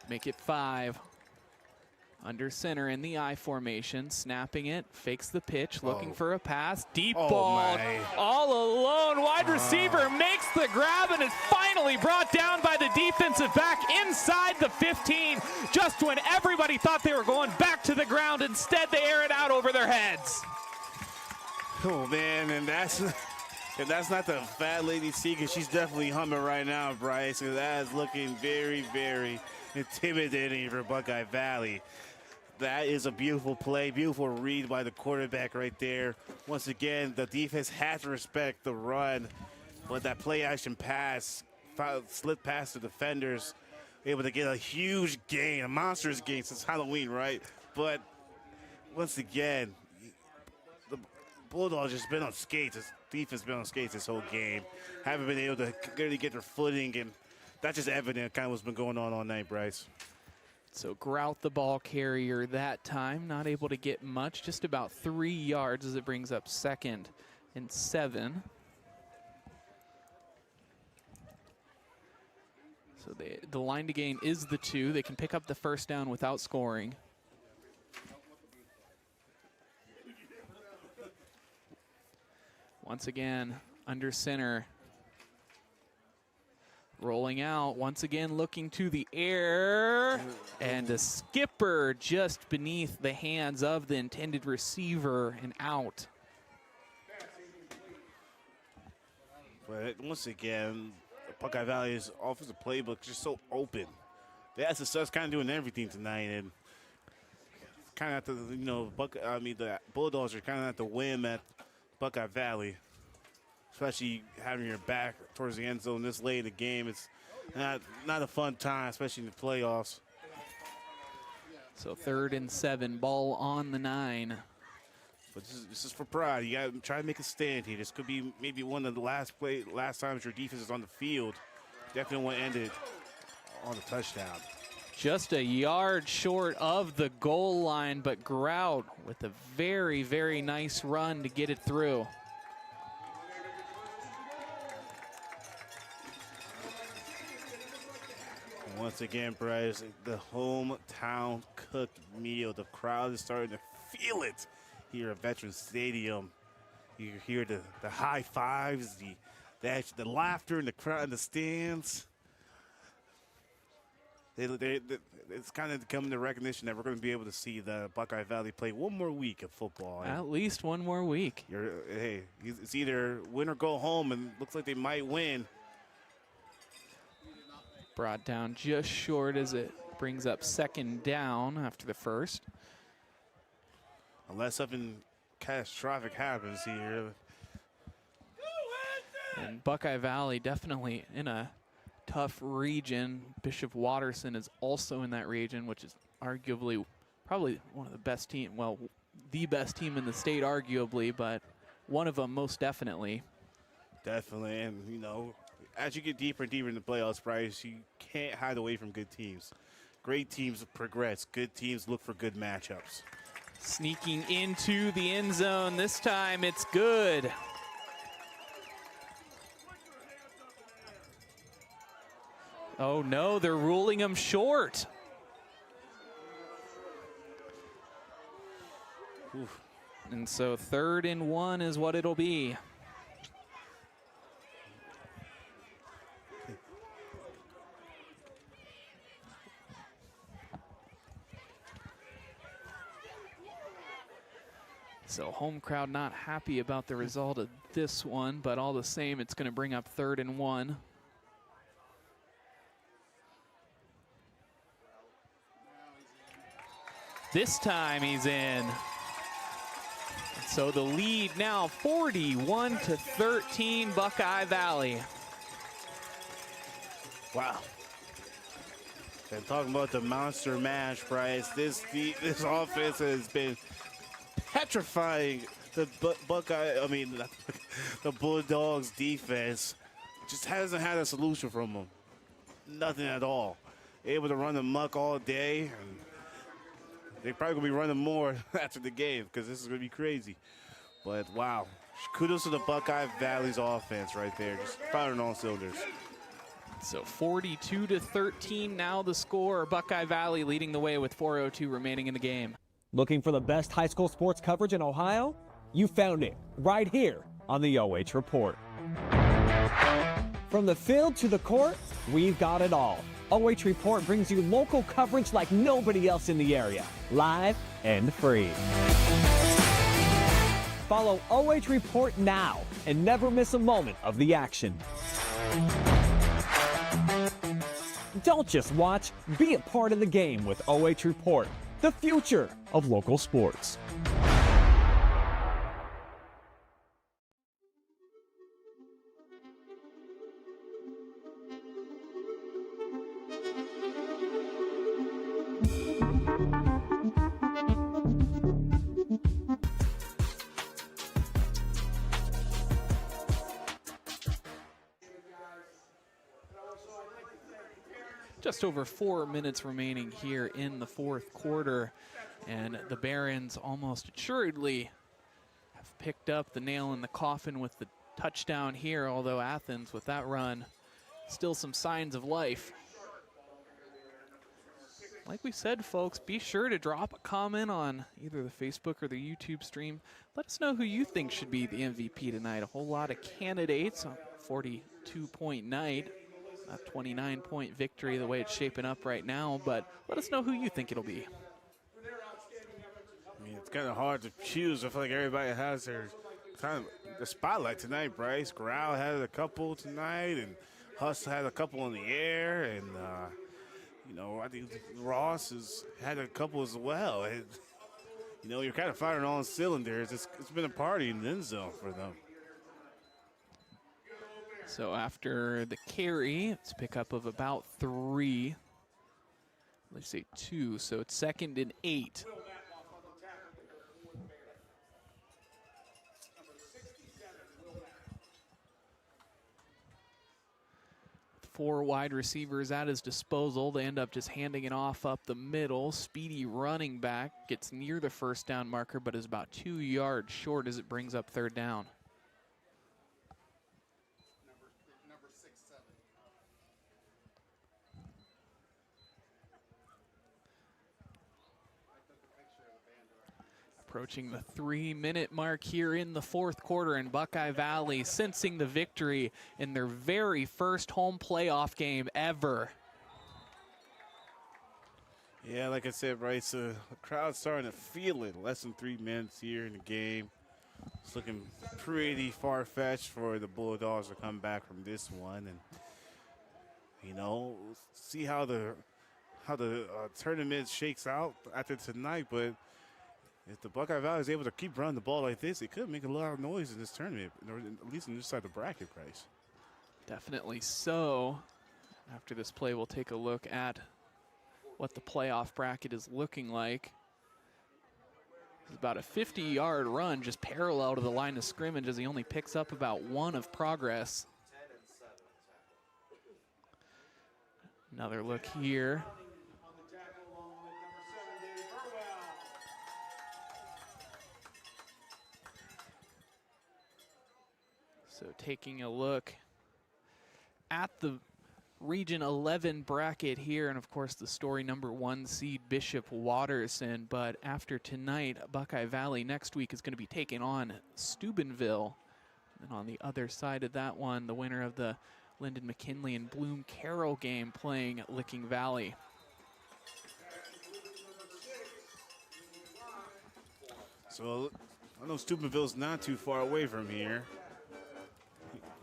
Make it 5. Under center in the I formation, snapping it, fakes the pitch, looking for a pass. Deep ball, my. all alone. Wide receiver makes the grab, and it's finally brought down by the defensive back inside the 15. Just when everybody thought they were going back to the ground, instead they air it out over their heads. Oh, man, and that's not the fat lady Seeker. She's definitely humming right now, Bryce, and that is looking very, very intimidating for Buckeye Valley. That is a beautiful play, beautiful read by the quarterback right there. Once again, the defense has to respect the run, but that play action pass, slid past the defenders, able to get a huge gain, a monstrous gain since Halloween, right? But once again, the Bulldogs just been on skates. This defense been on skates this whole game. Haven't been able to really get their footing, and that's just evident kind of what's been going on all night, Bryce. So Grout, the ball carrier that time, not able to get much, just about 3 yards as it brings up 2nd and 7. So the line to gain is the 2. They can pick up the first down without scoring. Once again, under center. Rolling out, once again looking to the air, and a skipper just beneath the hands of the intended receiver and out. But once again, Buckeye Valley's offensive playbook is just so open. They had success kind of doing everything tonight, and kind of at the, the Bulldogs are kind of at the whim at Buckeye Valley. Especially having your back towards the end zone this late in the game. It's not a fun time, especially in the playoffs. So 3rd and 7, ball on the 9. But this is for pride. You got to try to make a stand here. This could be maybe one of the last times your defense is on the field. Definitely want to end it on a touchdown. Just a yard short of the goal line, but Grout with a very, very nice run to get it through. Once again, Bryce, the hometown cooked meal. The crowd is starting to feel it here at Veterans Stadium. You hear the high fives, the laughter in the crowd in the stands. It's kind of coming to recognition that we're going to be able to see the Buckeye Valley play one more week of football. At least one more week. It's either win or go home, and looks like they might win. Brought down just short as it brings up 2nd down after the first. Unless something catastrophic happens here. And Buckeye Valley definitely in a tough region. Bishop Watterson is also in that region, which is arguably probably one of the best team, well, the best team in the state arguably, but one of them most definitely. Definitely, and as you get deeper and deeper in the playoffs, Bryce, you can't hide away from good teams. Great teams progress. Good teams look for good matchups. Sneaking into the end zone. This time it's good. Oh no, they're ruling him short. Oof. And so 3rd and 1 is what it'll be. So home crowd not happy about the result of this one, but all the same, it's going to bring up 3rd and 1. This time he's in. So the lead now 41-13 Buckeye Valley. Wow. And talking about the monster mash, Bryce, this offense has been petrifying the the Bulldogs defense. Just hasn't had a solution from them. Nothing at all. Able to run the muck all day, and they're probably gonna be running more after the game because this is gonna be crazy. But wow, kudos to the Buckeye Valley's offense right there, just firing on all cylinders. So 42-13 now the score. Buckeye Valley leading the way with 4:02 remaining in the game. Looking for the best high school sports coverage in Ohio? You found it right here on the OH Report. From the field to the court, we've got it all. OH Report brings you local coverage like nobody else in the area, live and free. Follow OH Report now and never miss a moment of the action. Don't just watch, be a part of the game with OH Report. the future of local sports. Just over 4 minutes remaining here in the fourth quarter, and the Barons almost assuredly have picked up the nail in the coffin with the touchdown here, although Athens, with that run, still some signs of life. Like we said, folks, be sure to drop a comment on either the Facebook or the YouTube stream. Let us know who you think should be the MVP tonight. A whole lot of candidates on a 42-point night. A 29-point victory the way it's shaping up right now, but let us know who you think it'll be. I mean, it's kind of hard to choose. I feel like everybody has their kind of the spotlight tonight. Bryce Grau had a couple tonight, and Huss had a couple in the air, and you know, I think Ross has had a couple as well. You know, you're kind of firing all cylinders. It's been a party in the end zone for them. So after the carry, it's a pickup of about 3. Let's say 2, so it's 2nd and 8. Four wide receivers at his disposal. They end up just handing it off up the middle. Speedy running back gets near the first down marker, but is about 2 yards short as it brings up 3rd down. Approaching the 3-minute mark here in the fourth quarter, and Buckeye Valley sensing the victory in their very first home playoff game ever. Yeah, like I said, Bryce, the crowd's starting to feel it. Less than 3 minutes here in the game. It's looking pretty far-fetched for the Bulldogs to come back from this one, and you know, see how the tournament shakes out after tonight. But if the Buckeye Valley is able to keep running the ball like this, it could make a lot of noise in this tournament, or at least on this side of the bracket, Bryce. Definitely so. After this play, we'll take a look at what the playoff bracket is looking like. It's about a 50-yard run just parallel to the line of scrimmage as he only picks up about 1 of progress. Another look here. So taking a look at the Region 11 bracket here, and of course the story number 1 seed Bishop Watterson. But after tonight, Buckeye Valley next week is going to be taking on Steubenville. And on the other side of that one, the winner of the Lyndon McKinley and Bloom Carroll game playing Licking Valley. So I know Steubenville's not too far away from here.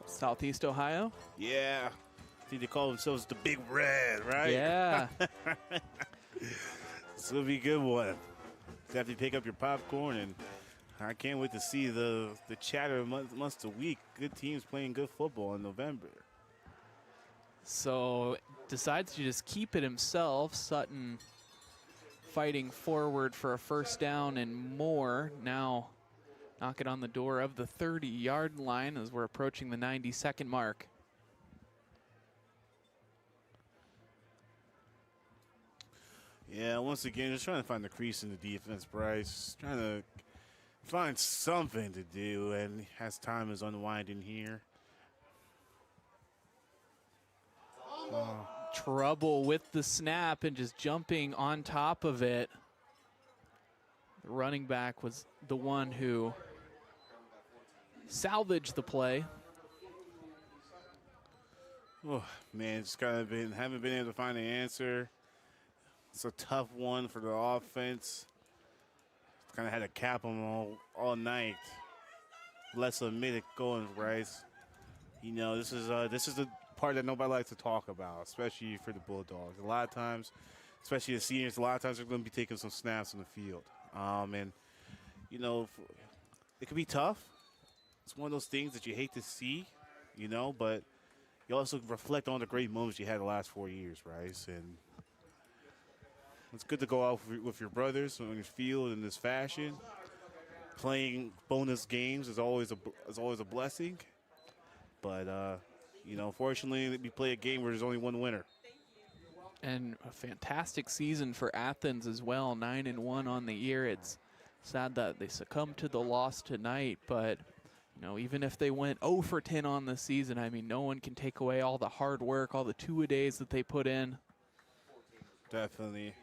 Southeast Ohio? Yeah. I think they call themselves the Big Red, right? Yeah. This will be a good one. You have to pick up your popcorn, and I can't wait to see the chatter months a week. Good teams playing good football in November. So decides to just keep it himself. Sutton fighting forward for a first down and more. Now knock it on the door of the 30-yard line as we're approaching the 90-second mark. Yeah, once again, just trying to find the crease in the defense, Bryce. Trying to find something to do, and as time is unwinding here. Trouble with the snap and just jumping on top of it. The running back was the one who salvaged the play. Oh, man, just kind of haven't been able to find the answer. It's a tough one for the offense. Kind of had to cap them all night. Less than a minute going, Bryce. You know, this is the part that nobody likes to talk about, especially for the Bulldogs. A lot of times especially the seniors, a lot of times they're going to be taking some snaps on the field. And, you know, it could be tough. It's one of those things that you hate to see, you know, but you also reflect on the great moments you had the last 4 years, Bryce. And it's good to go out with your brothers on your field in this fashion. Playing bonus games is always a blessing. But, you know, unfortunately, we play a game where there's only one winner. And a fantastic season for Athens as well, 9-1 on the year. It's sad that they succumbed to the loss tonight, but you know, even if they went 0 for 10 on the season, I mean, no one can take away all the hard work, all the two-a-days that they put in. Definitely.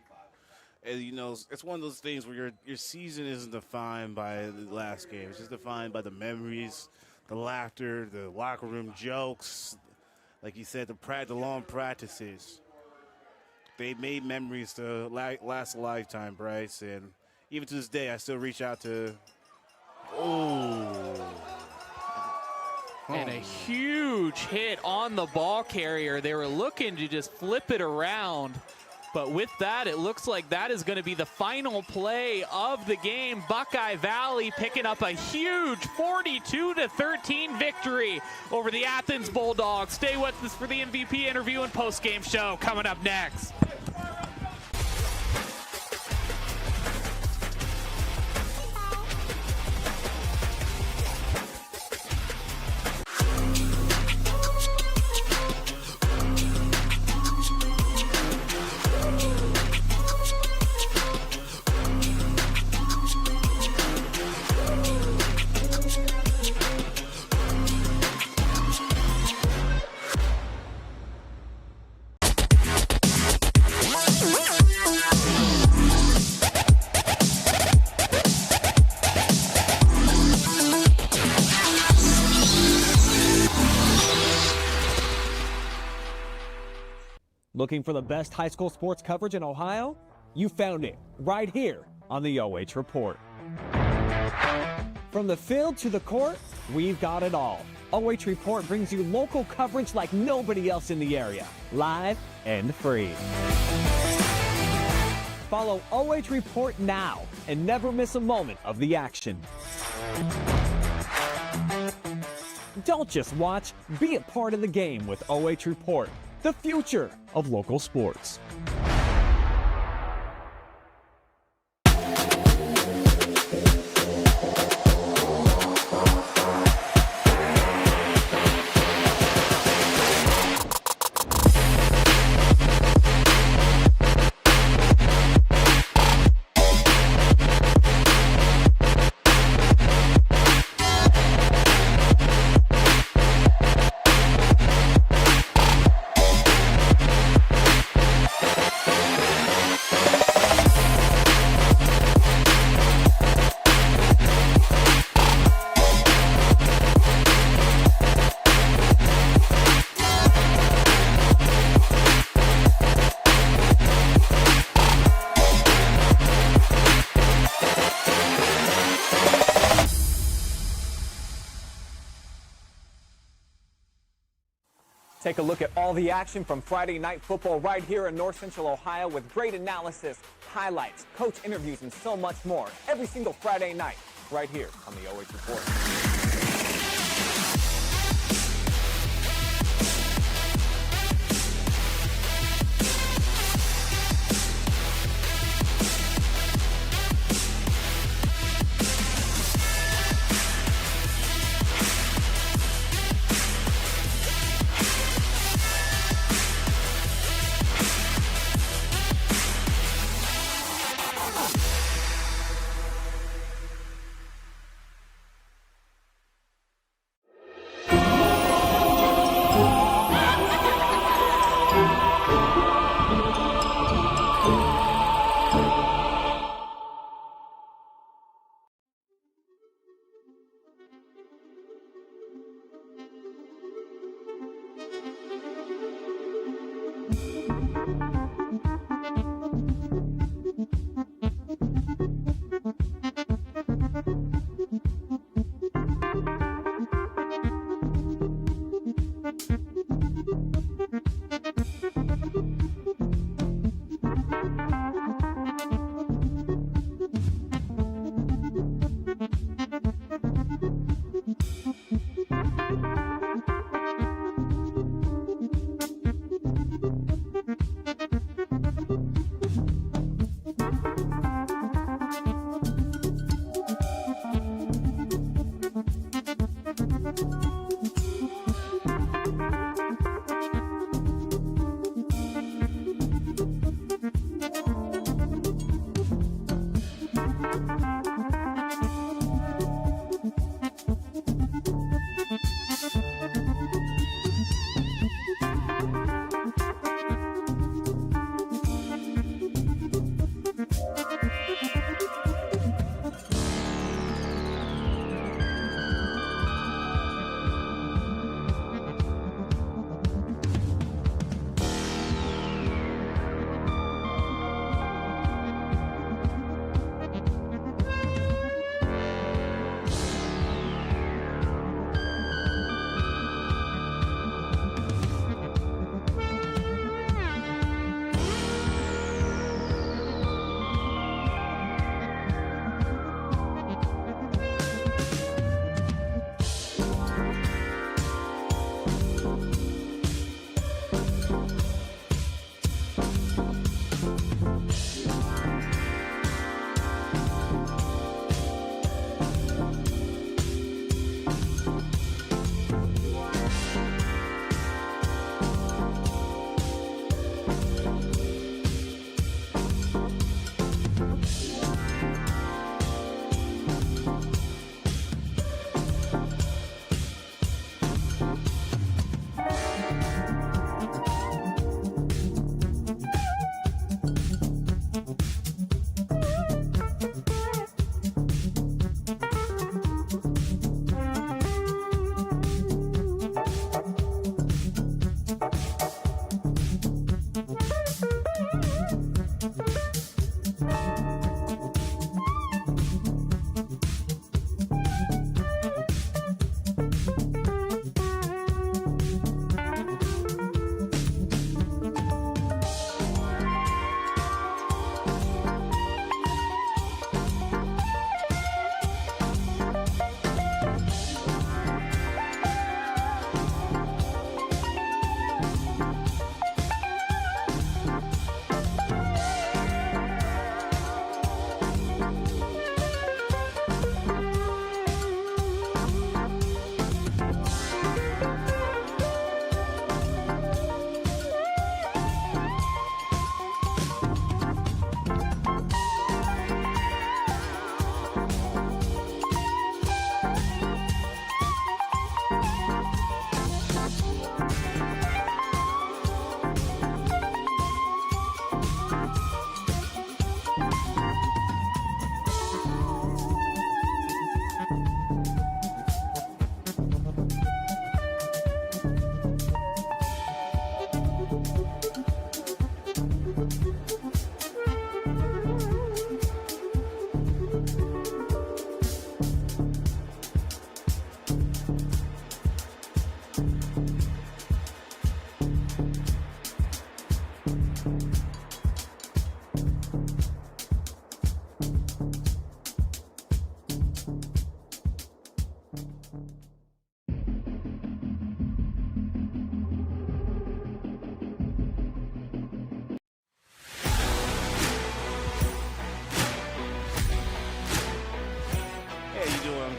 And, you know, it's one of those things where your season isn't defined by the last game. It's just defined by the memories, the laughter, the locker room jokes. Like you said, the long practices. They made memories to last a lifetime, Bryce. And even to this day, I still reach out to And a huge hit on the ball carrier. They were looking to just flip it around. But with that, it looks like that is going to be the final play of the game. Buckeye Valley picking up a huge 42-13 victory over the Athens Bulldogs. Stay with us for the MVP interview and post-game show coming up next. Looking for the best high school sports coverage in Ohio? You found it right here on the OH Report. From the field to the court, we've got it all. OH Report brings you local coverage like nobody else in the area, live and free. Follow OH Report now and never miss a moment of the action. Don't just watch, be a part of the game with OH Report, the future of local sports. Take a look at all the action from Friday night football right here in North Central Ohio with great analysis, highlights, coach interviews, and so much more every single Friday night right here on the OH Report.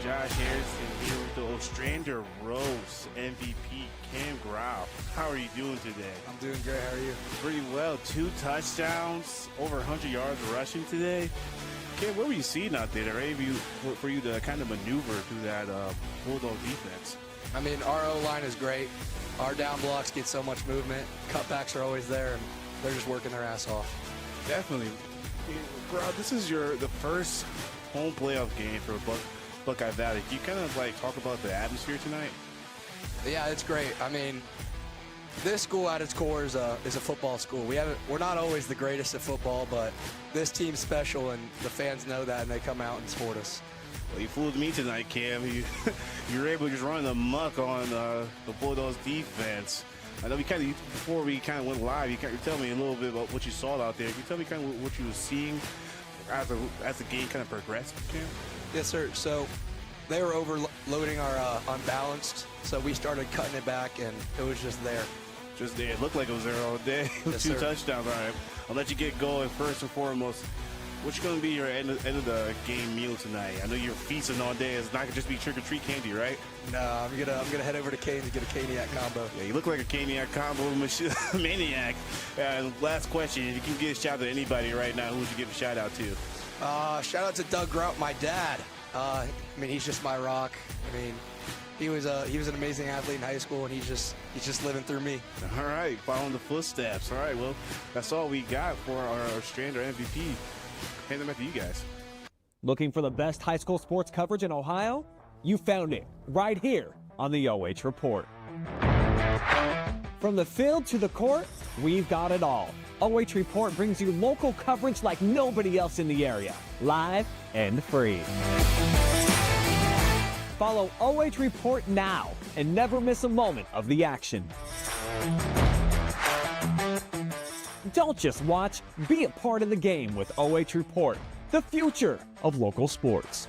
Josh Harrison here with the Ostrander Rose MVP, Cam Grau. How are you doing today? I'm doing great. How are you? Pretty well. 2 touchdowns, over 100 yards rushing today. Cam, what were you seeing out there, ready for you to kind of maneuver through that Bulldog defense? I mean, our O-line is great. Our down blocks get so much movement. Cutbacks are always there, and they're just working their ass off. Definitely. Grau, this is the first home playoff game for Buckeye Valley. Can you kind of like talk about the atmosphere tonight? Yeah, it's great. I mean, this school at its core is a football school. We're not always the greatest at football, but this team's special, and the fans know that, and they come out and support us. Well, you fooled me tonight, Cam. You were able to just run amok on the Bulldogs defense. I know before we kind of went live, you tell me a little bit about what you saw out there. Can you tell me kind of what you were seeing as the game kind of progressed, Cam? Yes, sir. So they were overloading our unbalanced, so we started cutting it back, and it was just there. Just there. It looked like it was there all day. Yes, 2 sir. touchdowns. All right. I'll let you get going first and foremost. What's going to be your end of the game meal tonight? I know you're feasting all day. It's not going to just be trick-or-treat candy, right? No, I'm gonna head over to Cane's and get a Caniac combo. Yeah, you look like a Caniac combo maniac. And last question, if you can give a shout out to anybody right now, who would you give a shout out to? Shout out to Doug Grout, my dad. I mean, he's just my rock. I mean, he was an amazing athlete in high school, and he's just living through me. All right, following the footsteps. All right, well, that's all we got for our Strander MVP. Hand them back to you guys. Looking for the best high school sports coverage in Ohio? You found it right here on the OH Report. From the field to the court, we've got it all. OH Report brings you local coverage like nobody else in the area, live and free. Follow OH Report now and never miss a moment of the action. Don't just watch, be a part of the game with OH Report, the future of local sports.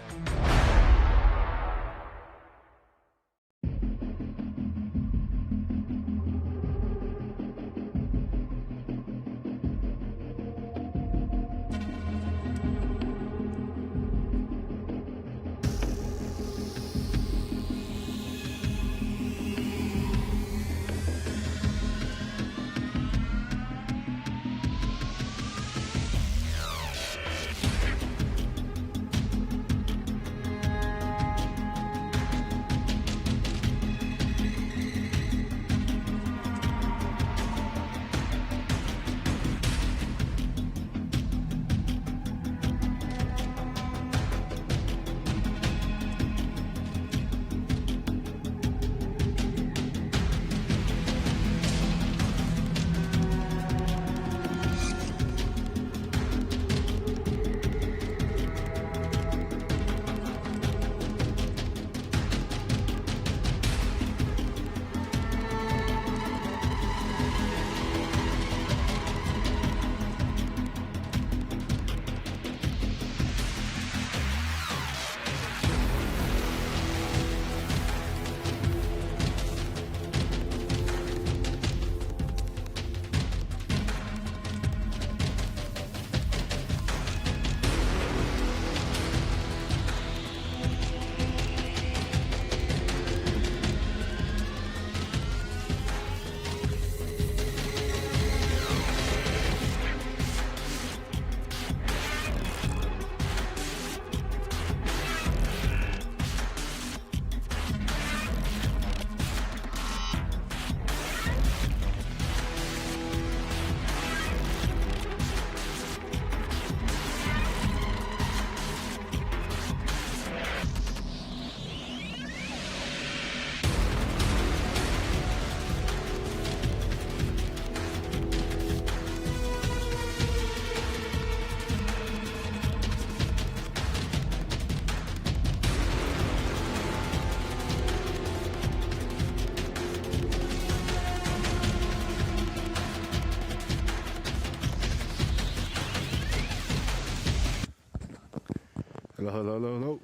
Hello.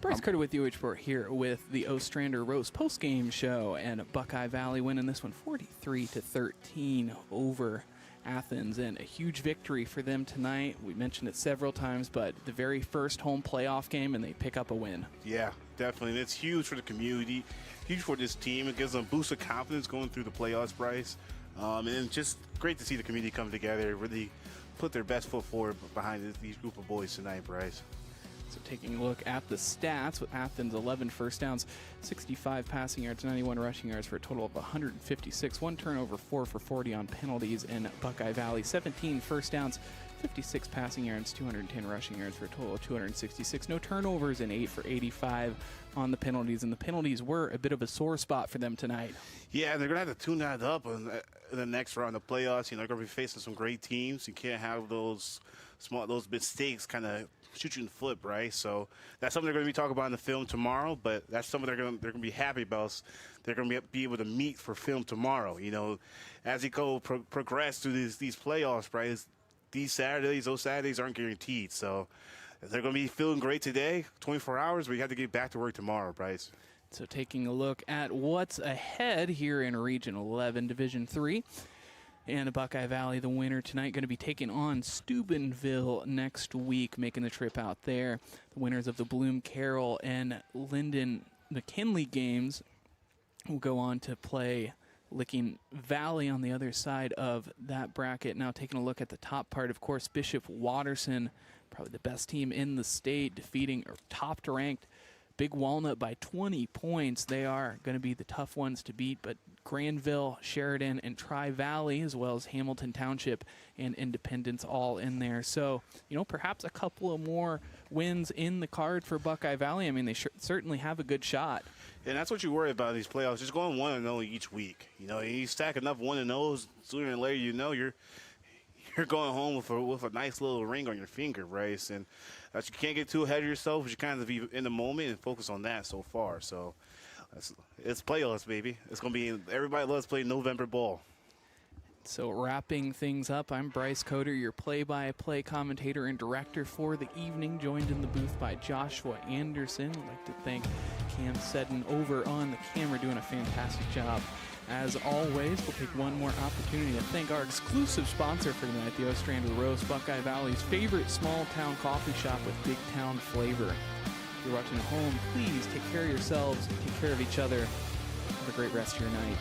Bryce Carter with OH.REPORT here with the Ostrander Rose postgame show, and Buckeye Valley winning this one 43-13 over Athens, and a huge victory for them tonight. We mentioned it several times, but the very first home playoff game, and they pick up a win. Yeah, definitely. And it's huge for the community, huge for this team. It gives them a boost of confidence going through the playoffs, Bryce. And just great to see the community come together, really put their best foot forward behind these group of boys tonight, Bryce. So taking a look at the stats, with Athens 11 first downs, 65 passing yards, 91 rushing yards for a total of 156. One turnover, 4 for 40 on penalties in Buckeye Valley. 17 first downs, 56 passing yards, 210 rushing yards for a total of 266. No turnovers and 8 for 85 on the penalties. And the penalties were a bit of a sore spot for them tonight. Yeah, they're going to have to tune that up in the next round of playoffs. You know, they're going to be facing some great teams. You can't have those mistakes kind of shoot you in the foot, right? So that's something they're going to be talking about in the film tomorrow, but that's something they're going to be happy about. They're going to be able to meet for film tomorrow. You know, as you go progress through these playoffs, right? Those Saturdays aren't guaranteed. So they're going to be feeling great today, 24 hours, but you have to get back to work tomorrow, Bryce. So taking a look at what's ahead here in Region 11, Division III. And Buckeye Valley, the winner tonight, going to be taking on Steubenville next week, making the trip out there. The winners of the Bloom Carroll and Linden McKinley games will go on to play Licking Valley on the other side of that bracket. Now taking a look at the top part, of course, Bishop Watterson, probably the best team in the state, defeating top-ranked Big Walnut by 20 points. They are going to be the tough ones to beat, but Granville, Sheridan, and Tri-Valley, as well as Hamilton Township and Independence, all in there. So, you know, perhaps a couple of more wins in the card for Buckeye Valley. I mean, they certainly have a good shot. And that's what you worry about in these playoffs, just going 1-0 each week. You know, you stack enough 1-0s, sooner or later, you know, you're going home with a nice little ring on your finger, Bryce. And you can't get too ahead of yourself, but you kind of be in the moment and focus on that so far. So it's playoffs, baby. It's going to be – everybody loves playing November ball. So wrapping things up, I'm Bryce Coder, your play-by-play commentator and director for the evening, joined in the booth by Joshua Anderson. I'd like to thank Cam Seddon over on the camera, doing a fantastic job. As always, we'll take one more opportunity to thank our exclusive sponsor for tonight, the O Strand of the Rose, Buckeye Valley's favorite small-town coffee shop with big-town flavor. If you're watching at home, please take care of yourselves, take care of each other. Have a great rest of your night.